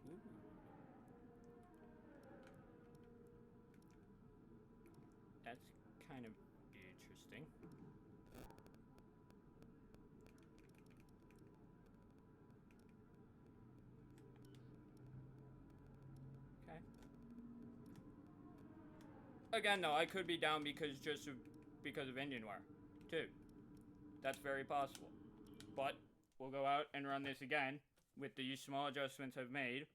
Ooh. That's kind of interesting. Okay. Again, though, I could be down because of engine wear, too. That's very possible. But we'll go out and run this again with the small adjustments I've made.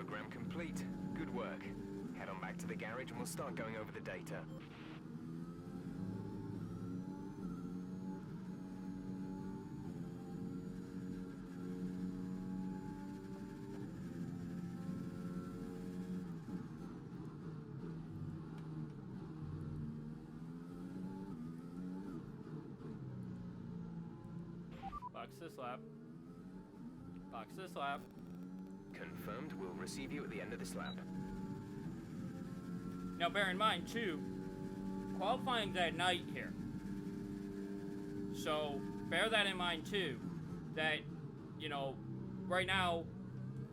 Program complete. Good work. Head on back to the garage and we'll start going over the data. Box this lap. Box this lap. Confirmed. We'll receive you at the end of this lap. Now bear in mind too, qualifying's at night here. So bear that in mind too, that, you know, right now,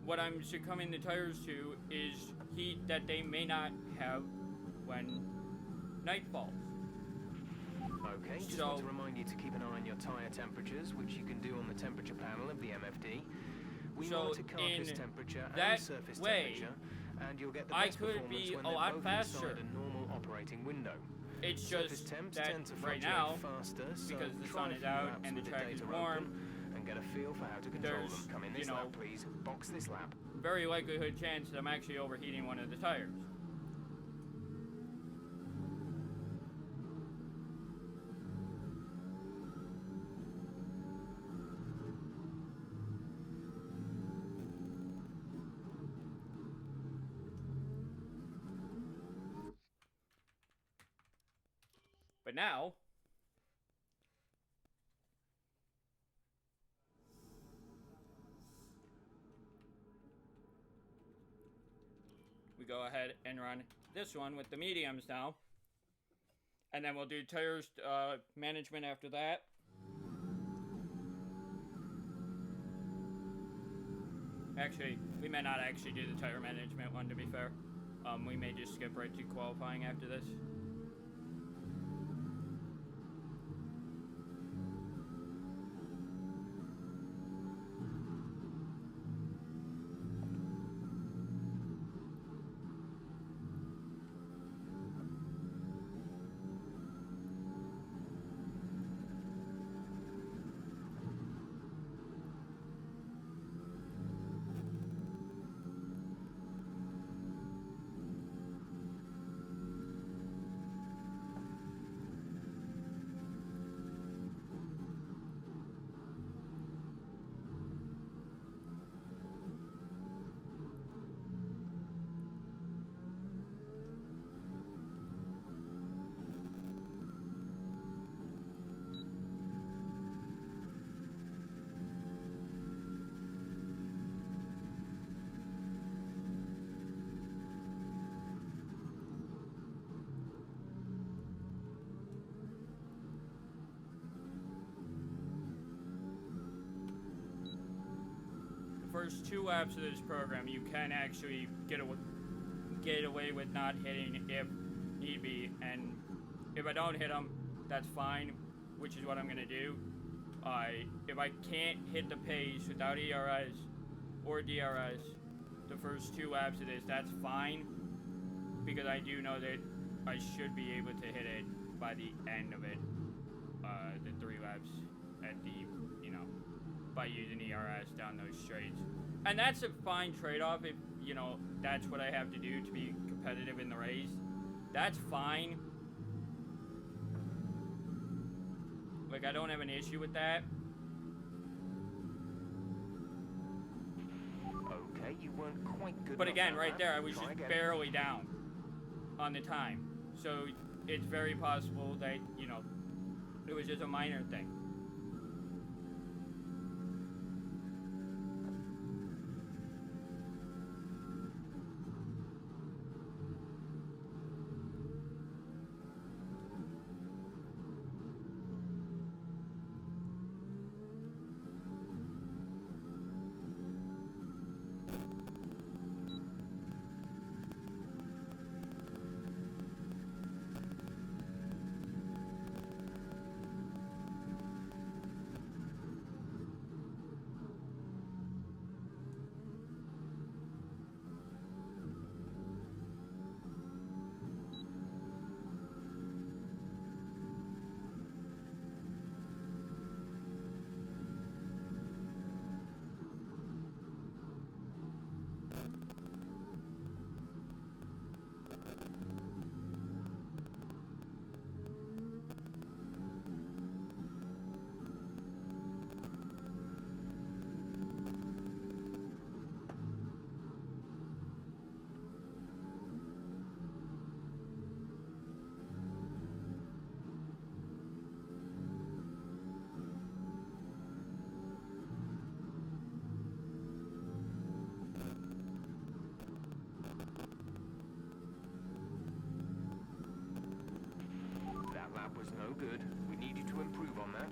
what I'm succumbing the tires to is heat that they may not have when night falls. Okay, just want to remind you to keep an eye on your tire temperatures, which you can do on the temperature panel of the MFD. We monitor carcass temperature and surface temperature, and you'll get the best performance when they're both inside a normal operating window. It's just that right now, because the sun is out and the track is warm, and get a feel for how to control them. Come in this lap, please. Box this lap. Very likelihood chance that I'm actually overheating one of the tires. But now, we go ahead and run this one with the mediums now. And then we'll do tires management after that. Actually, we may not actually do the tire management one, to be fair. We may just skip right to qualifying after this. First 2 laps of this program, you can actually get away with not hitting if need be, and if I don't hit them, that's fine, which is what I'm gonna do. If I can't hit the pace without ERS or DRS the first 2 laps of this, that's fine, because I do know that I should be able to hit it by the end of it, the 3 laps at the, you know, by using ERS down those straights. And that's a fine trade-off if, you know, that's what I have to do to be competitive in the race. That's fine. Like, I don't have an issue with that. Okay, you weren't quite good. But again, right there, I was just barely down on the time. So it's very possible that, you know, it was just a minor thing. was no good. We need you to improve on that.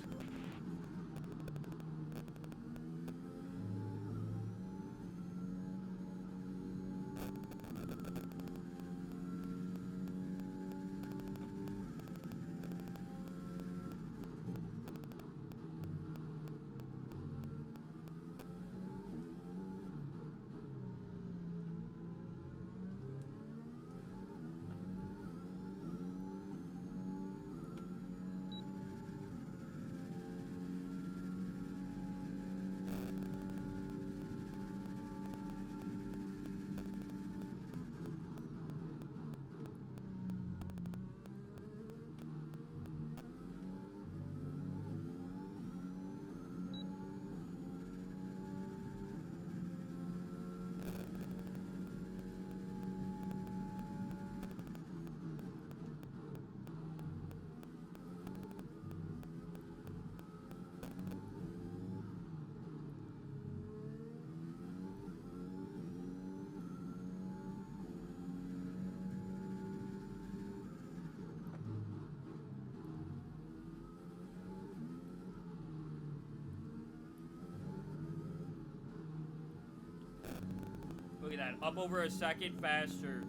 Look at that, up over a second faster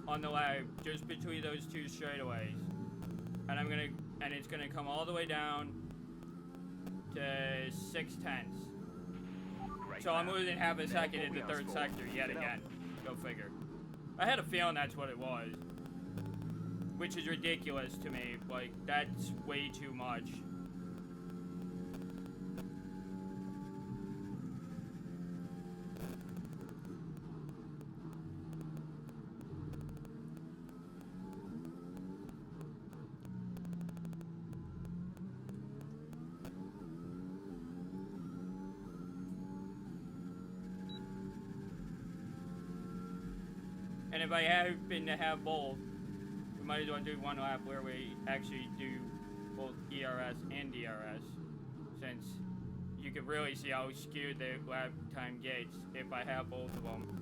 on the lap, just between those two straightaways. And it's gonna come all the way down to 6/10. So I'm losing half a second in the third sector yet again. Go figure. I had a feeling that's what it was. Which is ridiculous to me, like, that's way too much. And if I happen to have both, we might as well do one lap where we actually do both ERS and DRS, since you can really see how skewed the lap time gets if I have both of them.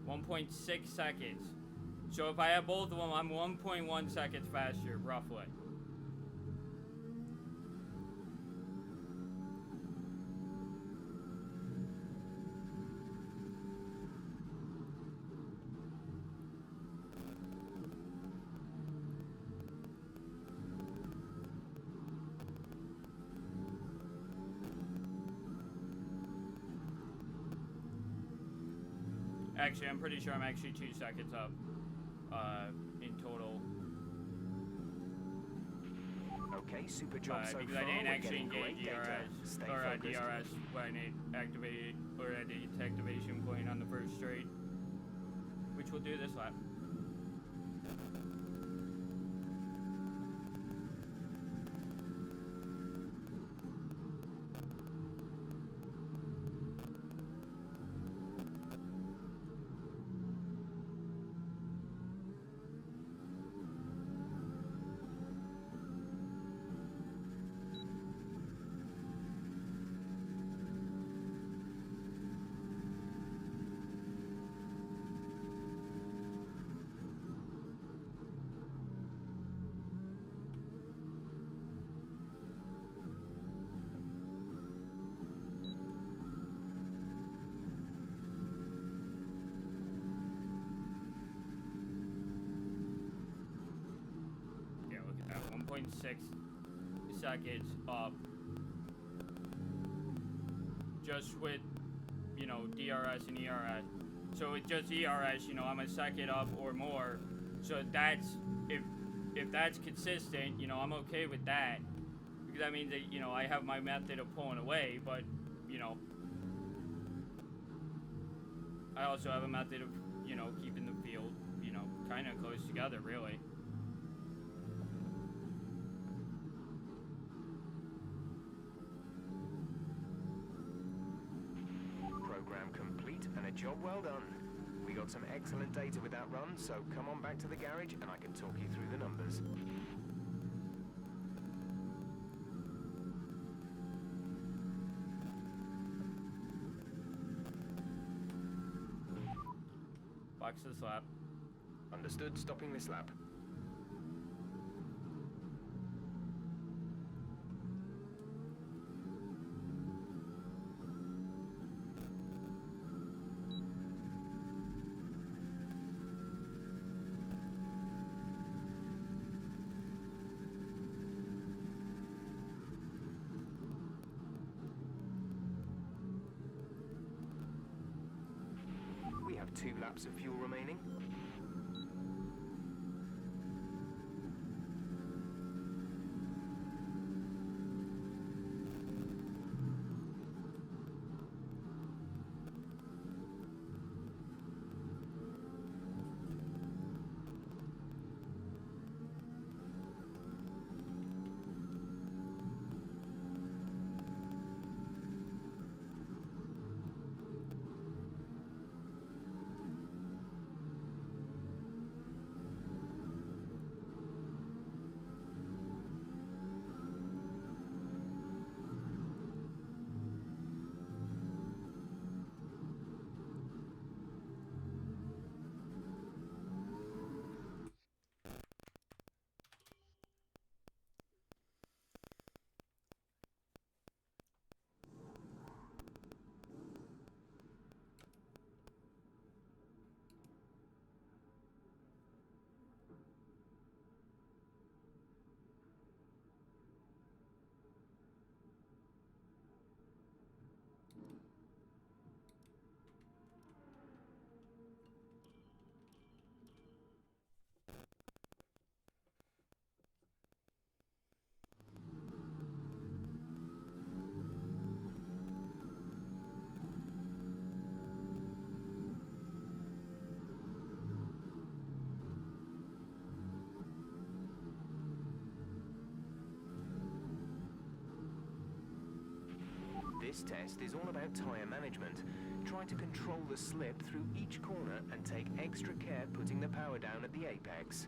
.6 seconds. So if I have both of them, I'm 1.1 seconds faster, roughly. Actually, I'm pretty sure I'm actually 2 seconds up. In total. Okay, super job so because far. I didn't We're actually getting engage great data. DRS, Stay or focused. DRS when it activated, or at its activation point on the first straight, which we'll do this lap. Yeah, look at that, 1.6 seconds up. Just with, you know, DRS and ERS. So with just ERS, you know, I'm a second up or more. So that's, if that's consistent, you know, I'm okay with that. Because that means that, you know, I have my method of pulling away, but, you know, I also have a method of, you know, keeping the field, you know, kind of close together, really. Program complete and a job well done. We got some excellent data with that run, so come on back to the garage and I can talk you through the numbers. watch this lap. Understood. Stopping this lap. We have 2 laps of fuel remaining. This test is all about tyre management. Try to control the slip through each corner and take extra care putting the power down at the apex.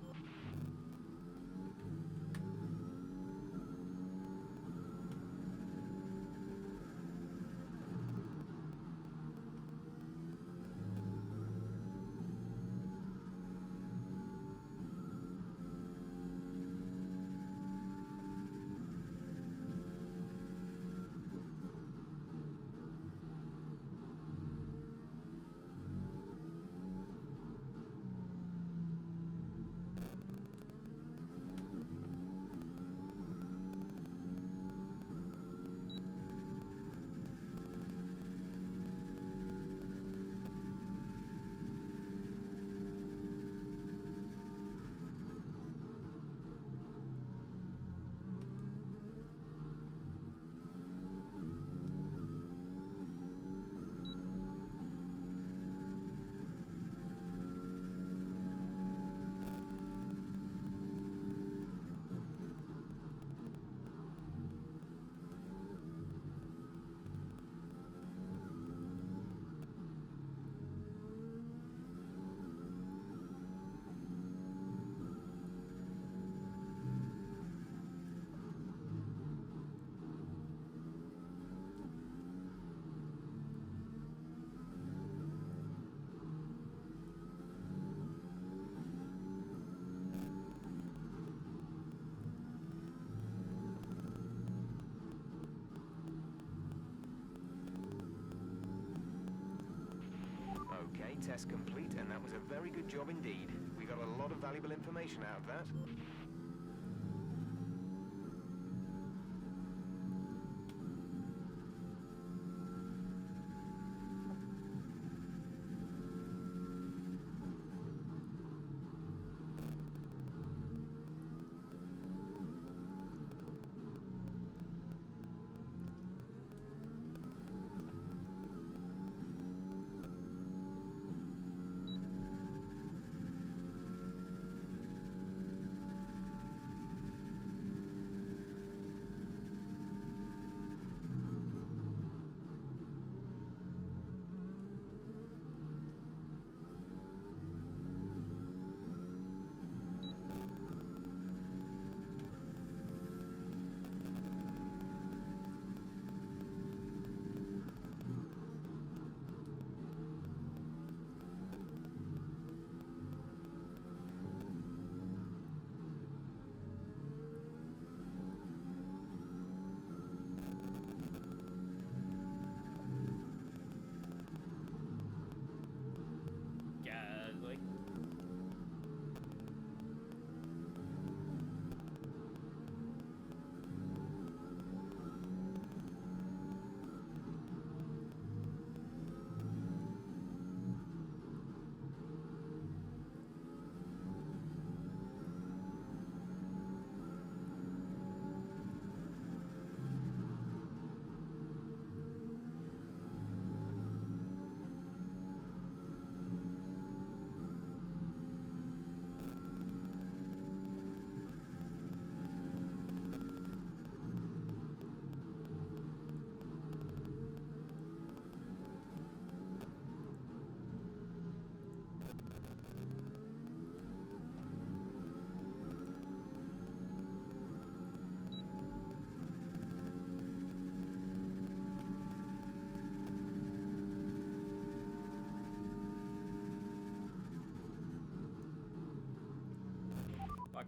Okay, test complete, and that was a very good job indeed. We got a lot of valuable information out of that.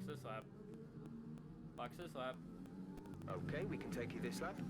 Box this lap. Box this lap. Okay, we can take you this lap.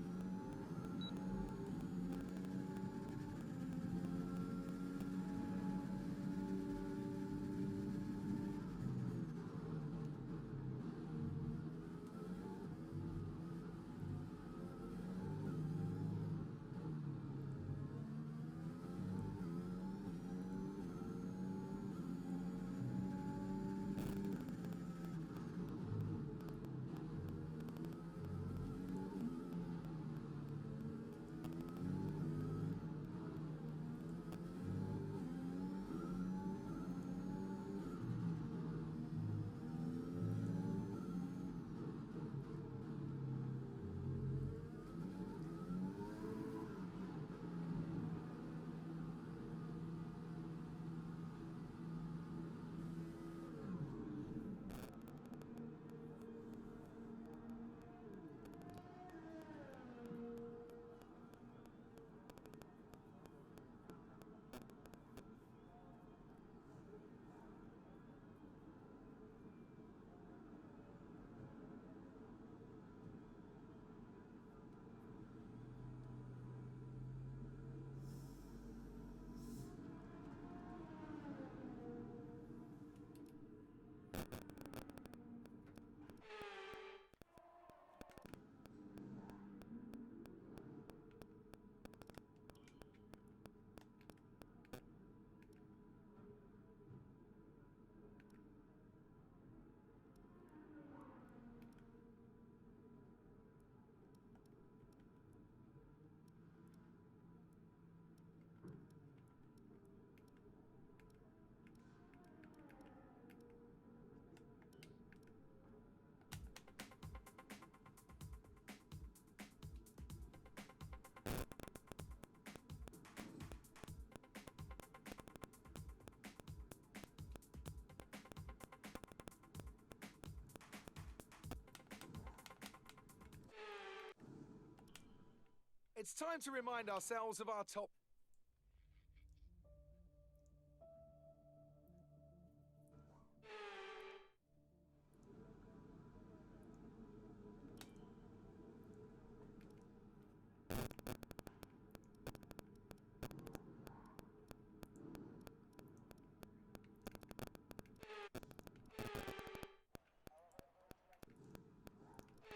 It's time to remind ourselves of our top.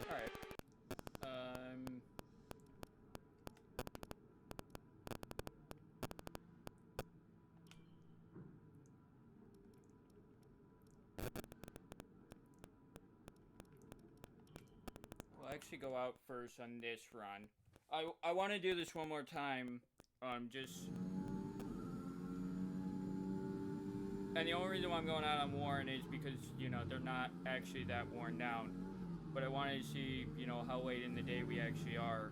Alright. We'll actually go out first on this run. I want to do this one more time. Just... And the only reason why I'm going out on Warren is because, you know, they're not actually that worn down. But I wanted to see, you know, how late in the day we actually are.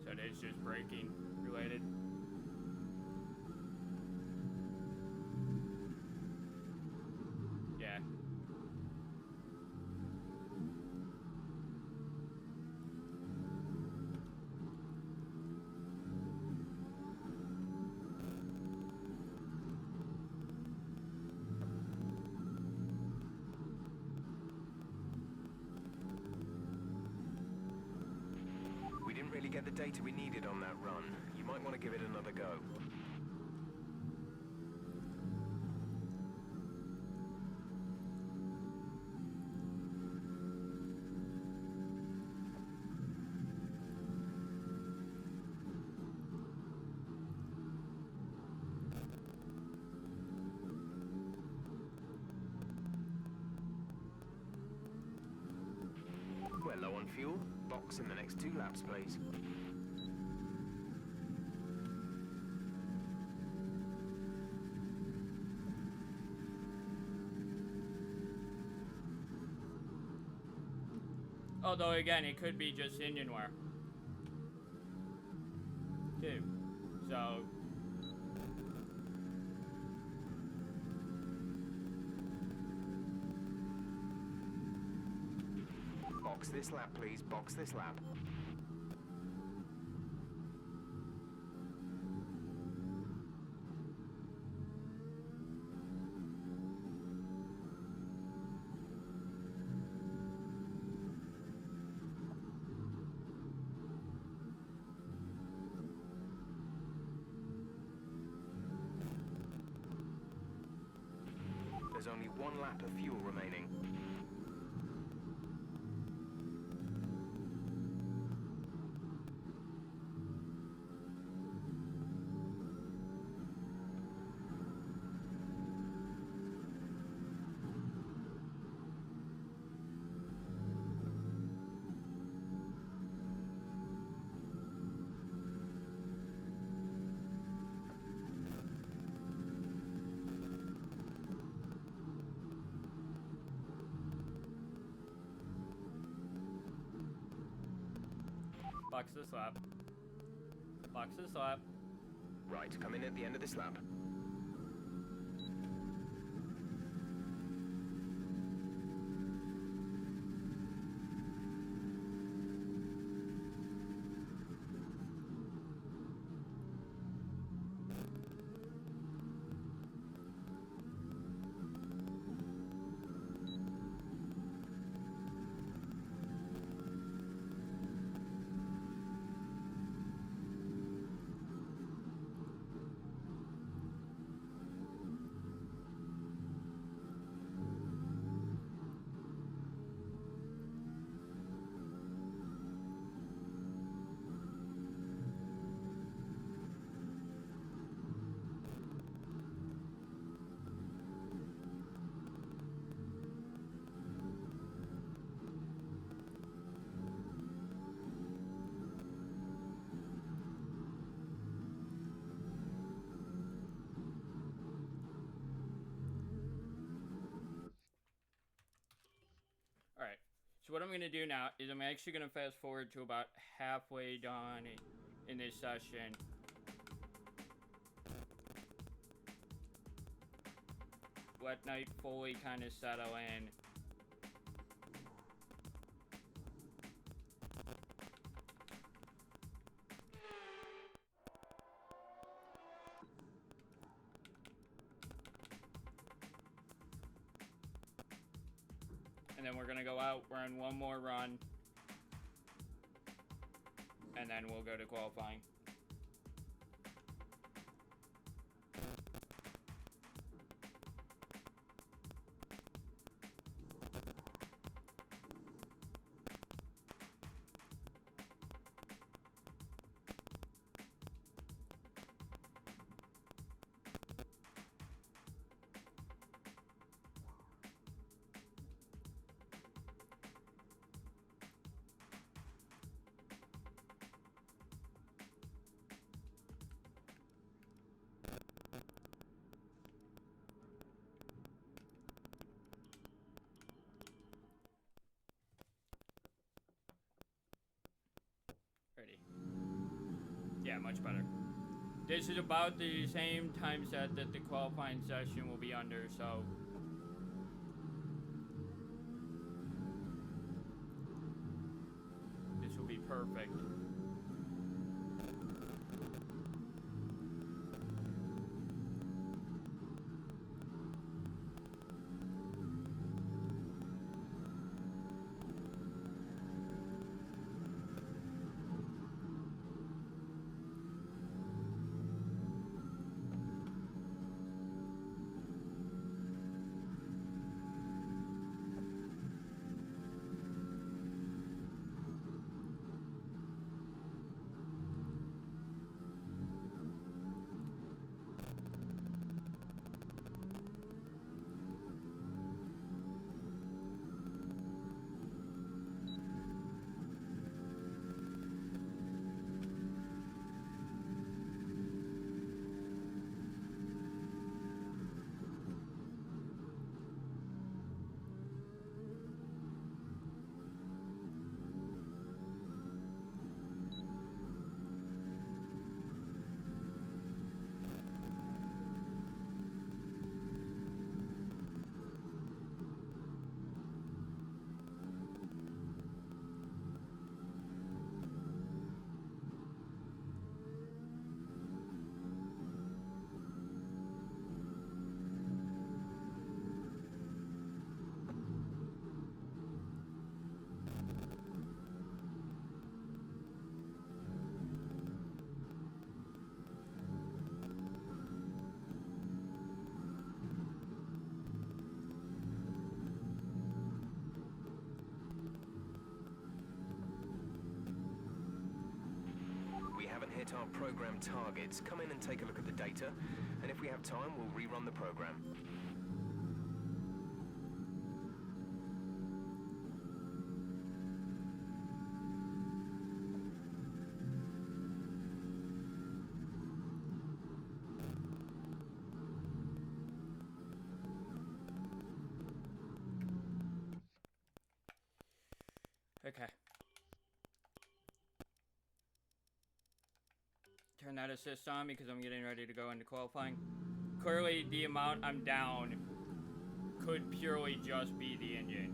So it is just braking related. Yeah. data we needed on that run. You might want to give it another go. We're low on fuel. Box in the next 2 laps, please. Although again, it could be just engine wear. Too. So box this lap, please. Box this lap. There's only 1 lap of fuel remaining. box this lap. Box this lap. Right, come in at the end of this lap. Alright, so what I'm going to do now is I'm actually going to fast forward to about halfway done in this session. Let night fully kind of settle in. And then we're gonna go out, run one more run, and then we'll go to qualifying. Ready. Yeah, much better. This is about the same time set that the qualifying session will be under, so this will be perfect. hit our program targets, come in and take a look at the data, and if we have time, we'll rerun the program. Okay. Turn that assist on because I'm getting ready to go into qualifying. Clearly, the amount I'm down could purely just be the engine.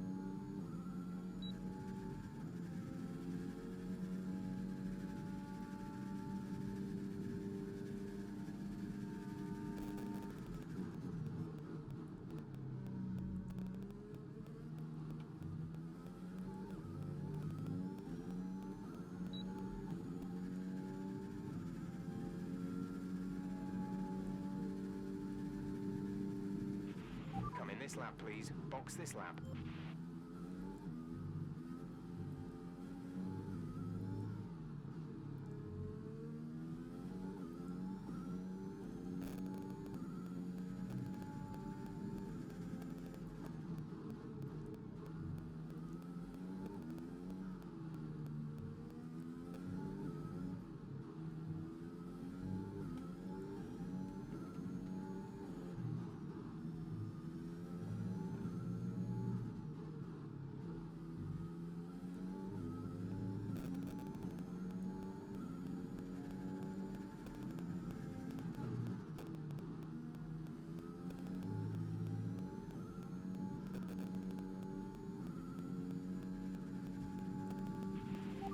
This lap, please. Box this lap.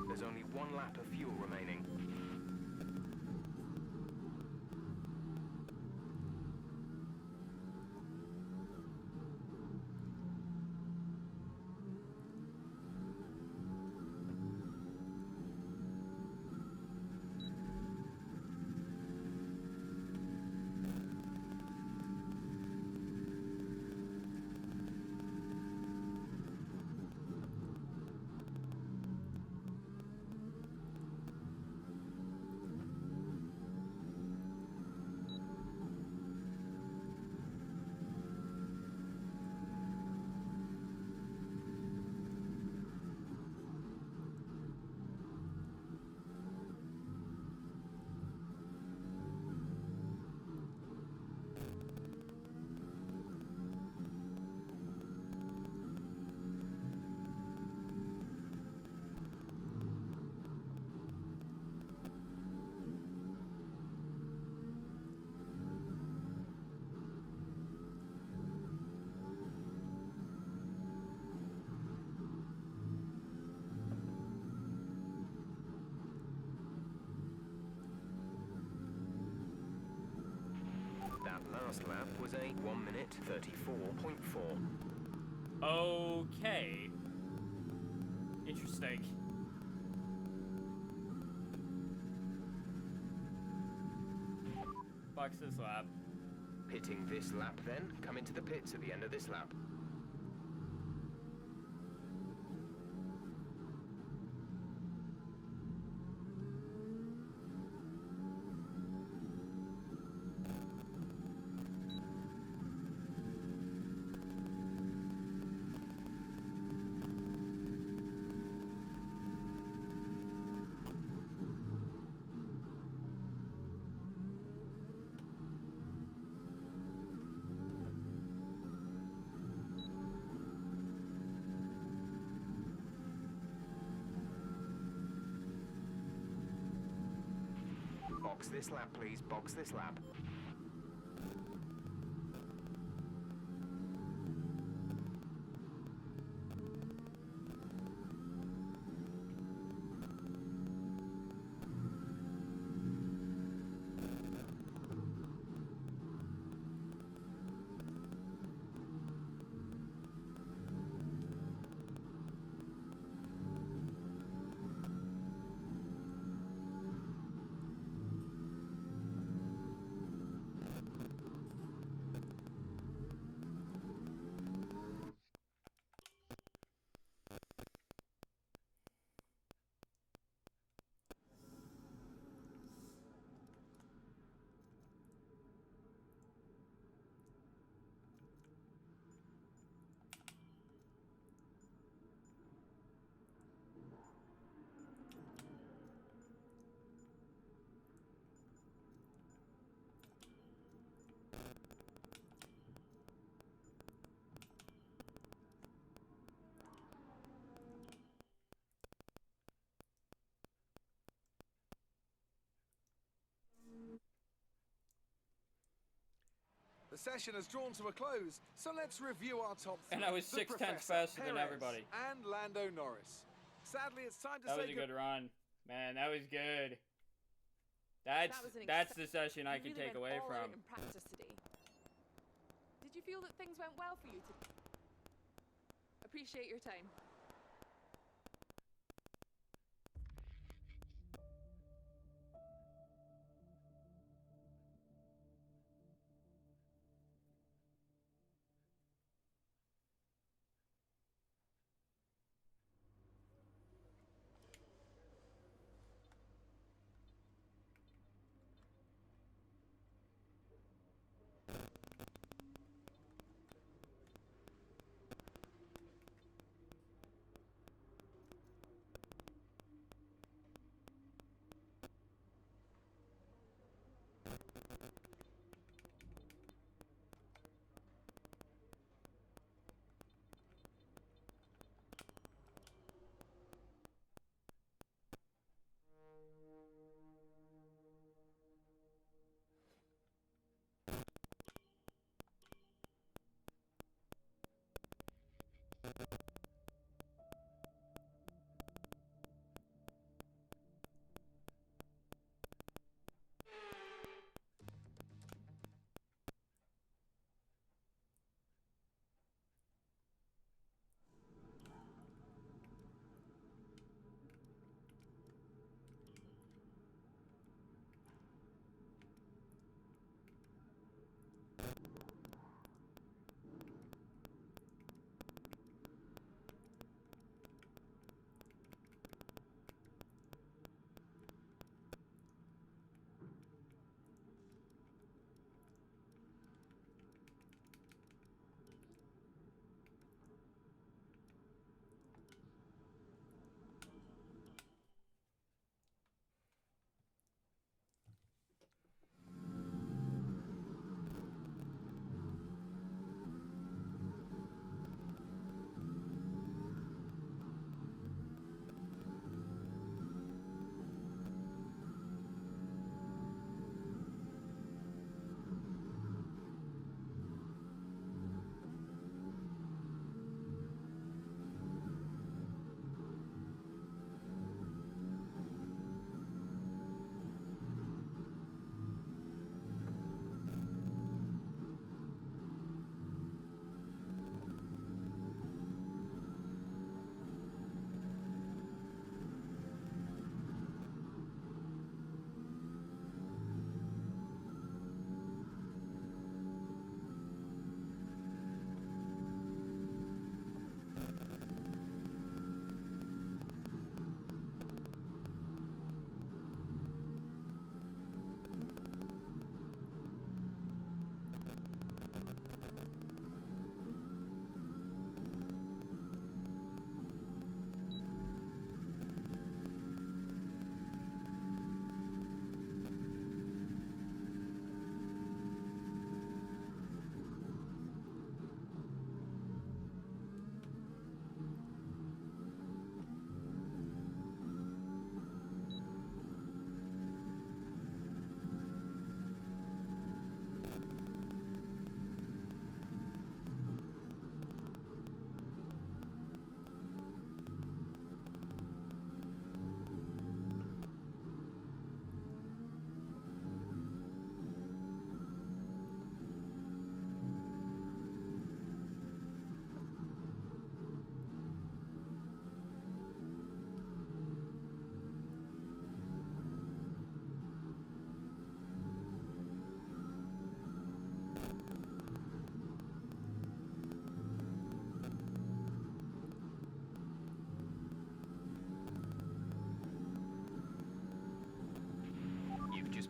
There's only one lap of fuel remaining. That last lap was a 1 minute 34.4. Okay. Interesting. Box this lap. Pitting this lap then, come into the pits at the end of this lap. Box this lap, please. Box this lap. session has drawn to a close, so let's review our top three. And I was The 6/10 Professor, faster than Perez, everybody. And Lando Norris. Sadly, it's time to That say was a good run. Man, that was good. That's the session I can take away from. In practice today. Did you feel that things went well for you today? Appreciate your time.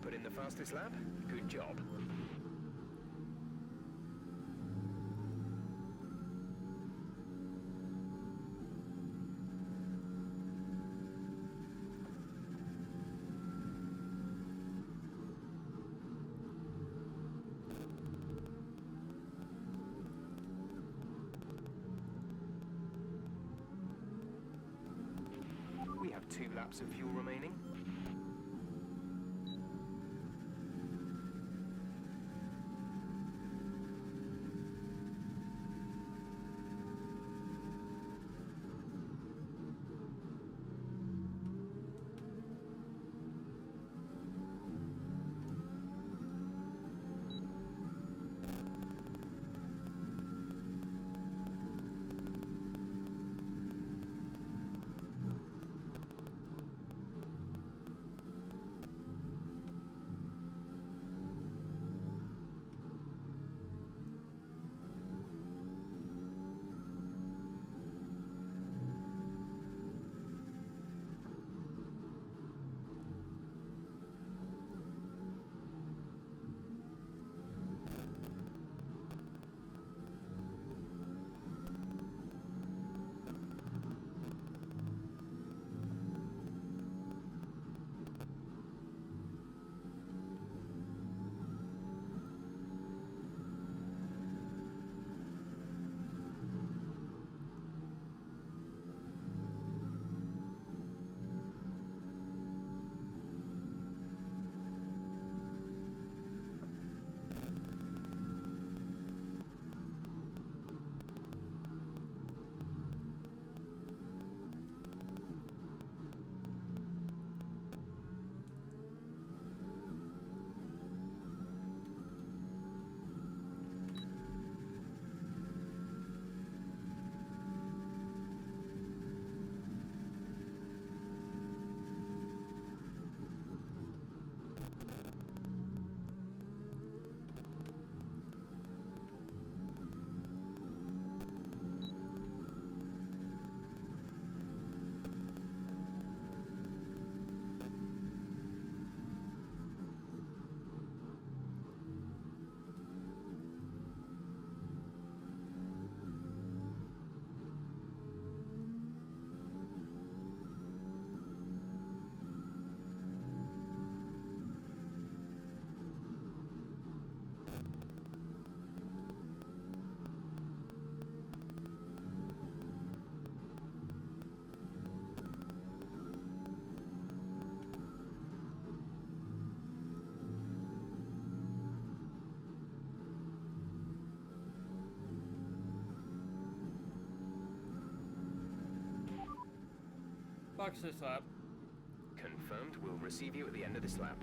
Put in the fastest lap? Good job. We have 2 laps of fuel remaining. Fuck's this lap. Confirmed. We'll receive you at the end of this lap.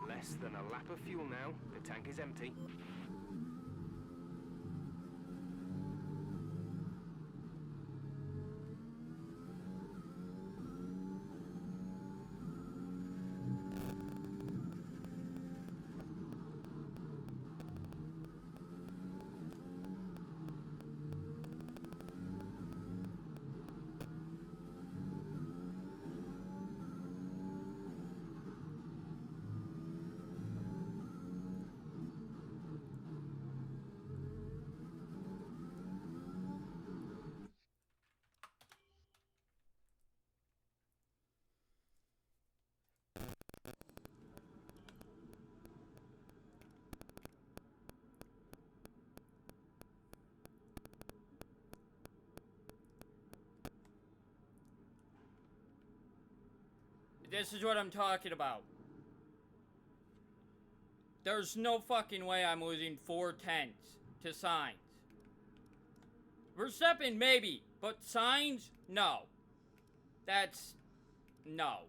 Less than a lap of fuel now. The tank is empty. This is what I'm talking about. There's no fucking way I'm losing 4/10 to Sainz. Verstappen, maybe, but Sainz, no. That's... no.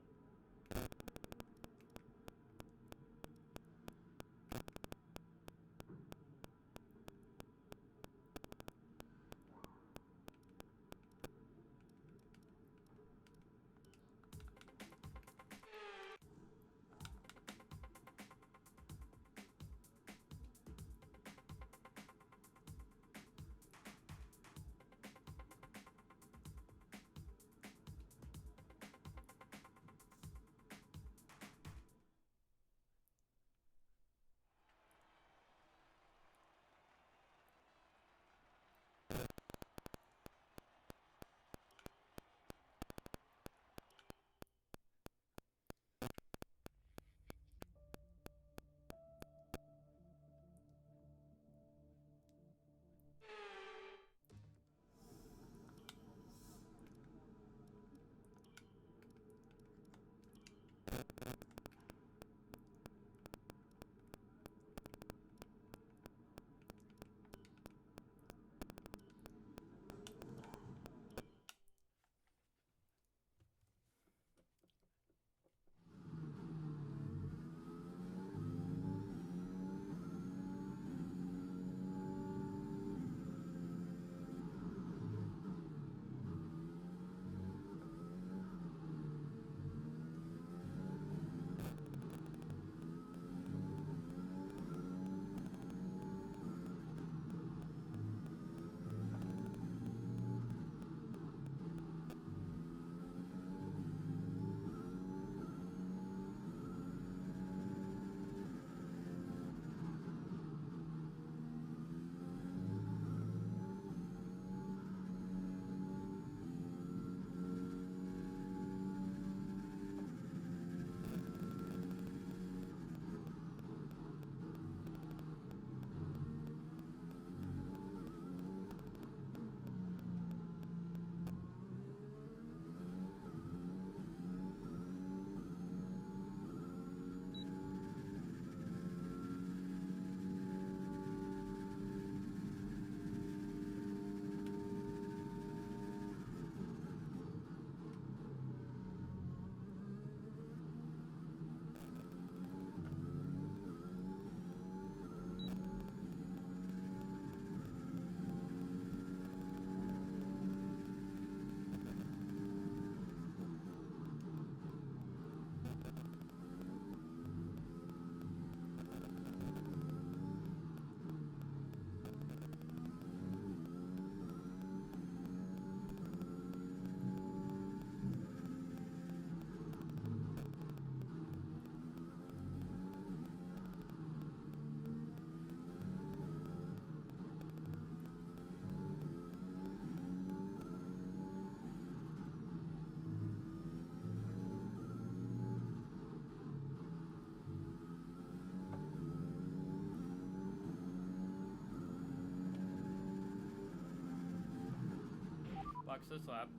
Box this lap.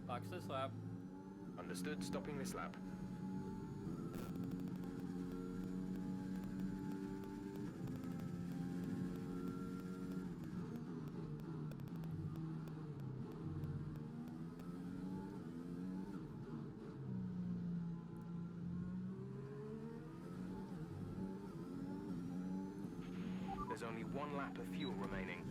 Box this lap. Understood. Stopping this lap. There's only one lap of fuel remaining.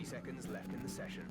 Seconds left in the session.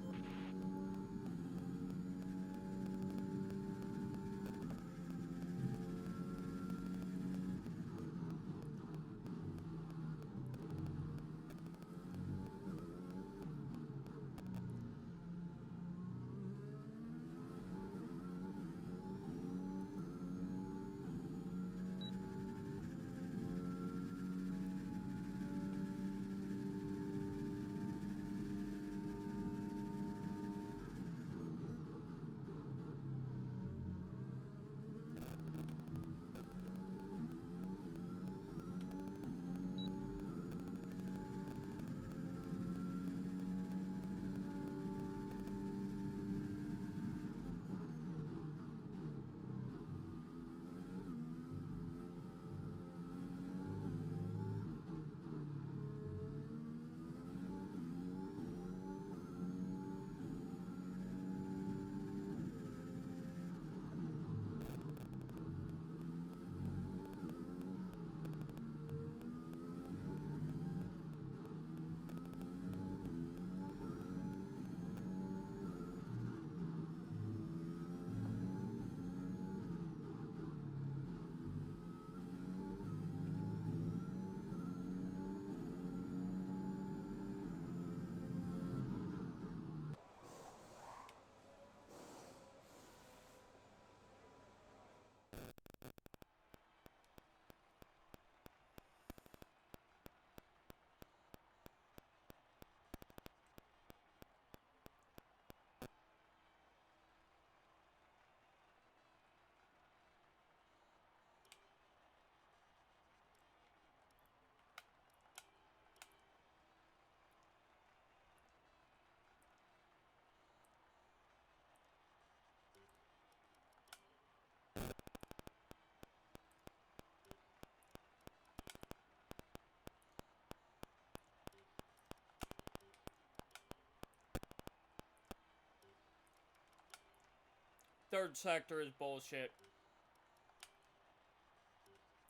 Third sector is bullshit.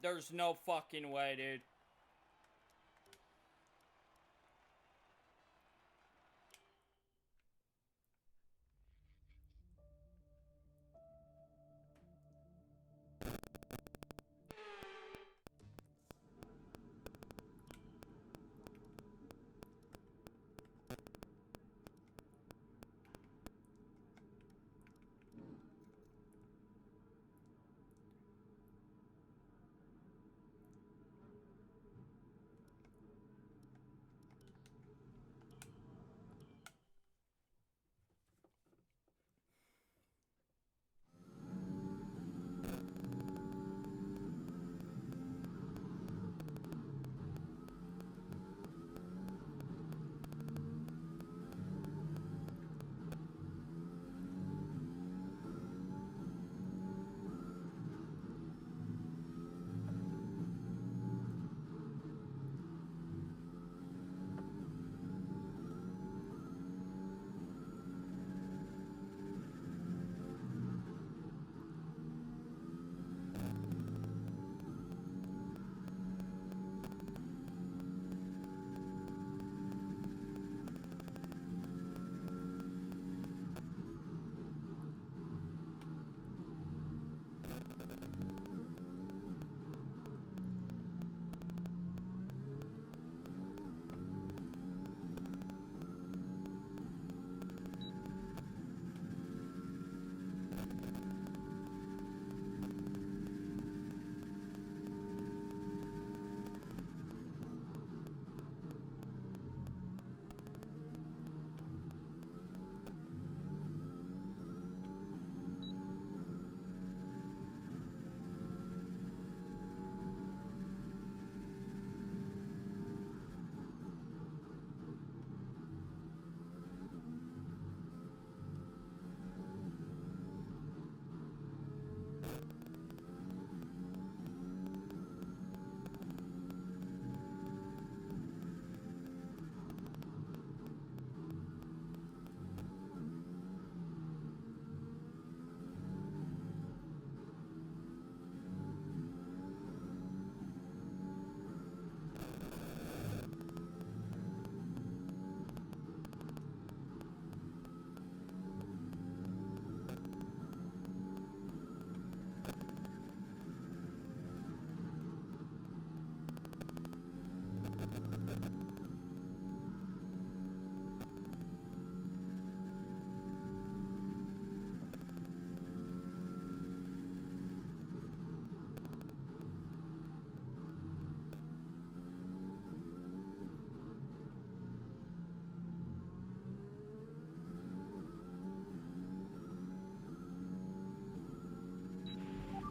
There's no fucking way, dude.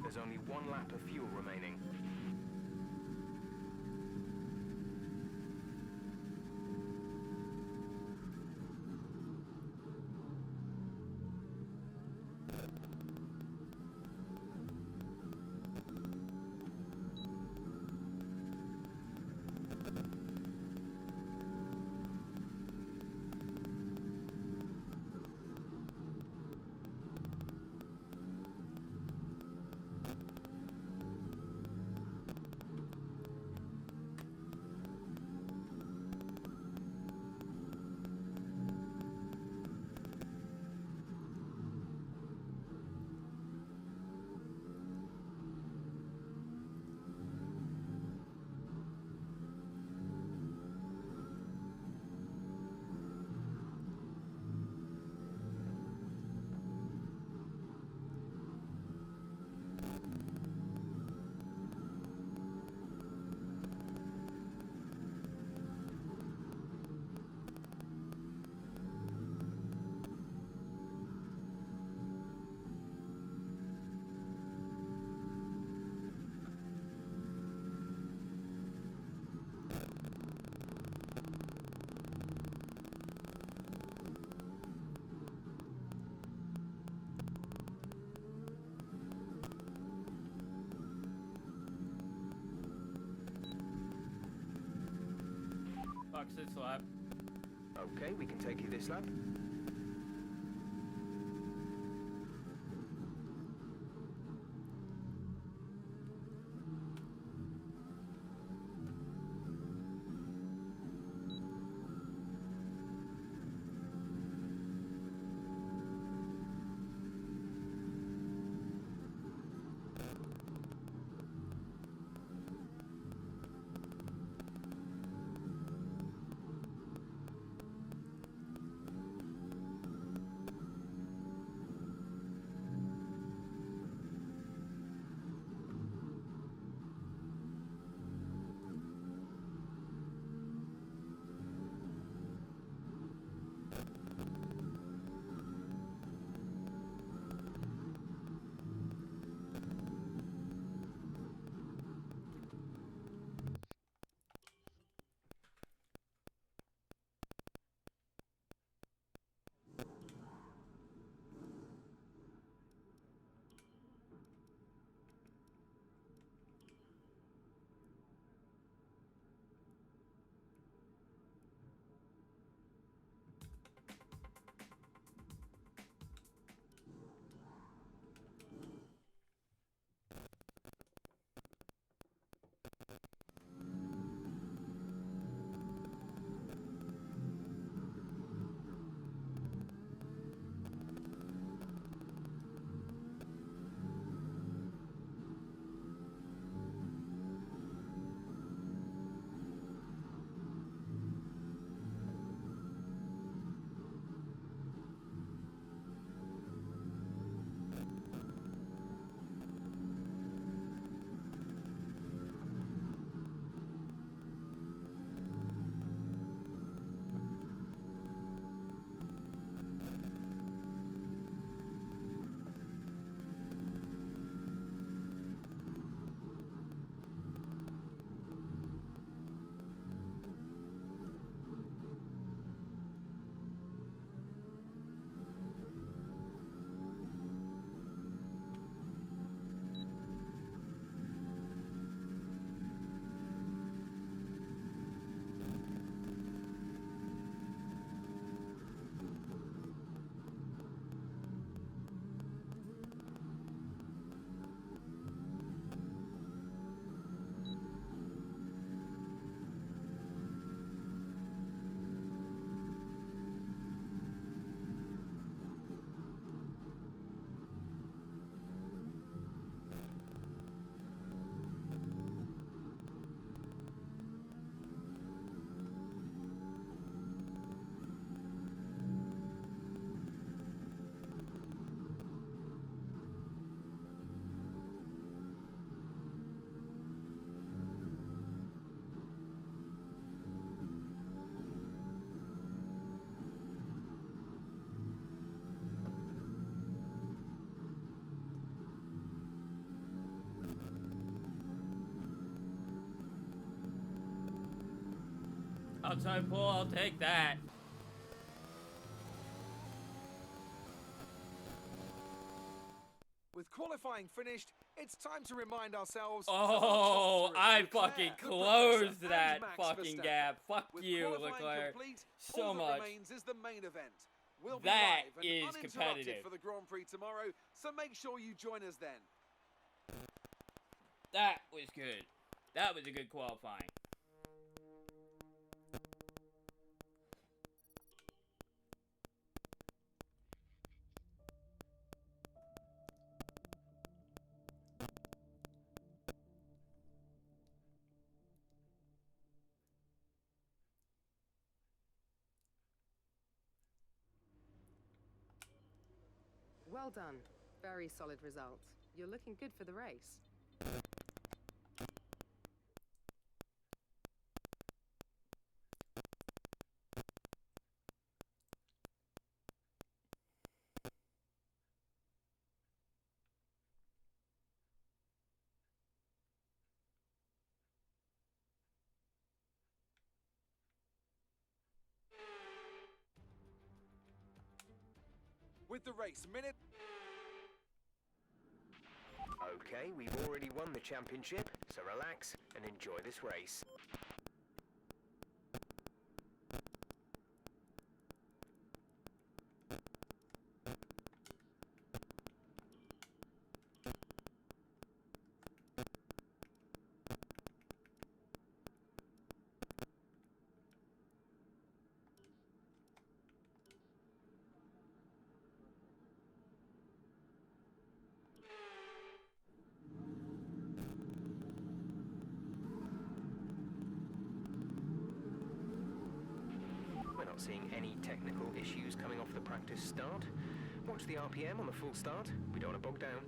There's only one lap of fuel remaining. Fuck's this lap. Okay, we can take you this lap. Outside pull, I'll take that. With qualifying finished, it's time to remind ourselves. Oh, I fucking closed and that Max fucking Verstappen. gap. Fuck With you, qualifying Leclerc. complete, So all that much. remains is the main event. We'll be That live and is uninterrupted competitive. for the Grand Prix tomorrow, so make sure you join us then. That was good. That was a good qualifying. Well done. Very solid result. You're looking good for the race. With the race minute. Okay, we've already won the championship, so relax and enjoy this race. We're not seeing any technical issues coming off the practice start. Watch the RPM on the full start. We don't want to bog down.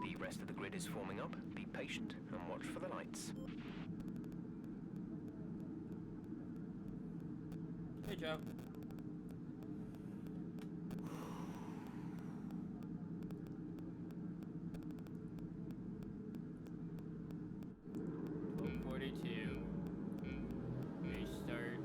The rest of the grid is forming up. Be patient and watch for the lights. Hey, Joe. Restart.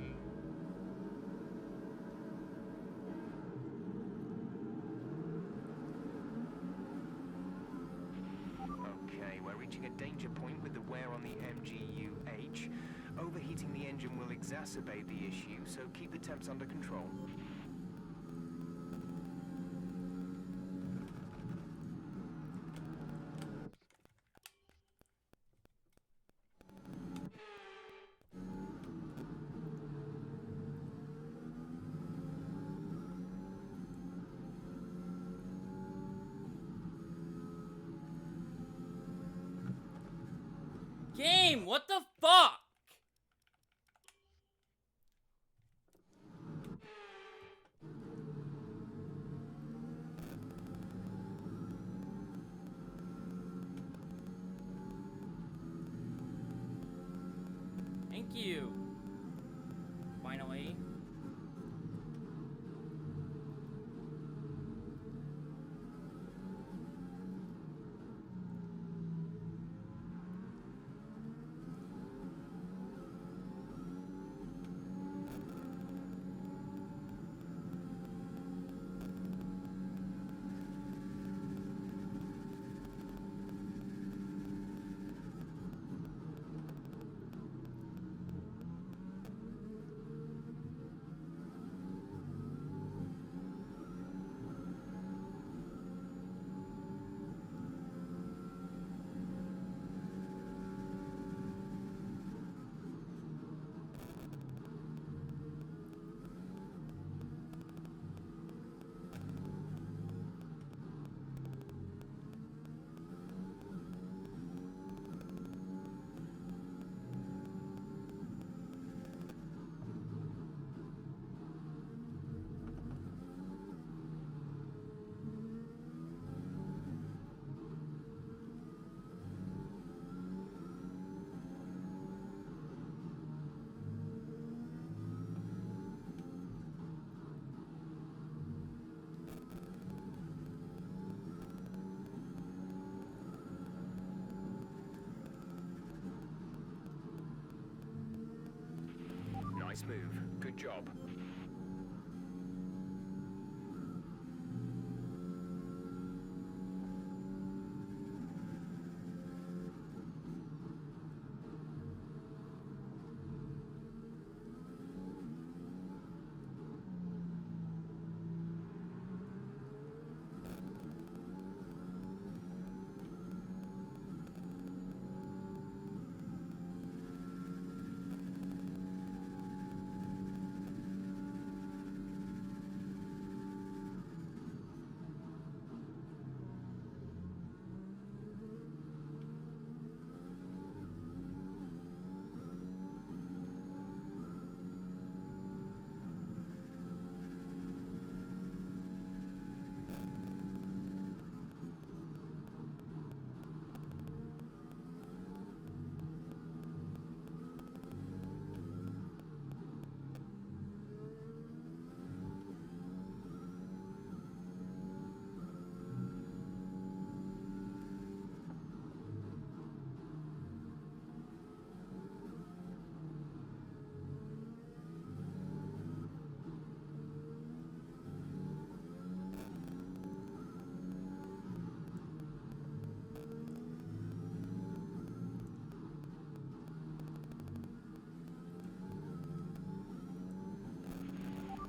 Okay, we're reaching a danger point with the wear on the MGU-H. Overheating the engine will exacerbate the issue, so keep the temps under control. Game, what the fuck? Thank you. Finally. Nice move. Good job.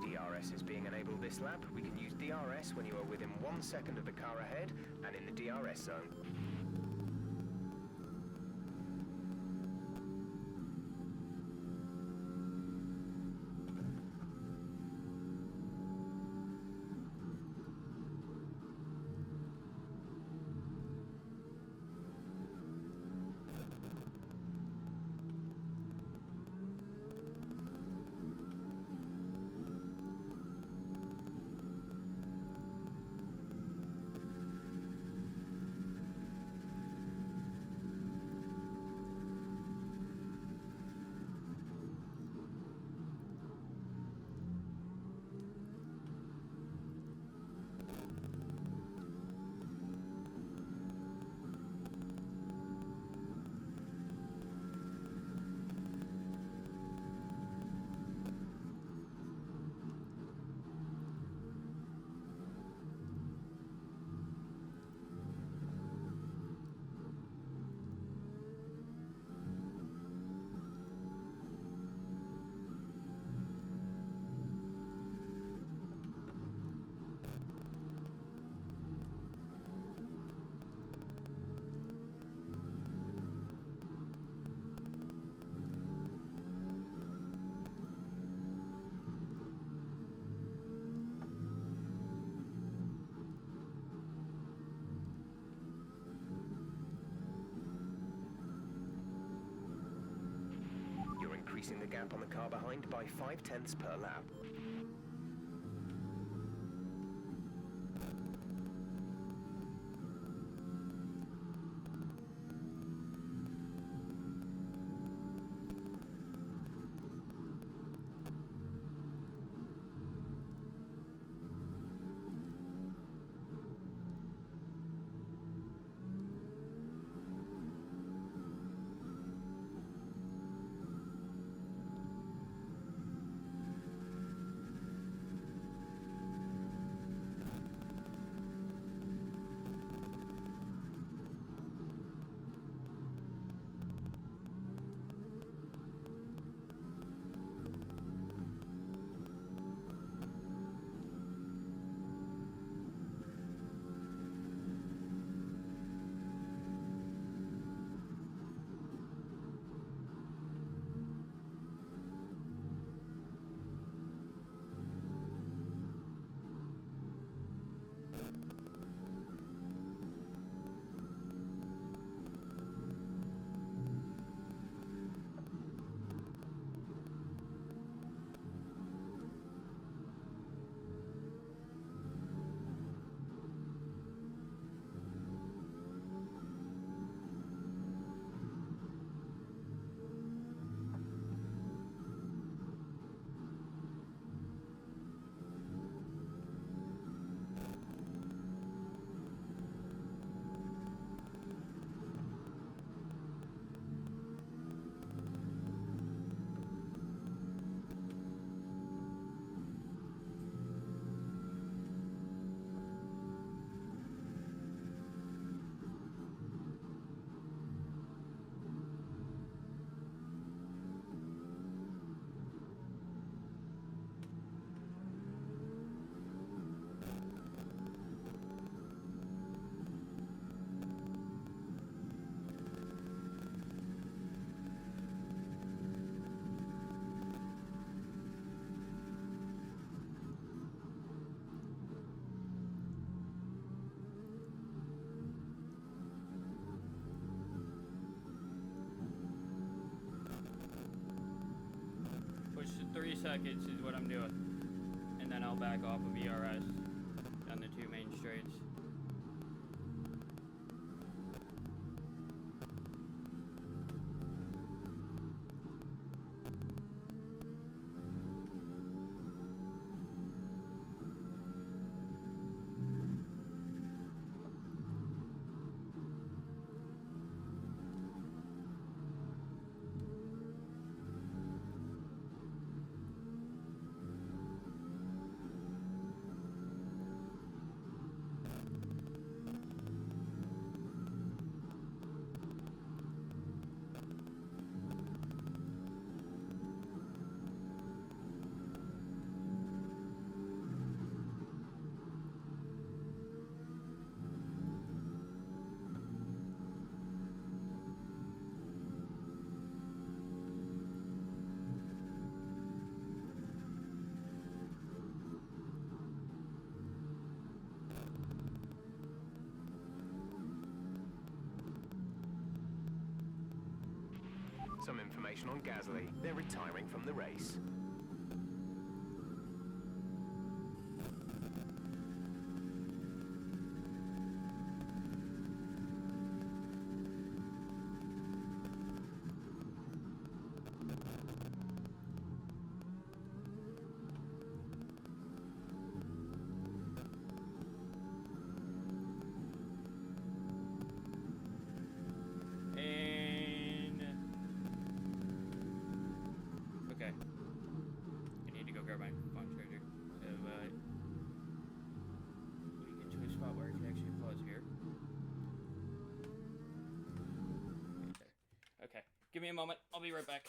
DRS is being enabled this lap. We can use DRS when you are within 1 second of the car ahead and in the DRS zone. increasing the gap on the car behind by 0.5 per lap. Push to 3 seconds is what I'm doing. And then I'll back off of ERS down the 2 main straights. Some information on Gasly. They're retiring from the race. Okay. I need to go grab my phone charger. We get to a spot where I can actually pause here. Right there. Okay. Give me a moment. I'll be right back.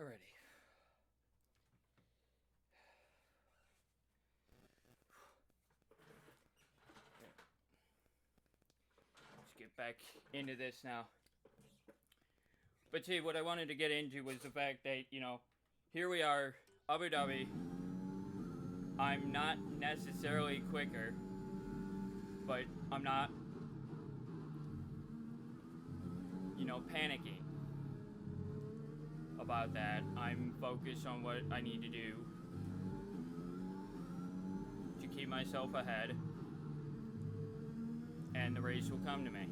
Alrighty. Let's get back into this now. But see, what I wanted to get into was the fact that, you know, here we are, Abu Dhabi. I'm not necessarily quicker, but I'm not, you know, panicking about that. I'm focused on what I need to do to keep myself ahead, and the race will come to me.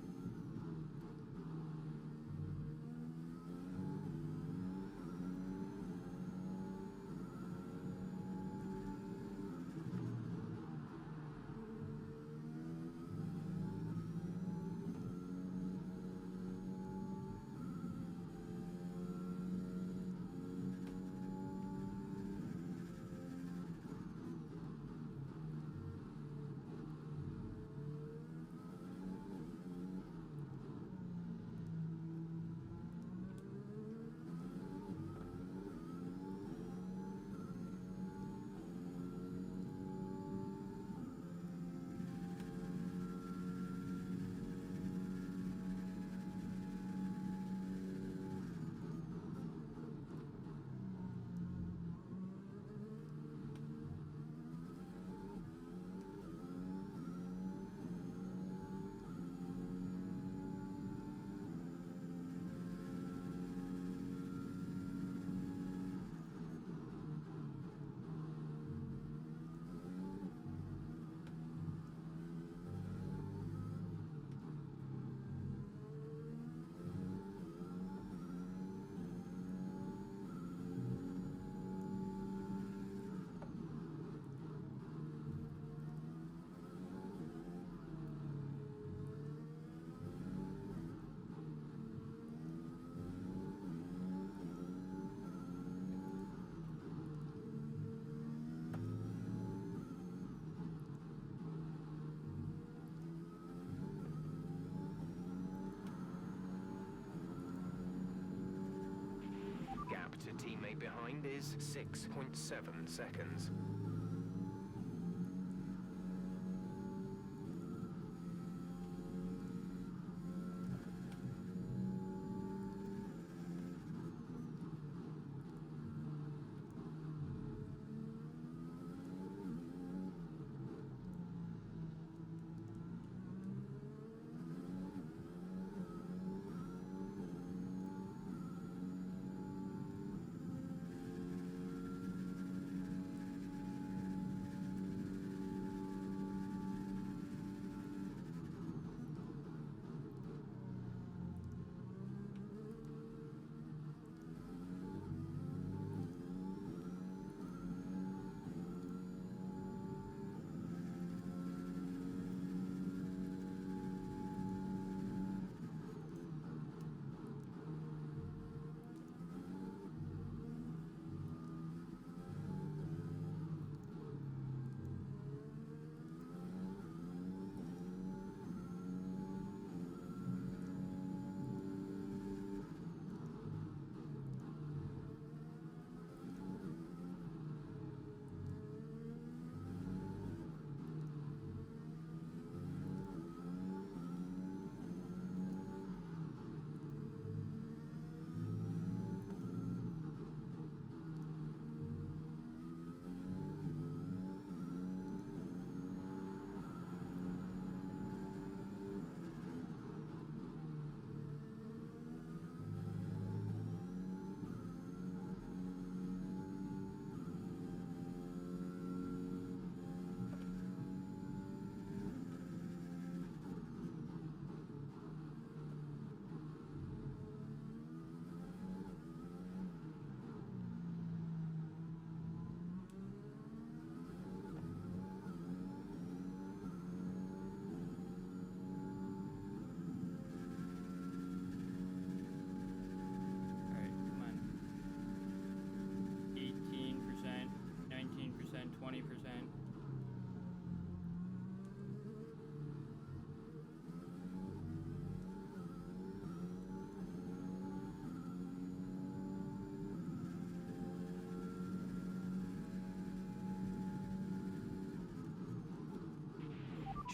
Gap to teammate behind is 6.7 seconds.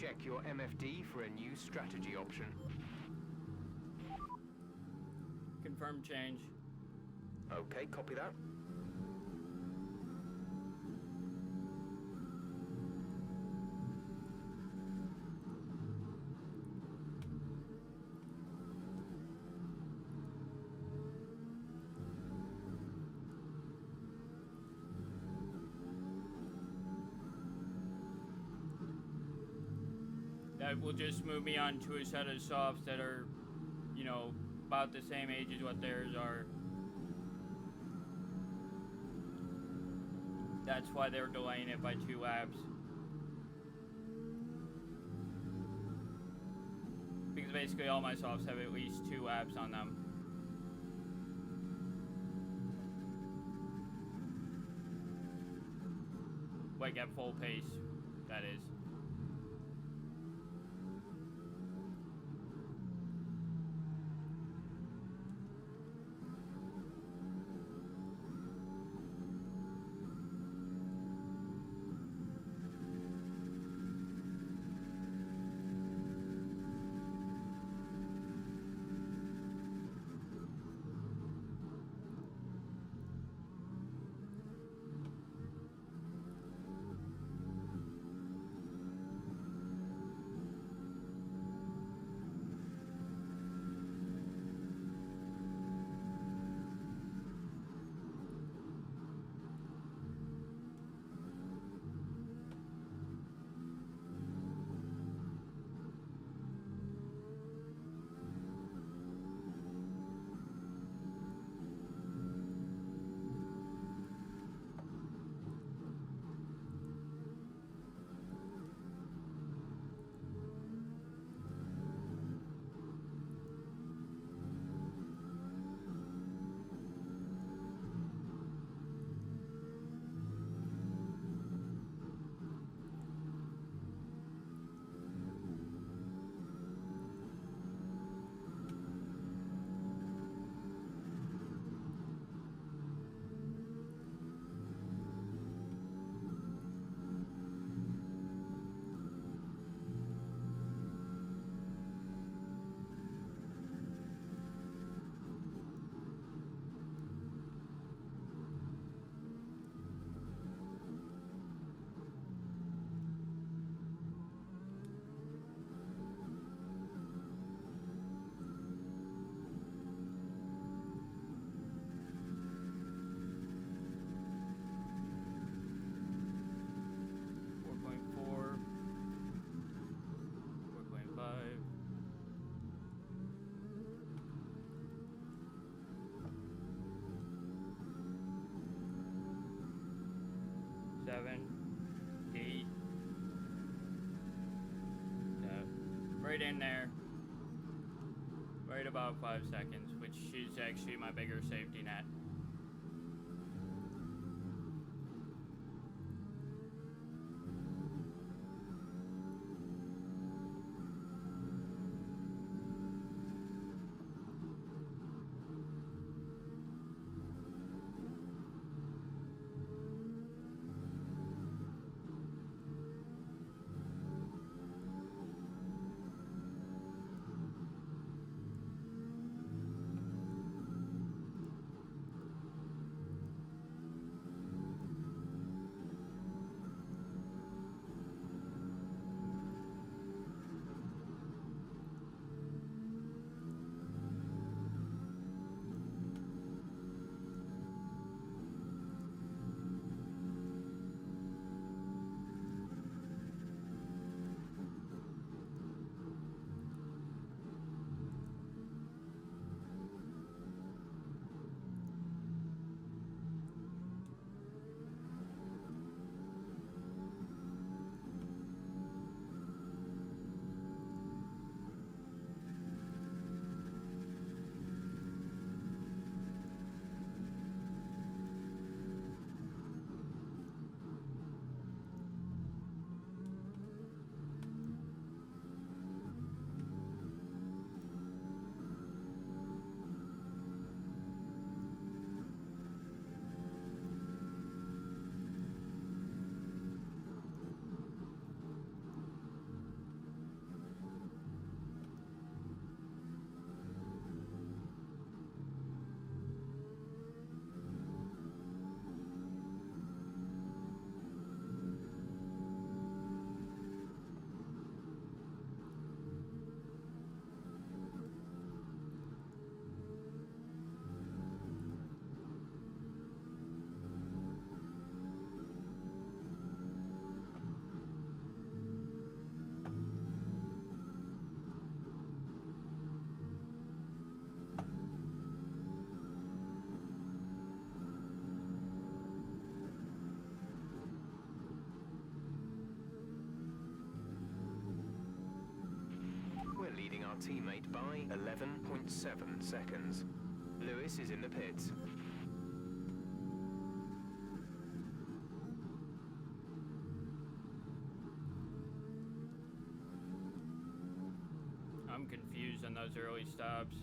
Check your MFD for a new strategy option. Confirm change. Okay, copy that. That will just move me on to a set of softs that are, you know, about the same age as what theirs are. That's why they're delaying it by 2 laps. Because basically all my softs have at least 2 laps on them. Like at full pace, that is. Right in there. Right about 5 seconds, which is actually my bigger safety net. our teammate by 11.7 seconds. Lewis is in the pits. I'm confused on those early stops.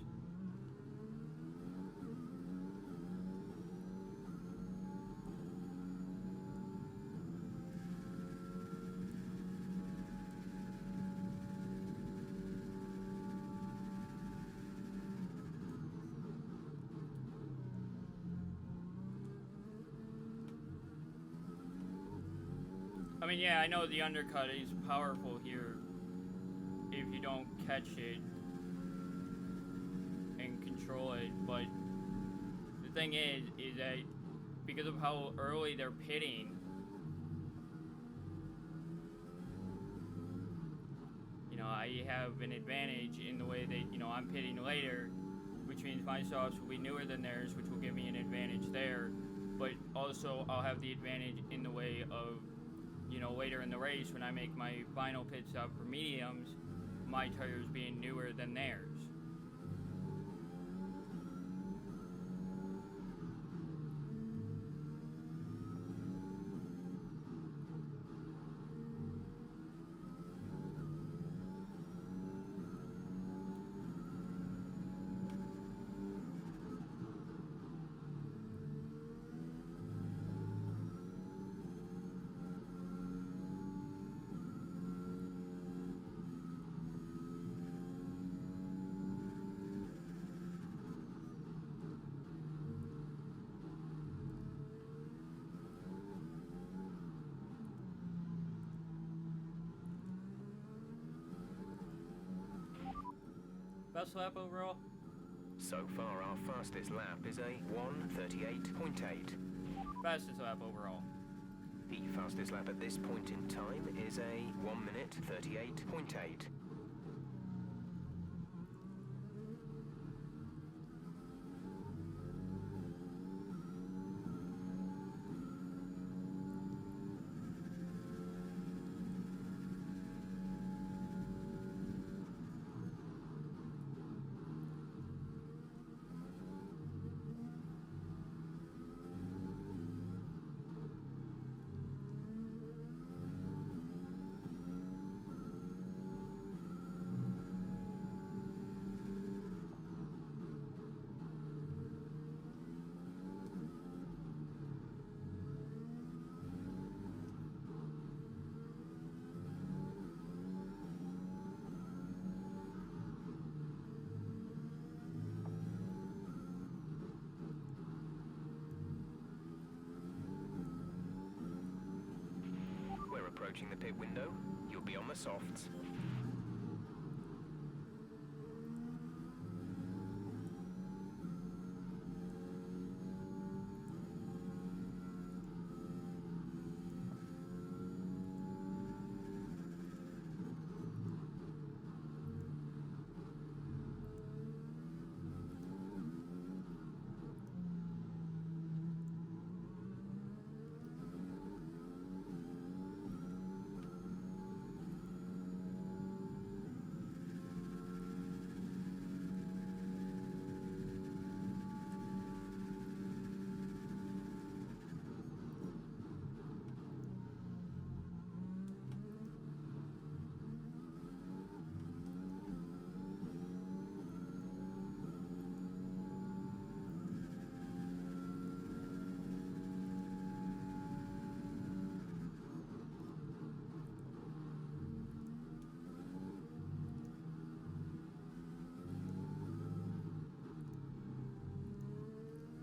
I mean, yeah, I know the undercut is powerful here if you don't catch it and control it, but the thing is that because of how early they're pitting, you know, I have an advantage in the way that, you know, I'm pitting later, which means my softs will be newer than theirs, which will give me an advantage there, but also I'll have the advantage in the way of, you know, later in the race when I make my final pit stop for mediums, my tires being newer than theirs. Best lap overall? So far, our fastest lap is a 1:38.8. Fastest lap overall. The fastest lap at this point in time is a 1:38.8. Approaching the pit window, you'll be on the softs.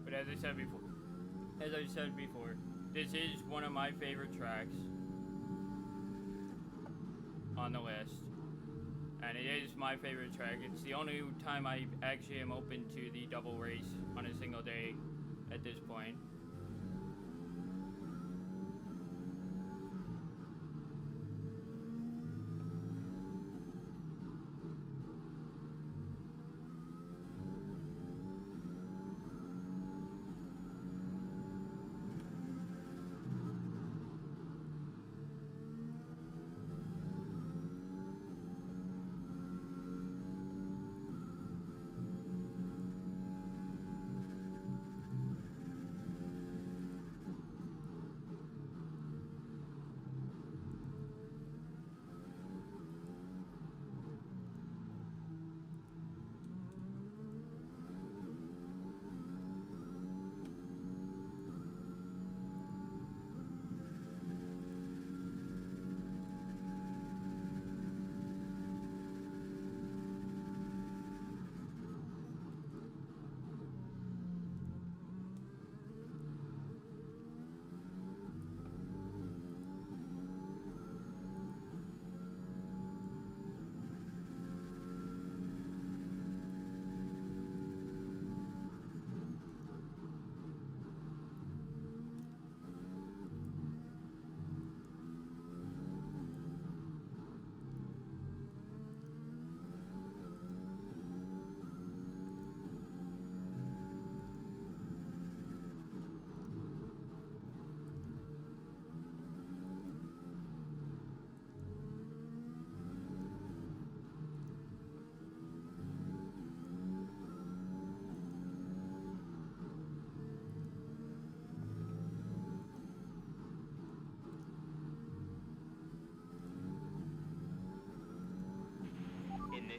But as I said before, this is one of my favorite tracks on the list. And it is my favorite track. It's the only time I actually am open to the double race on a single day at this point.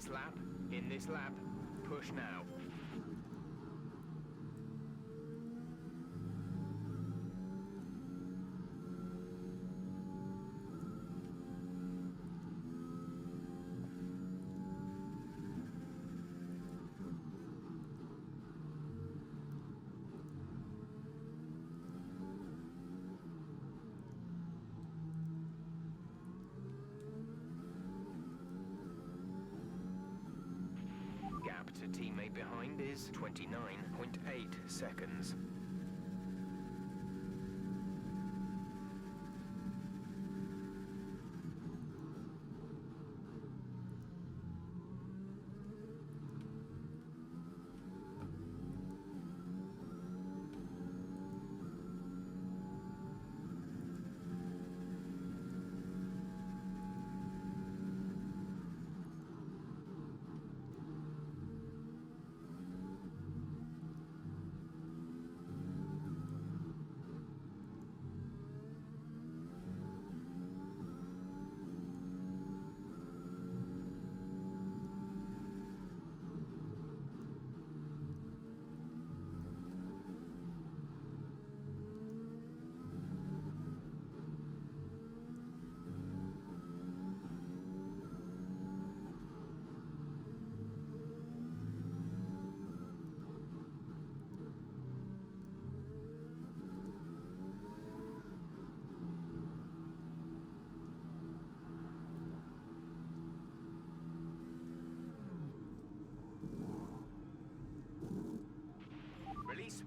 this lap. In this lap. Push now. Gap to teammate behind is 29.8 seconds.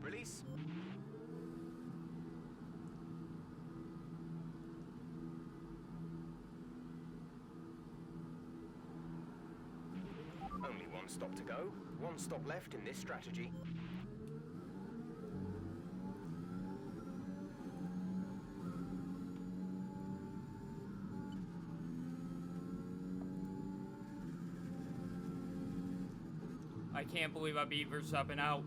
Release. Only one stop to go. One stop left in this strategy. I can't believe I beat Verstappen out.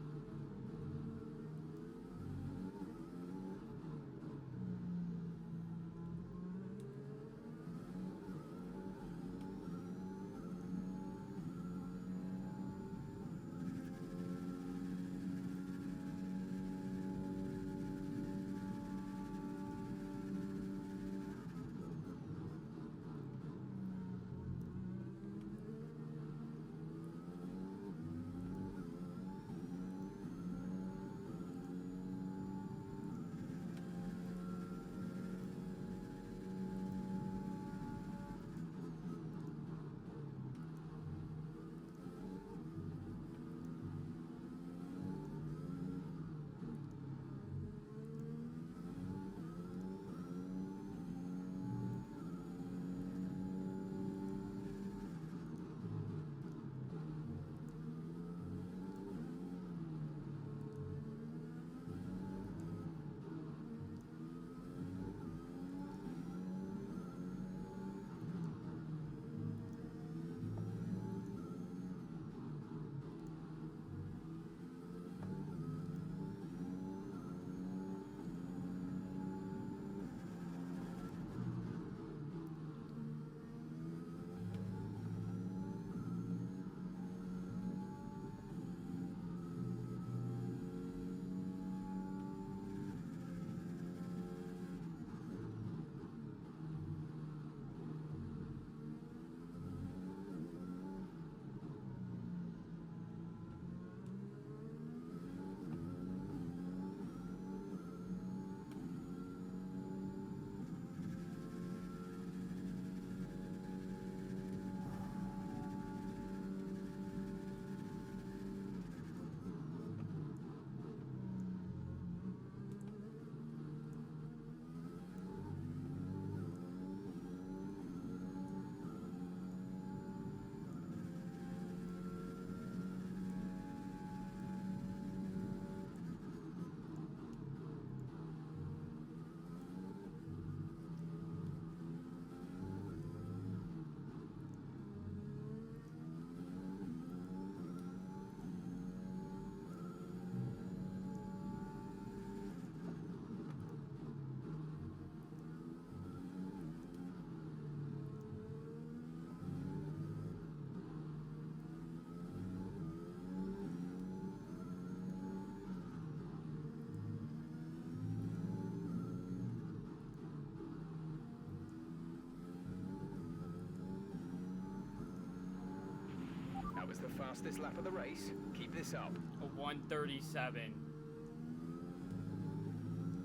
That was the fastest lap of the race. Keep this up. A 137.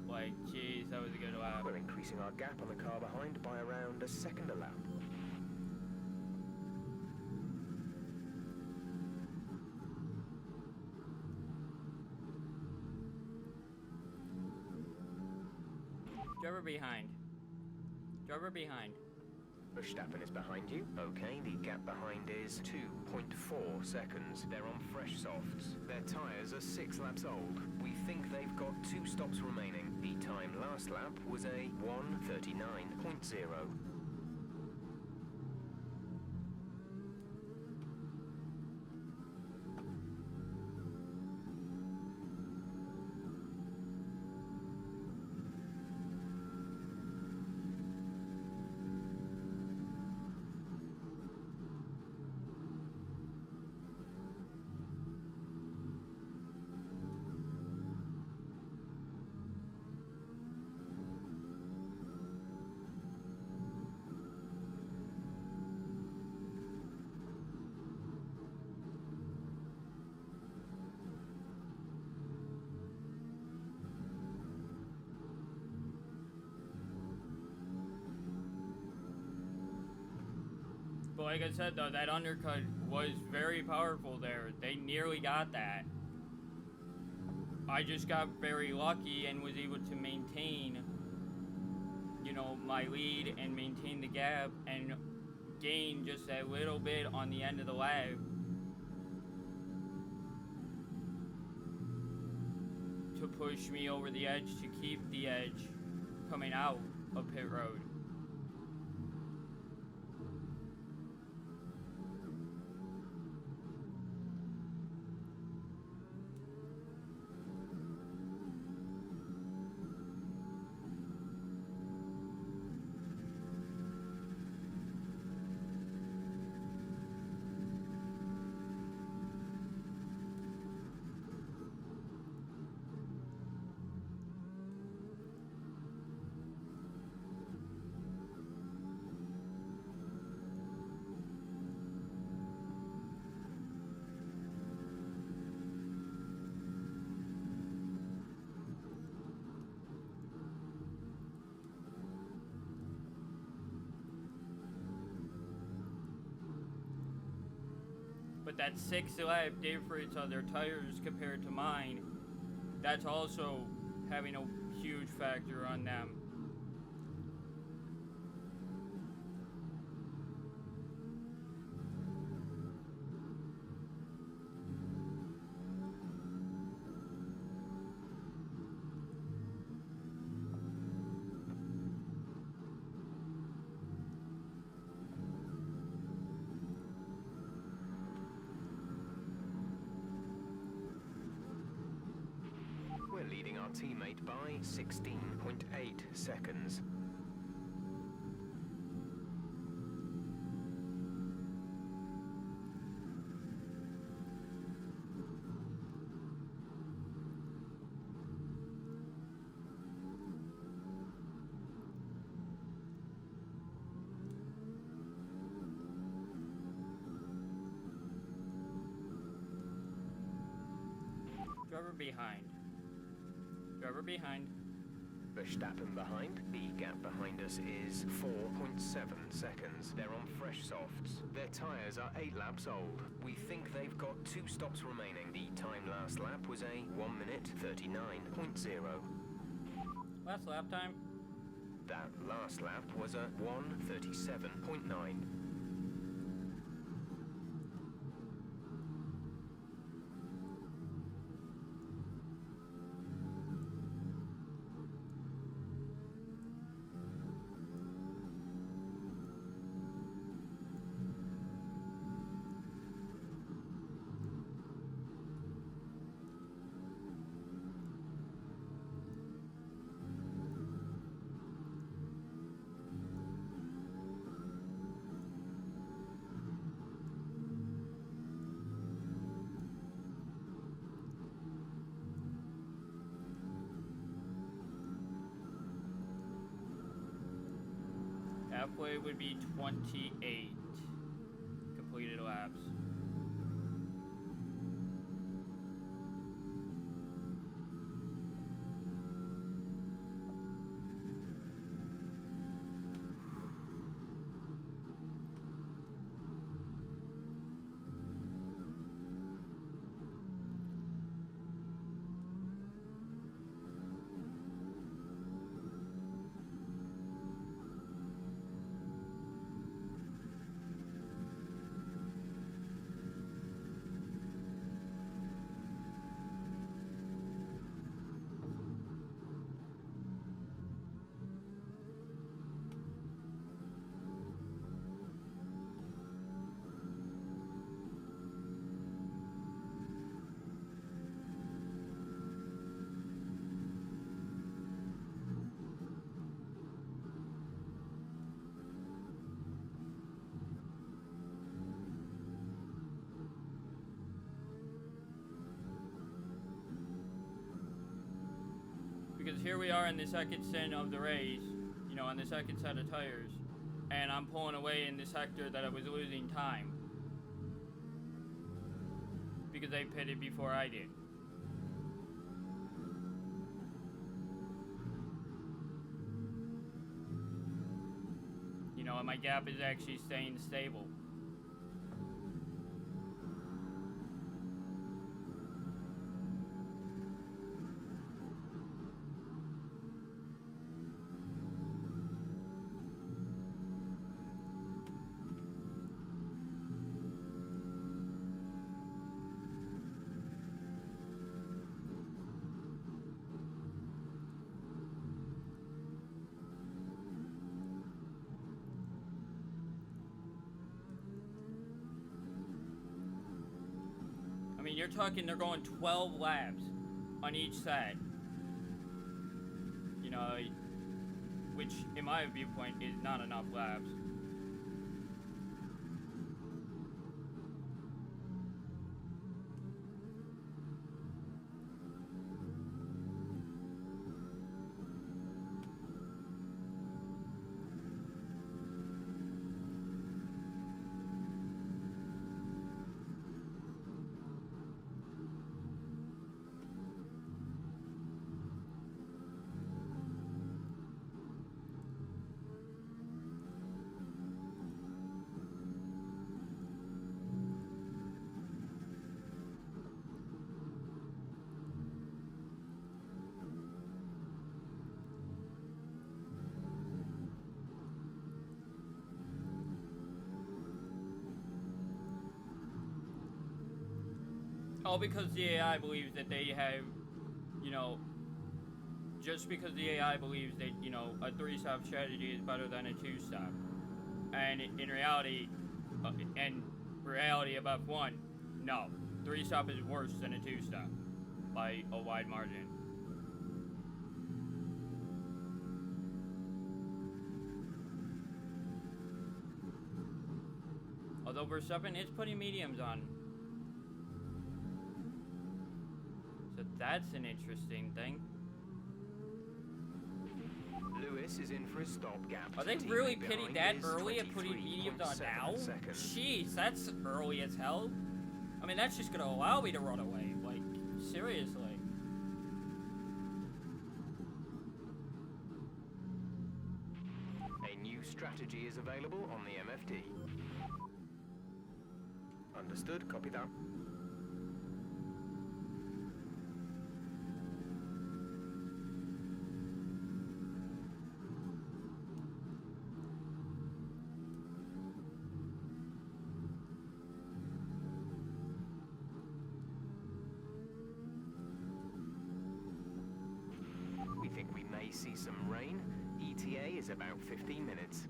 Like, jeez, that was a good lap. We're increasing our gap on the car behind by around a second a lap. Driver behind. Driver behind. Verstappen is behind you. Okay, the gap behind is 2.4 seconds. They're on fresh softs. Their tyres are 6 laps old. We think they've got 2 stops remaining. The time last lap was a 1:39.0. But like I said, though, that undercut was very powerful there. They nearly got that. I just got very lucky and was able to maintain, you know, my lead and maintain the gap and gain just a little bit on the end of the lap. To push me over the edge, to keep the edge coming out of pit road. But that 6 lap difference on their tires compared to mine, that's also having a huge factor on them. We're leading our teammate by 16.8 seconds. Driver behind. Driver behind. Verstappen behind. The gap behind us is 4.7 seconds. They're on fresh softs. Their tyres are 8 laps old. We think they've got 2 stops remaining. The time last lap was a 1:39.0. Last lap time? That last lap was a 1:37.9. Halfway would be 28 completed laps. Because here we are in the second stint of the race, you know, on the second set of tires, and I'm pulling away in the sector that I was losing time. Because they pitted before I did. You know, and my gap is actually staying stable. I mean, you're talking they're going 12 laps on each side. You know, which in my viewpoint is not enough laps. All because the AI believes that they have, you know, just because the AI believes that, you know, a 3-stop strategy is better than a 2-stop. And in reality, of F1, no. 3-stop is worse than a 2-stop by a wide margin. Although Verstappen is putting mediums on. So that's an interesting thing. Lewis is in for a stopgap. Are they really pitting that early and putting mediums on now? Jeez, that's early as hell. I mean, that's just gonna allow me to run away. Like, seriously. A new strategy is available on the MFD. Understood, copy that. We think we may see some rain. ETA is about 15 minutes.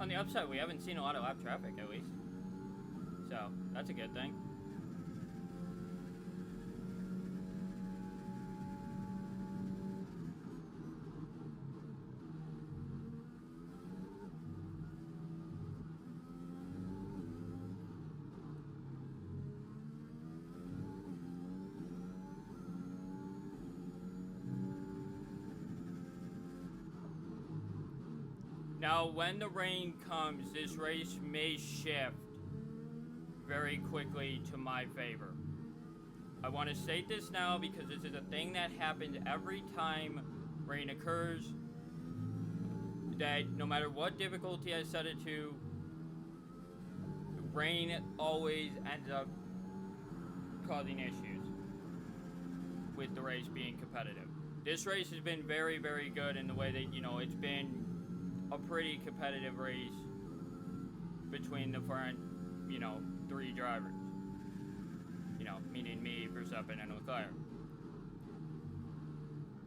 On the upside, we haven't seen a lot of lap traffic, at least. So, that's a good thing. Now, when the rain comes, this race may shift very quickly to my favor. I want to state this now because this is a thing that happens every time rain occurs. That no matter what difficulty I set it to, rain always ends up causing issues with the race being competitive. This race has been very, very good in the way that, you know, it's been a pretty competitive race between the front, you know, 3 drivers. You know, meaning me, Verstappen, and Leclerc.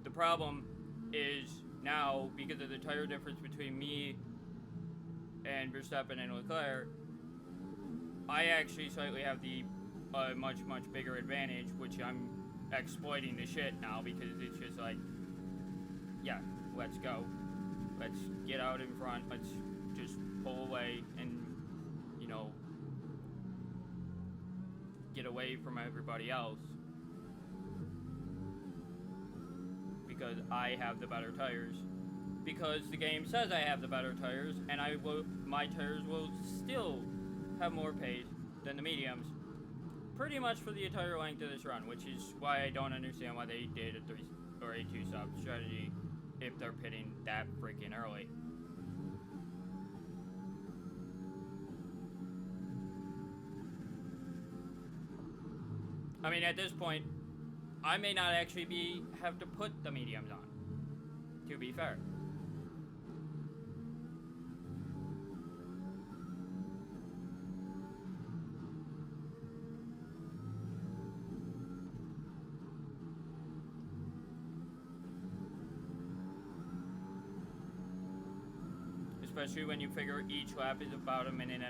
The problem is now, because of the tire difference between me and Verstappen and Leclerc, I actually slightly have the much, much bigger advantage, which I'm exploiting the shit now because it's just like, yeah, let's go. Let's get out in front. Let's just pull away and, you know, get away from everybody else. Because I have the better tires. Because the game says I have the better tires, and my tires will still have more pace than the mediums. Pretty much for the entire length of this run, which is why I don't understand why they did a 3 or a 2-stop strategy if they're pitting that freaking early. I mean, at this point, I may not actually have to put the mediums on, to be fair. Especially when you figure each lap is about 1.5 minutes.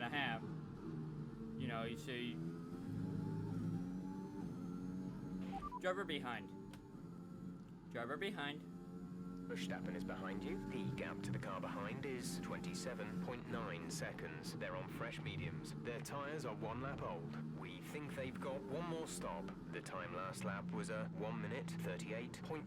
You know, you see... Driver behind. Driver behind. Verstappen is behind you. The gap to the car behind is 27.9 seconds. They're on fresh mediums. Their tyres are 1 lap old. We think they've got 1 more stop. The time last lap was a 1 minute 38.4.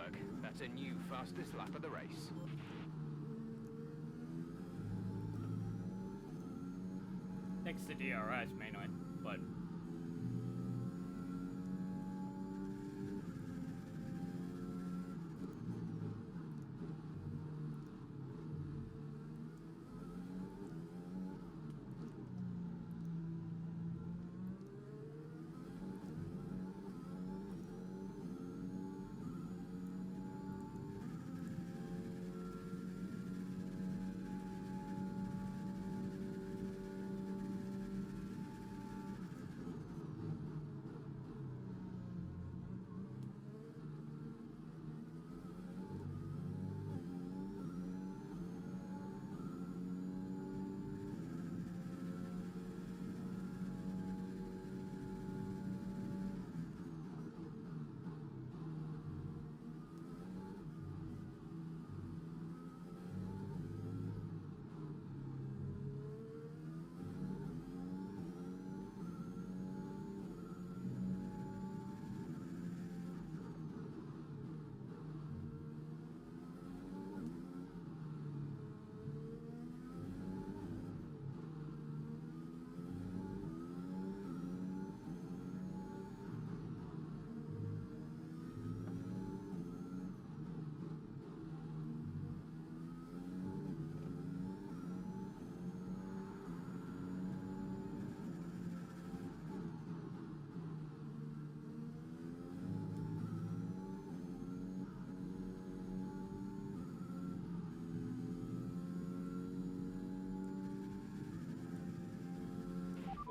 work. That's a new fastest lap of the race. Thanks to DRS mainly, but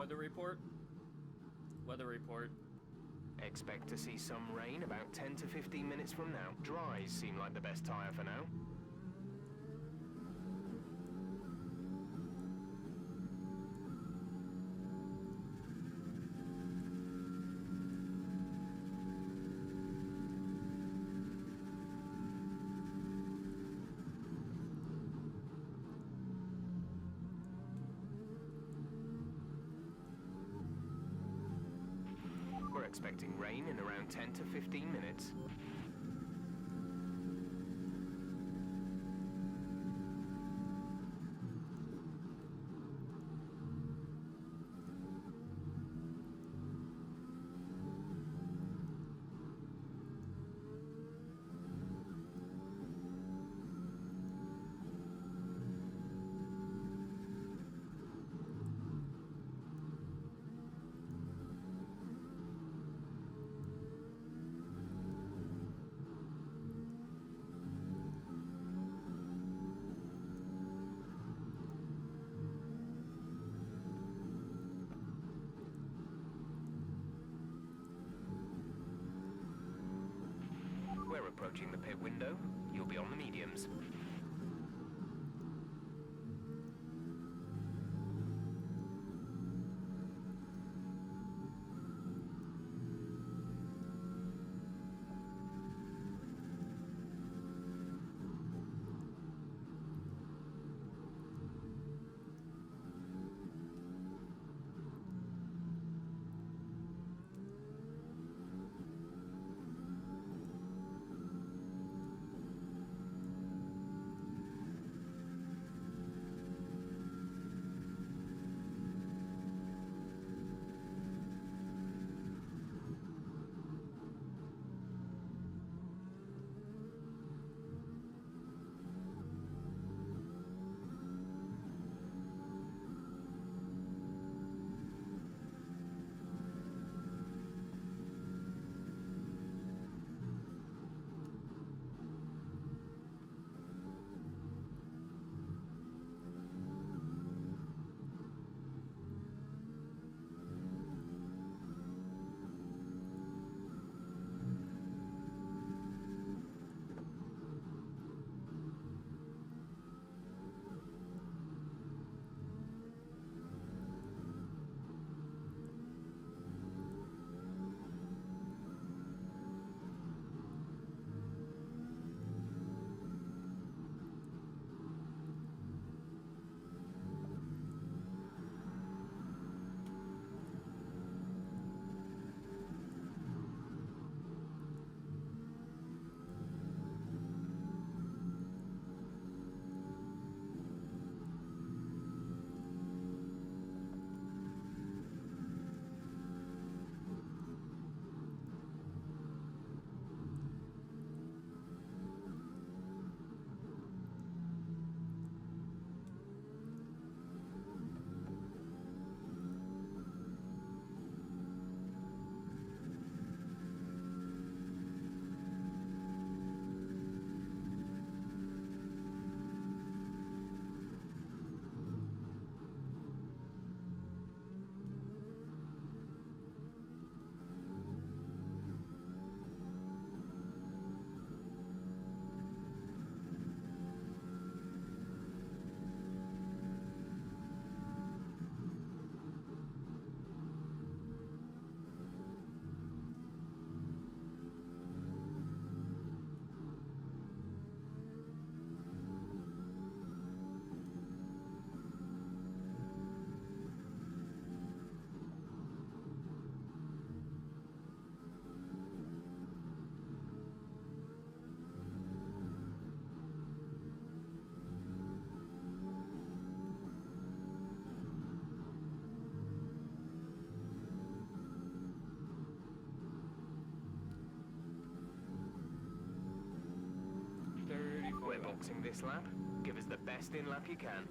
weather report. Weather report. Expect to see some rain about 10 to 15 minutes from now. Dries seem like the best tyre for now. We're expecting rain in around 10 to 15 minutes. We're approaching the pit window. You'll be on the mediums. Fixing this lap? Give us the best in lap you can.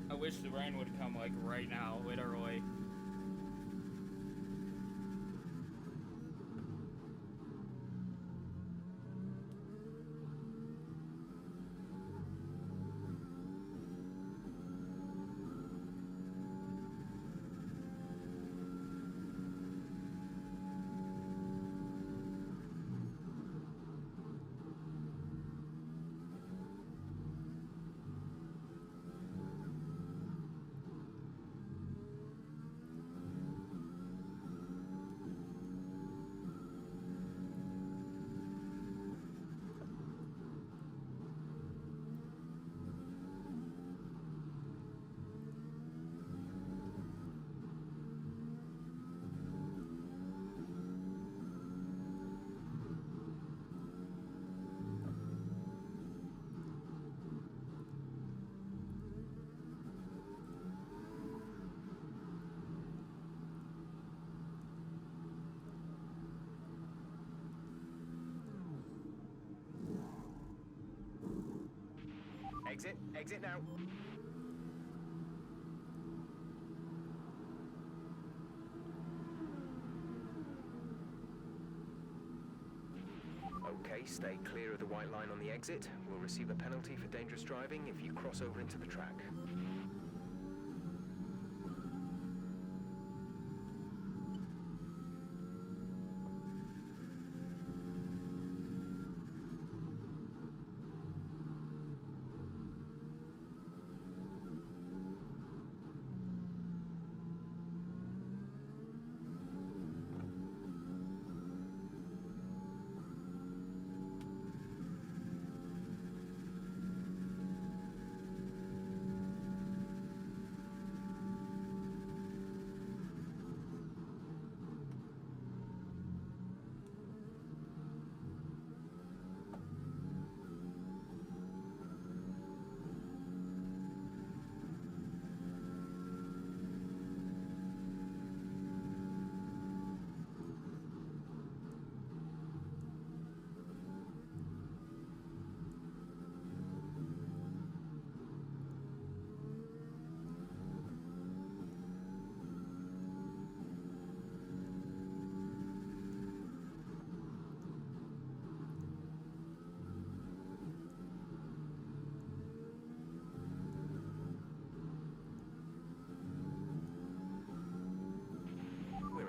I wish the rain would come like right now, literally. Exit, exit now. Okay, stay clear of the white line on the exit. We'll receive a penalty for dangerous driving if you cross over into the track.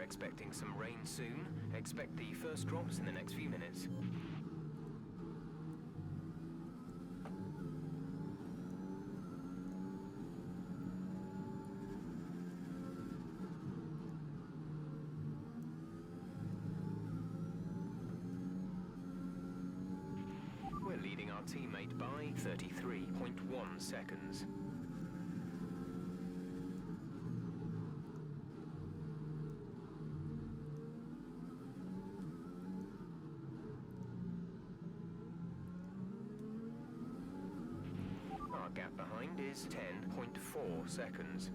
Expecting some rain soon. Expect the first drops in the next few minutes. We're leading our teammate by 33.1 seconds. Our gap behind is 10.4 seconds.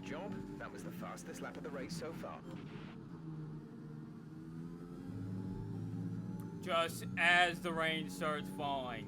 Good job. That was the fastest lap of the race so far. Just as the rain starts falling.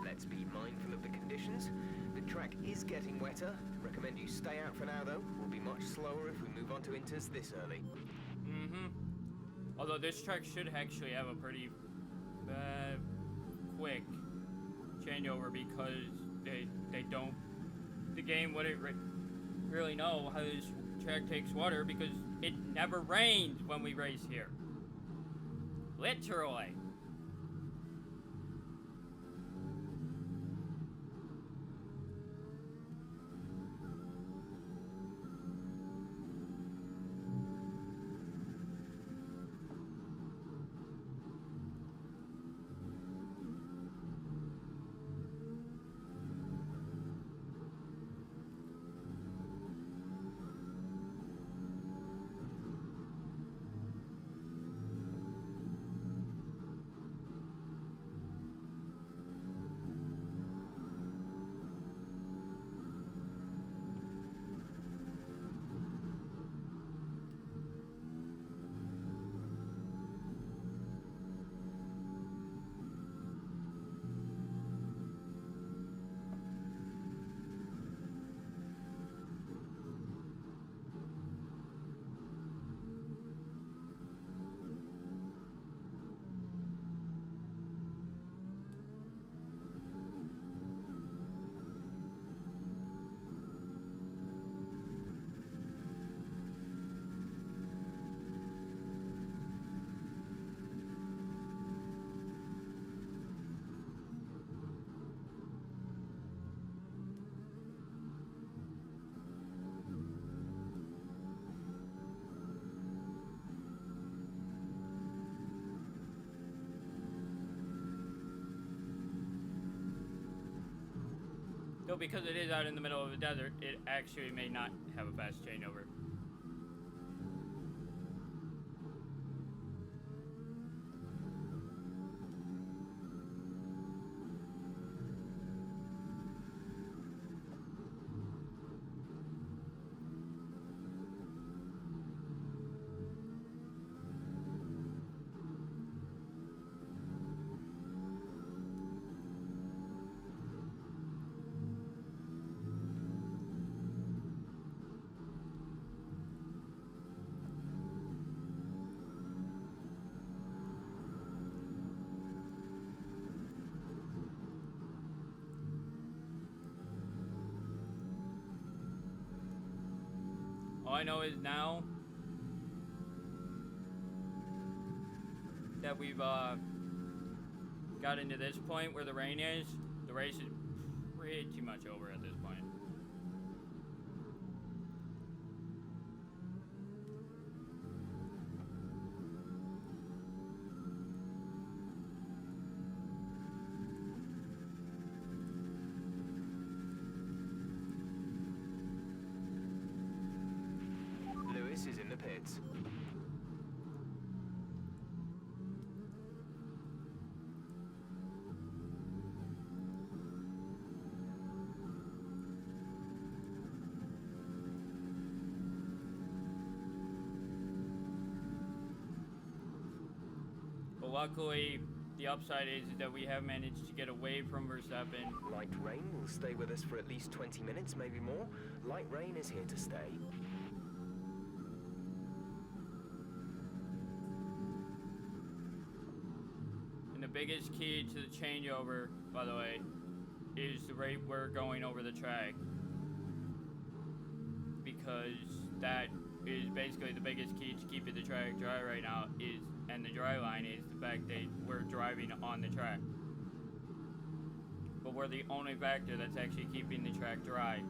Let's be mindful of the conditions. The track is getting wetter. Recommend you stay out for now, though. We'll be much slower if we move on to inters this early. Mm-hmm. Although this track should actually have a pretty quick changeover because they don't. The game wouldn't really know how this track takes water because it never rains when we race here. Literally. Though because it is out in the middle of the desert, it actually may not have a fast changeover. All I know is now that we've got into this point where the rain is, the race is pretty much over at this point. Lewis is in the pits. But luckily, the upside is that we have managed to get away from Verstappen. Light rain will stay with us for at least 20 minutes, maybe more. Light rain is here to stay. And the biggest key to the changeover, by the way, is the rate we're going over the track. Because that is basically the biggest key to keeping the track dry right now and the dry line is the fact that we're driving on the track. But we're the only factor that's actually keeping the track dry.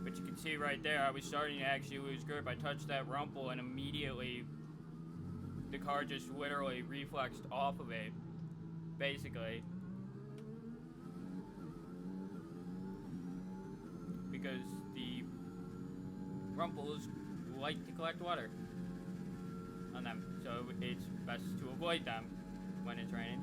But you can see right there, I was starting to actually lose grip. I touched that rumble and immediately the car just literally reflexed off of it, basically. Because the rumples like to collect water on them, so it's best to avoid them when it's raining.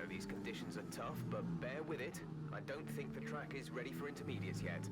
These conditions are tough, but bear with it. I don't think the track is ready for intermediates yet.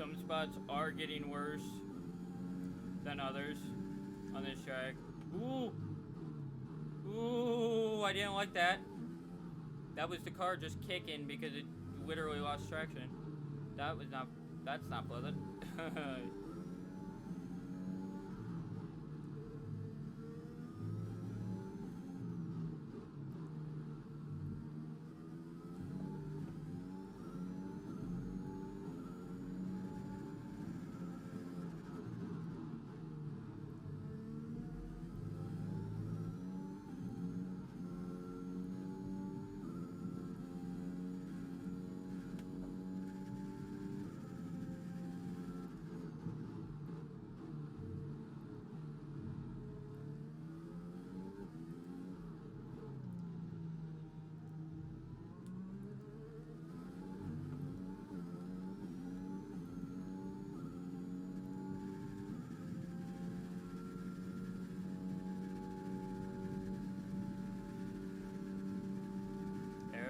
Some spots are getting worse than others on this track. Ooh! Ooh, I didn't like that. That was the car just kicking because it literally lost traction. That's not pleasant.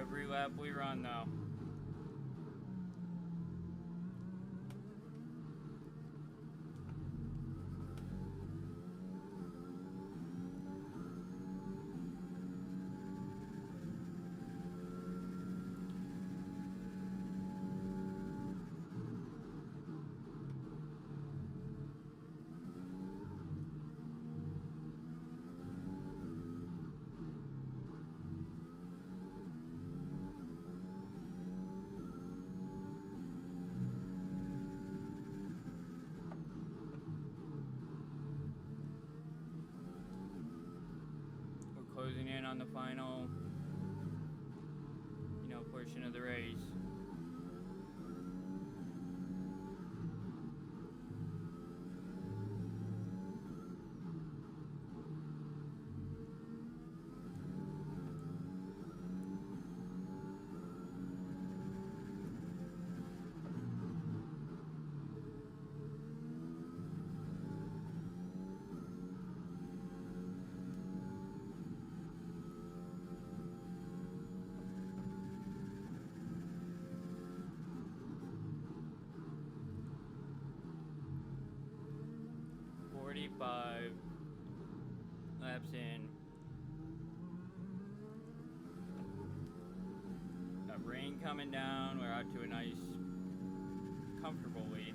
Every lap we run, though. Closing in on the final, portion of the race. Five laps in. Got rain coming down. We're out to a nice, comfortable lead.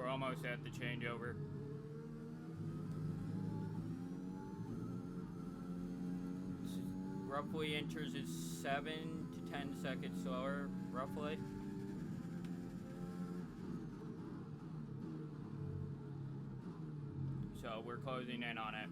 Almost at the changeover. Roughly enters is 7 to 10 seconds slower, roughly. So we're closing in on it.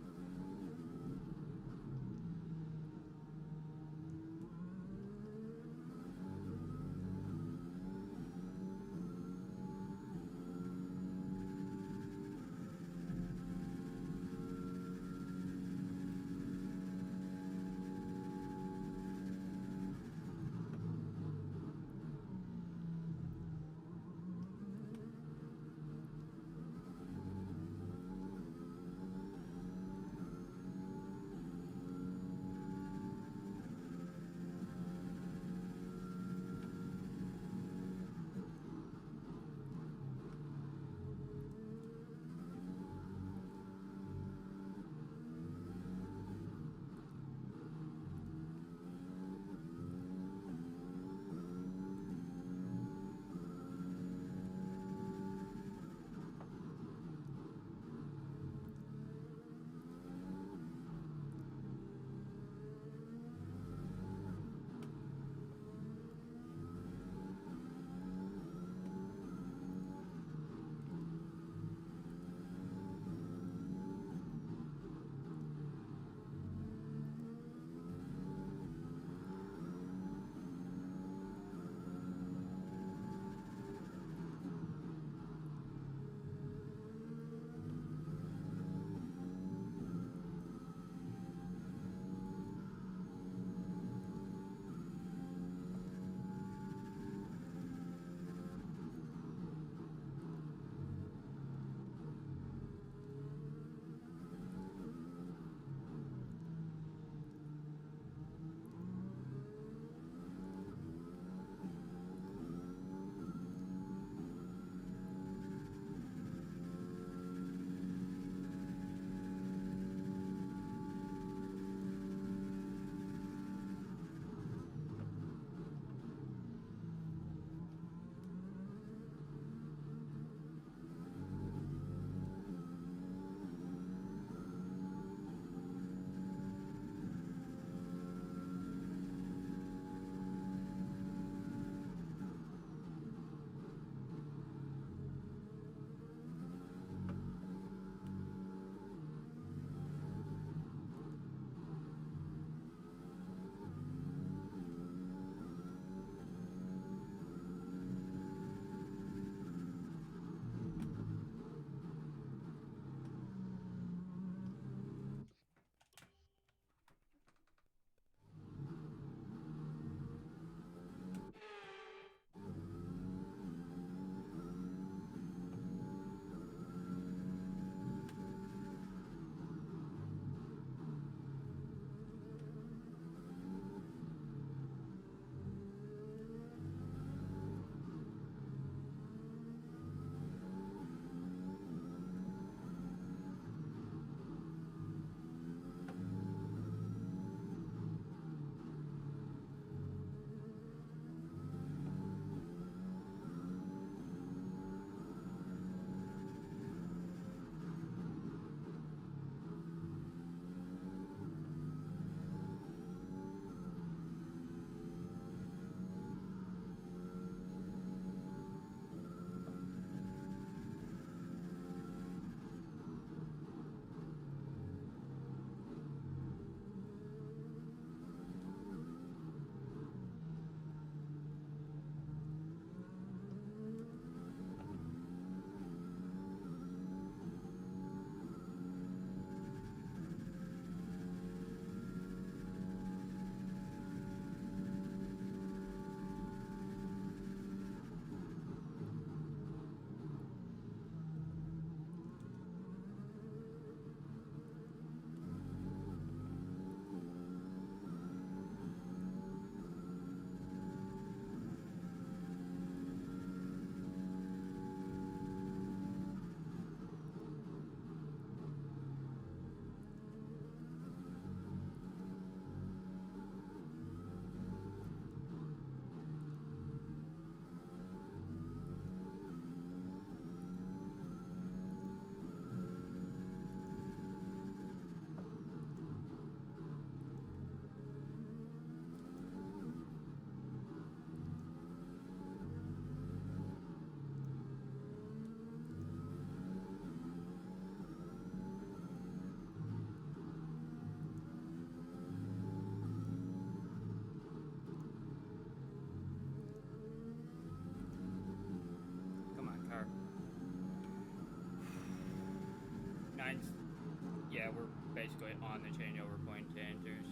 yeah, we're basically on the changeover point to enters.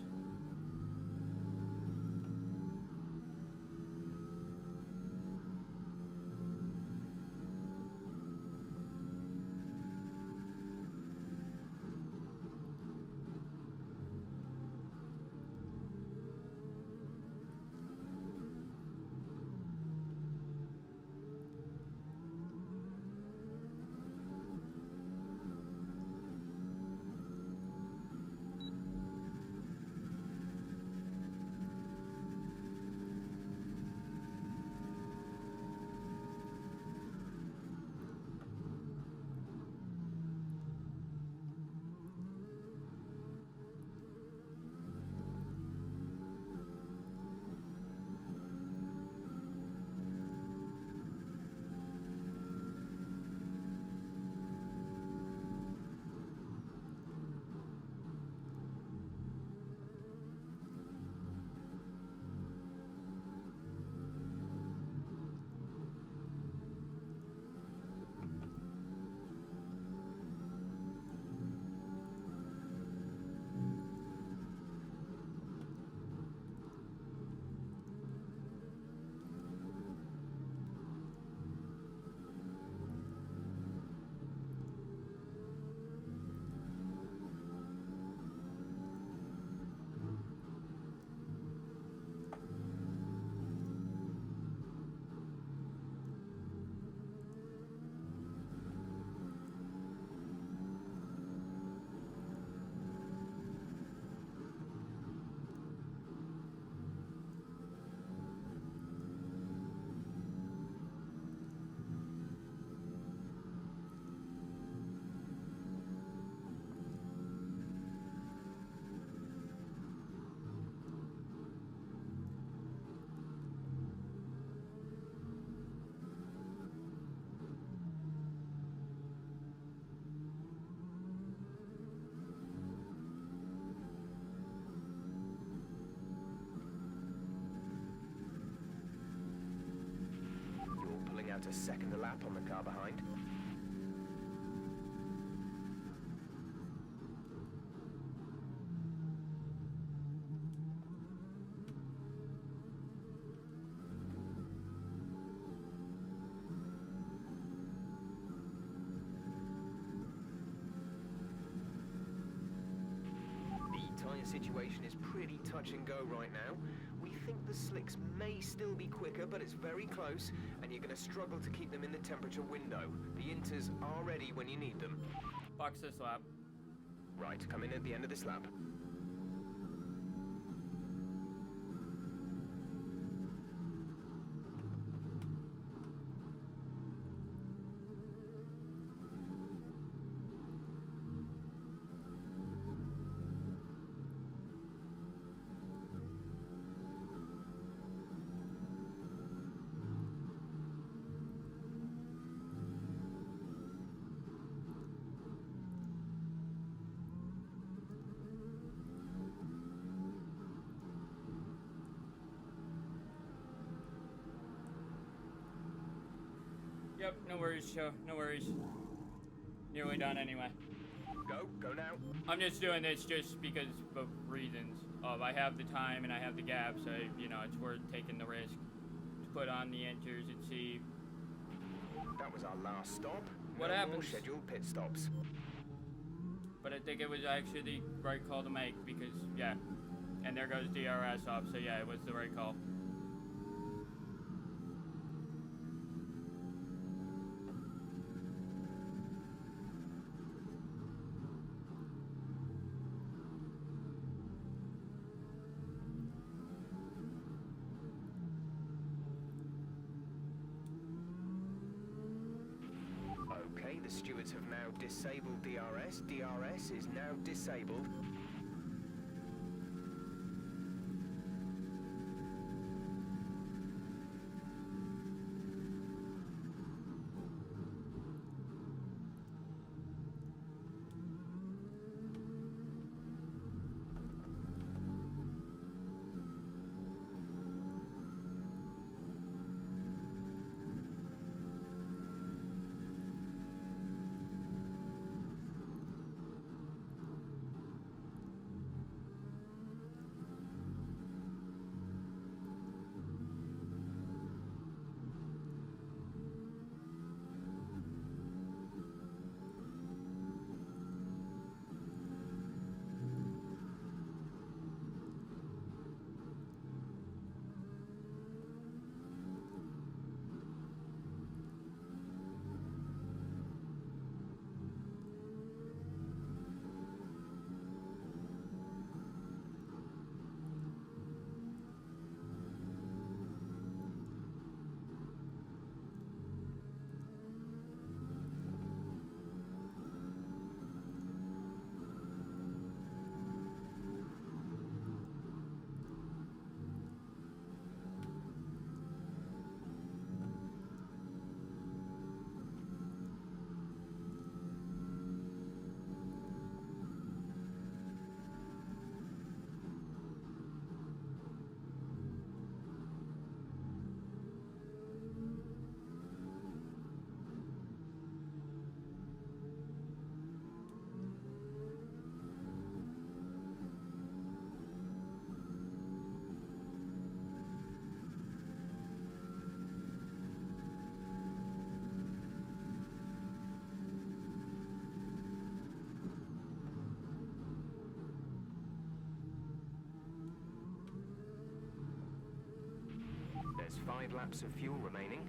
Out a second a lap on the car behind. The tyre situation is pretty touch and go right now. We think the slicks may still be quicker, but it's very close, and you're going to struggle to keep them in the temperature window. The inters are ready when you need them. Box this lap. Right, come in at the end of this lap. Yep, no worries, Joe. No worries. Nearly done anyway. Go now. I'm just doing this just because of reasons. I have the time and I have the gap, so, you know, it's worth taking the risk to put on the enters and see. That was our last stop. What no happens? More scheduled pit stops. But I think it was actually the right call to make because, yeah. And there goes DRS off, so yeah, it was the right call. Okay, the stewards have now disabled DRS. DRS is now disabled. 5 laps of fuel remaining.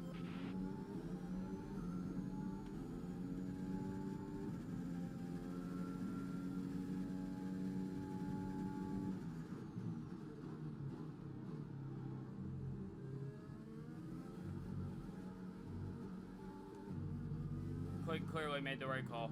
Quite clearly made the right call.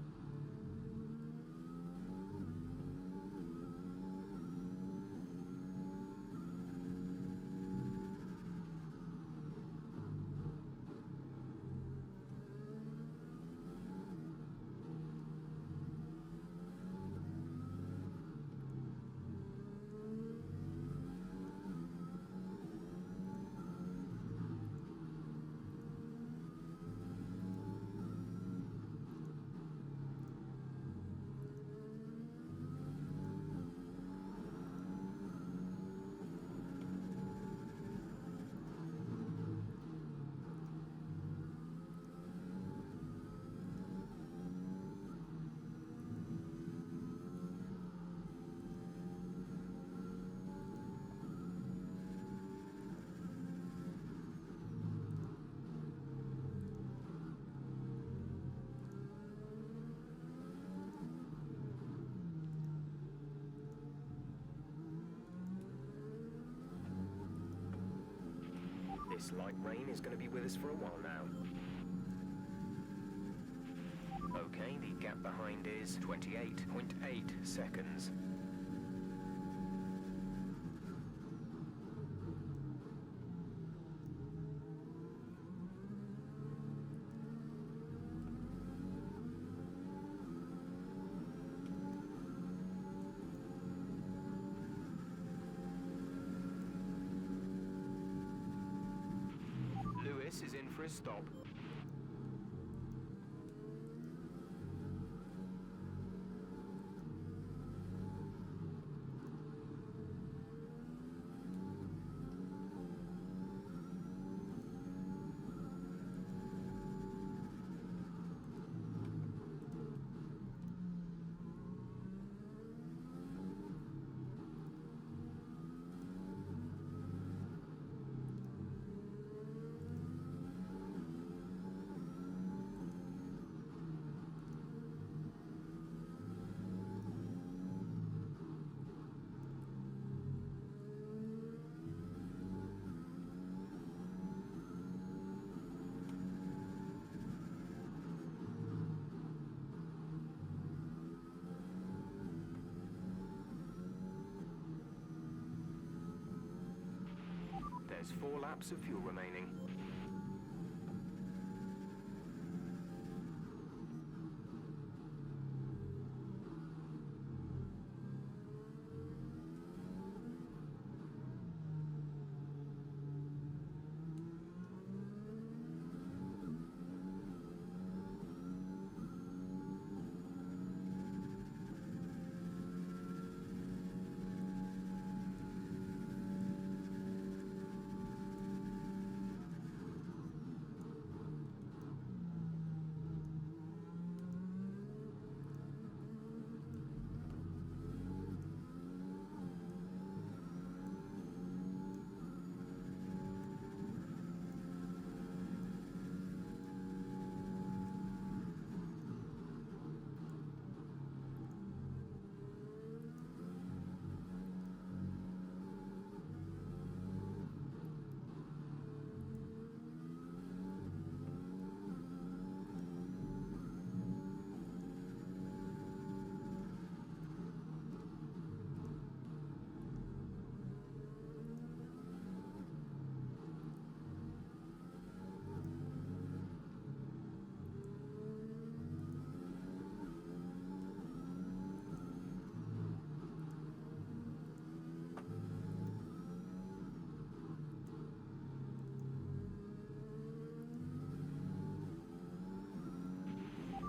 This light rain is going to be with us for a while now. Okay, the gap behind is 28.8 seconds. Lewis is in for a stop. There's 4 laps of fuel remaining.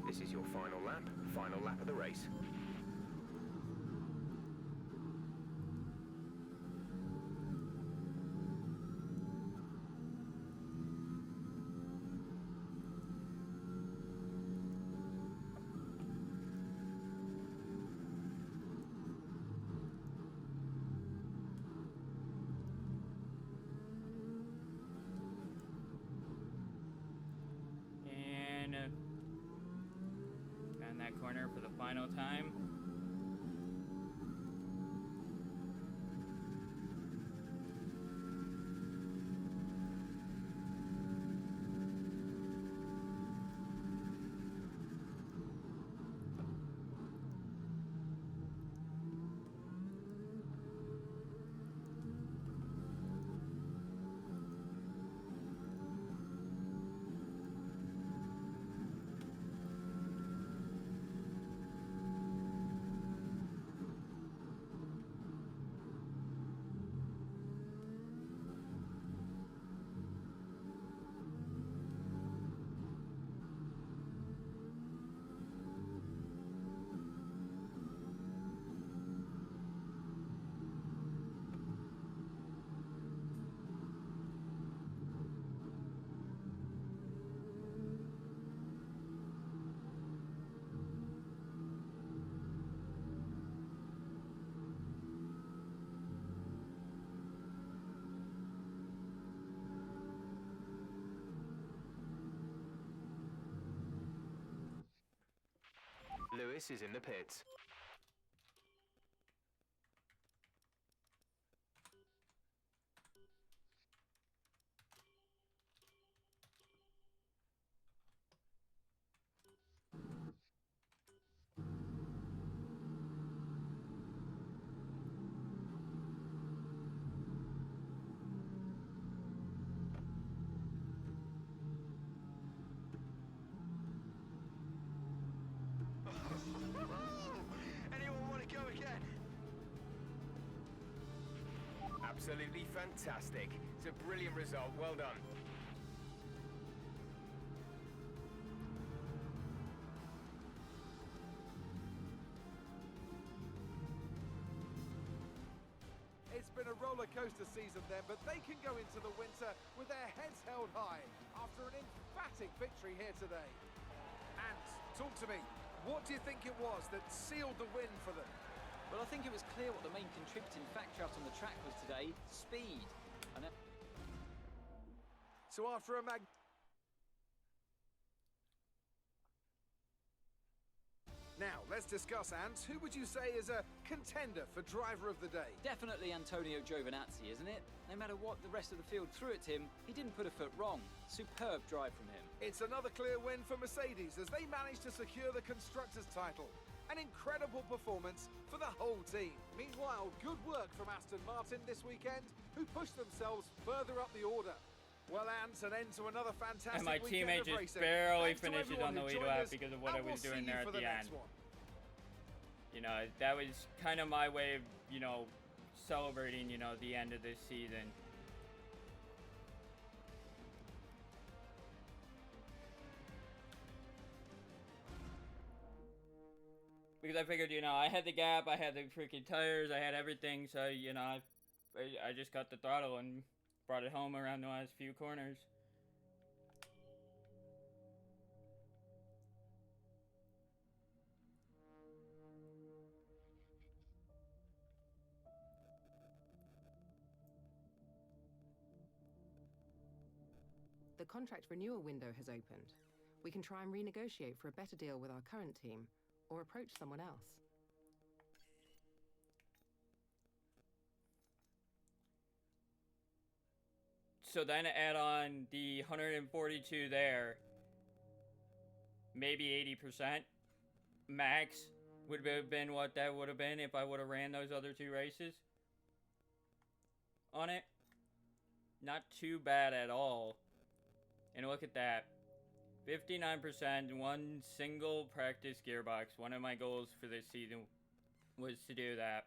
This is your final lap of the race. corner for the final time. Lewis is in the pits. Anyone want to go again? Absolutely fantastic. It's a brilliant result. Well done. It's been a roller coaster season then, but they can go into the winter with their heads held high after an emphatic victory here today. And talk to me, what do you think it was that sealed the win for them? Well, I think it was clear what the main contributing factor out on the track was today: speed. And so after a Now, let's discuss, Ant. Who would you say is a contender for driver of the day? definitely Antonio Giovinazzi, isn't it? No matter what the rest of the field threw at him, he didn't put a foot wrong. Superb drive from him. It's another clear win for Mercedes as they managed to secure the Constructors' title. An incredible performance for the whole team. Meanwhile, good work from Aston Martin this weekend, who pushed themselves further up the order. Well, Ant, an end to another fantastic And my weekend teammate of just racing. barely Thanks to finishes everyone on the who lead joined lap us, because of what I and was we'll doing see there you at for the end. next one. You know, that was kind of my way of, you know, celebrating, you know, the end of this season. Because I figured, you know, I had the gap, I had the freaking tires, I had everything, so, you know, I just cut the throttle and brought it home around the last few corners. The contract renewal window has opened. We can try and renegotiate for a better deal with our current team, or approach someone else. So then add on the 142 there, maybe 80% max would have been what that would have been if I would have ran those other two races on it. Not too bad at all. And look at that. 59%, one single practice gearbox. One of my goals for this season was to do that.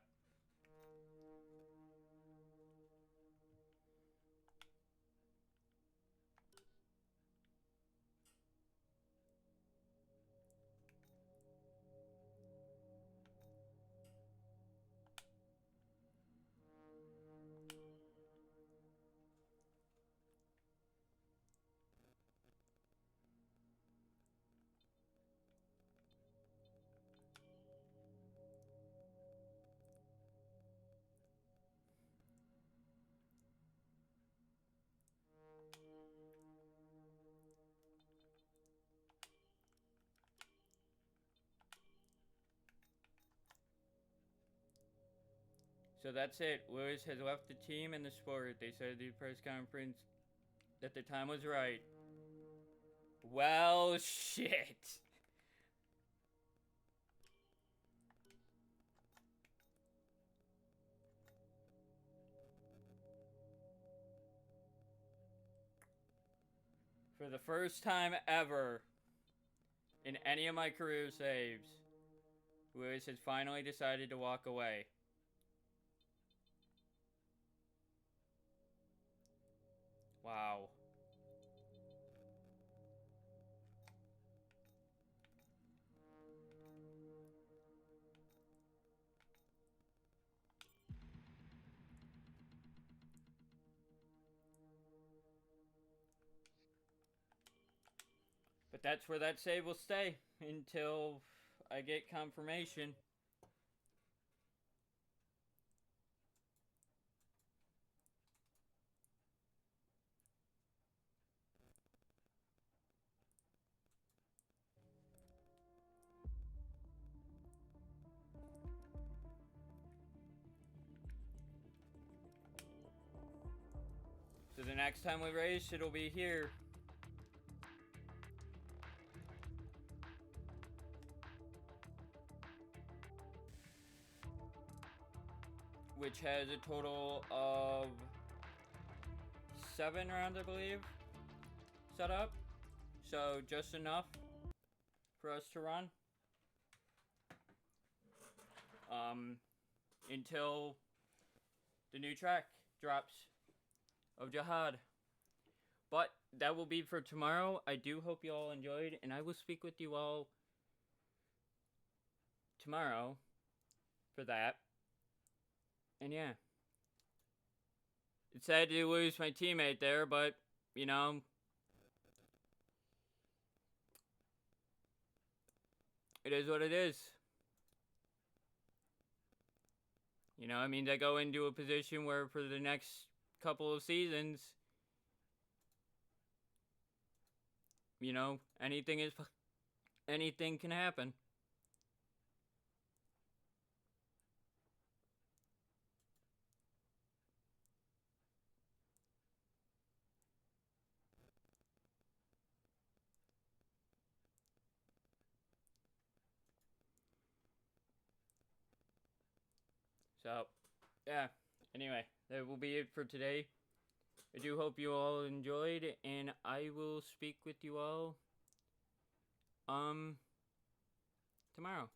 So that's it. Lewis has left the team and the sport. They said at the press conference that the time was right. Well, shit. For the first time ever in any of my career saves, Lewis has finally decided to walk away. Wow. But that's where that save will stay until I get confirmation. So the next time we race, it'll be here. Which has a total of 7 rounds, I believe, set up. So just enough for us to run. Until the new track drops of Jihad. But that will be for tomorrow. I do hope you all enjoyed, and I will speak with you all tomorrow for that. And yeah. It's sad to lose my teammate there, but, you know, it is what it is. You know, I mean, I go into a position where for the next couple of seasons, you know, anything can happen. So, yeah, anyway, that will be it for today. I do hope you all enjoyed, and I will speak with you all, tomorrow.